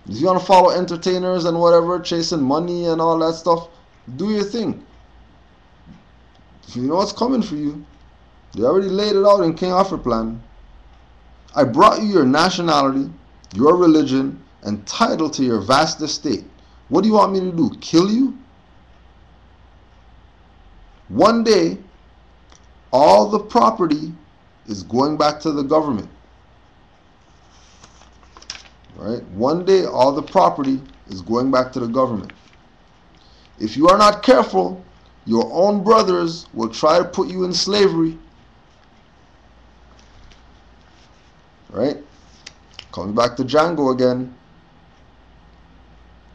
[SPEAKER 1] If you want to follow entertainers and whatever, chasing money and all that stuff, do your thing. If you know what's coming for you, they already laid it out in King Alfred plan. I brought you your nationality, your religion, and title to your vast estate. What do you want me to do? Kill you? One day, all the property is going back to the government. Right? One day, all the property is going back to the government. If you are not careful, your own brothers will try to put you in slavery. Right? Coming back to Django again.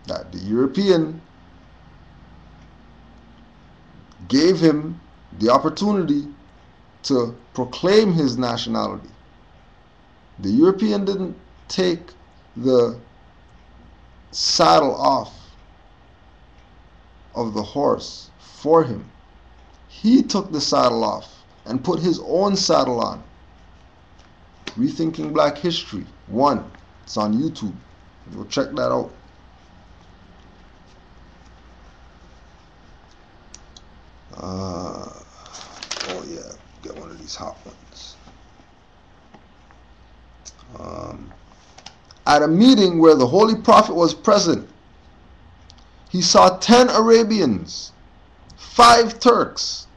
[SPEAKER 1] That the European gave him the opportunity to proclaim his nationality. The European didn't take the saddle off of the horse for him. He took the saddle off and put his own saddle on. Rethinking Black History 1. It's on YouTube. Go check that out. Oh yeah, get one of these hot ones. At a meeting where the Holy Prophet was present, he saw 10 Arabians, 5 Turks,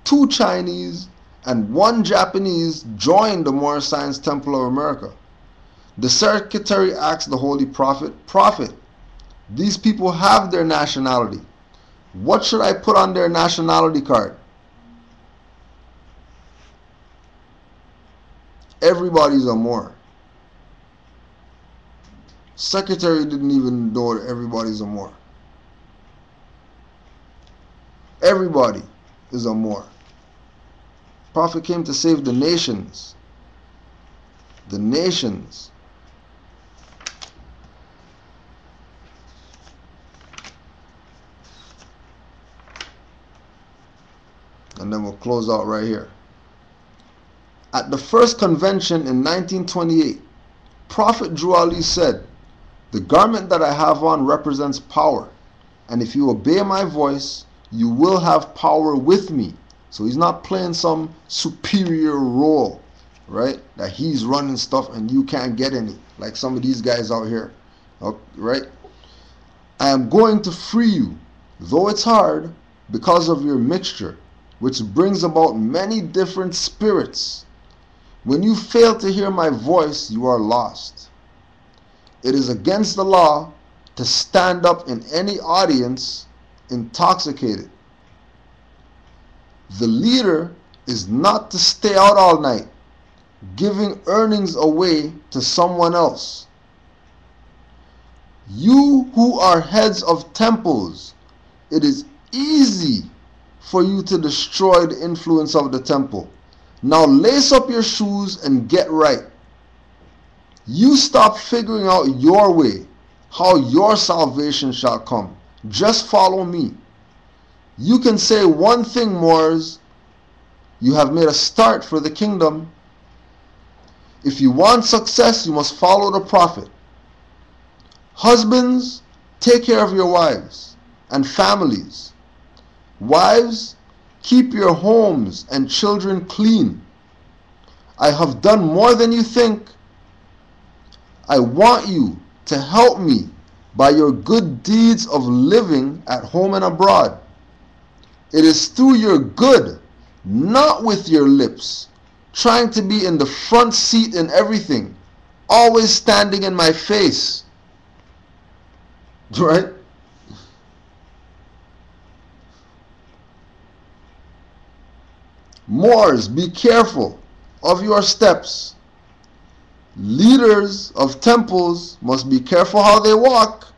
[SPEAKER 1] 2 Chinese, and 1 Japanese join the Moorish Science Temple of America. The secretary asked the Holy Prophet, "Prophet, these people have their nationality. What should I put on their nationality card?" Everybody's a Moor. Secretary didn't even know that everybody's a Moor. Everybody is a Moor. Prophet came to save the nations. The nations. And then we'll close out right here. At the first convention in 1928, Prophet Drew Ali said, "The garment that I have on represents power, and if you obey my voice, you will have power with me." So he's not playing some superior role, right? That he's running stuff and you can't get any, like some of these guys out here, right? "I am going to free you, though it's hard, because of your mixture, which brings about many different spirits. When you fail to hear my voice, you are lost. It is against the law to stand up in any audience intoxicated. The leader is not to stay out all night, giving earnings away to someone else. You who are heads of temples, it is easy for you to destroy the influence of the temple. Now lace up your shoes and get right. You stop figuring out your way, how your salvation shall come. Just follow me. You can say one thing, Moors. You have made a start for the kingdom. If you want success, you must follow the prophet. Husbands, take care of your wives and families. Wives, keep your homes and children clean. I have done more than you think. I want you to help me by your good deeds of living at home and abroad. It is through your good, not with your lips, trying to be in the front seat in everything, always standing in my face." Right? "Moors, be careful of your steps. Leaders of temples must be careful how they walk.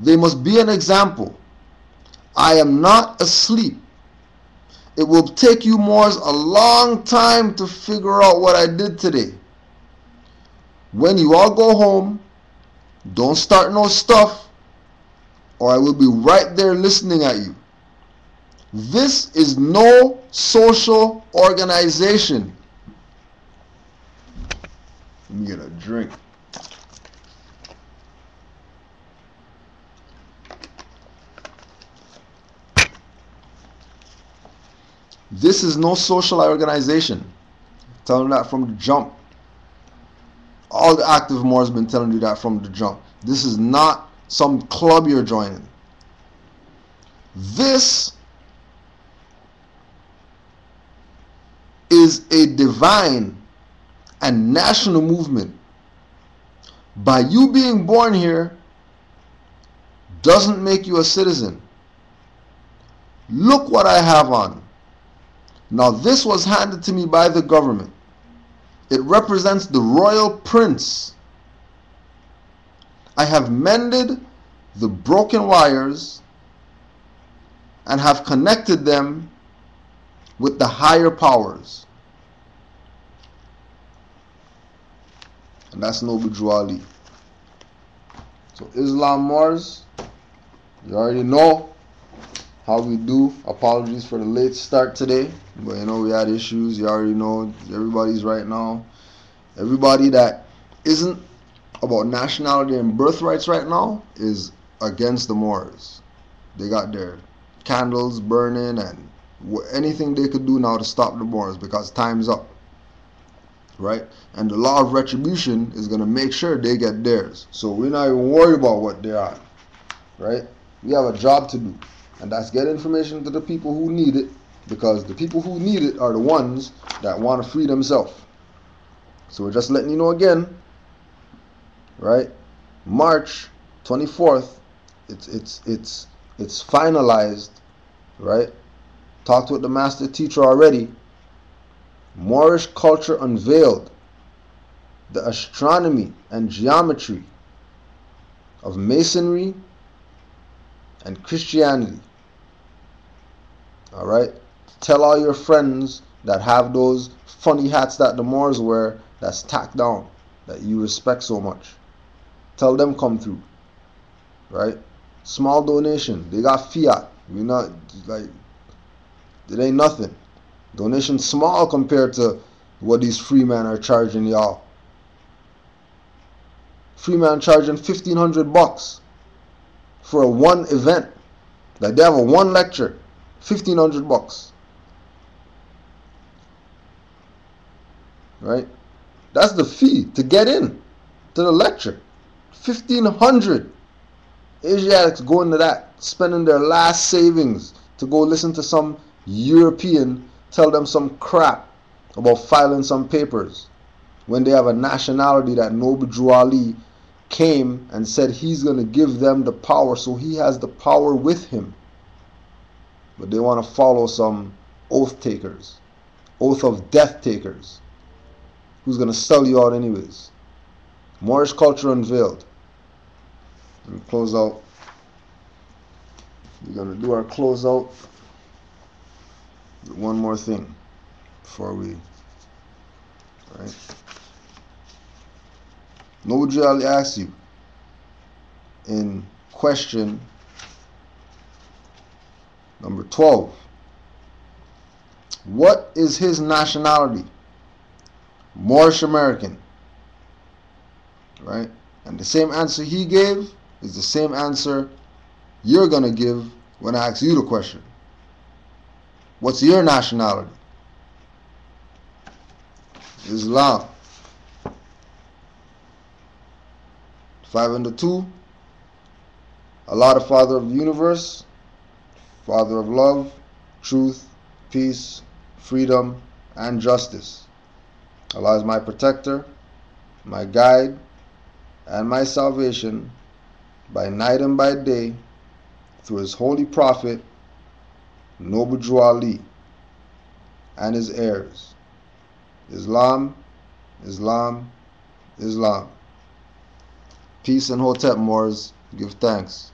[SPEAKER 1] They must be an example. I am not asleep. It will take you Moors a long time to figure out what I did today. When you all go home, don't start no stuff, or I will be right there listening at you. This is no social organization." Let me get a drink. This is no social organization. Tell them that from the jump. All the active Moors have been telling you that from the jump. This is not some club you're joining. This is a divine and national movement. By you being born here doesn't make you a citizen. Look what I have on. Now this was handed to me by the government. It represents the royal prince. I have mended the broken wires and have connected them with the higher powers. And that's Noble Drew Ali. So Islam Moors, you already know how we do. Apologies for the late start today, but you know we had issues. You already know everybody's right now. Everybody that isn't about nationality and birthrights right now is against the Moors. They got their candles burning and anything they could do now to stop the Moors because time's up, right? And the law of retribution is going to make sure they get theirs. So we're not even worried about what they're on, right? We have a job to do, and that's get information to the people who need it, because the people who need it are the ones that want to free themselves. So we're just letting you know again, right? March 24th, it's finalized, right? Talked with the master teacher already. Moorish culture unveiled. The astronomy and geometry of Masonry and Christianity. Alright? Tell all your friends that have those funny hats that the Moors wear that's tacked down, that you respect so much. Tell them come through. Right? Small donation. They got fiat. We're not like, it ain't nothing. Donation small compared to what these free men are charging y'all. Freeman charging $1,500 for a one event. Like they have a one lecture, $1,500. Right? That's the fee to get in to the lecture. $1,500. Asiatics go into that, spending their last savings to go listen to some European tell them some crap about filing some papers when they have a nationality that Noble Drew Ali came and said he's going to give them the power, so he has the power with him. But they want to follow some oath takers, oath of death takers, who's going to sell you out anyways. Moorish culture unveiled. And we close out. We're going to do our close out with one more thing before we, right? Noble Drew Ali asks you in question number 12, what is his nationality? Moorish American, right? And the same answer he gave is the same answer you're going to give when I ask you the question. What's your nationality? Islam. 5 and 2. Allah, the Father of the universe, Father of love, truth, peace, freedom, and justice. Allah is my protector, my guide, and my salvation by night and by day through his holy prophet, Noble Drew Ali, and his heirs. Islam, Islam, Islam. Peace and Hotep, Moors. Give thanks.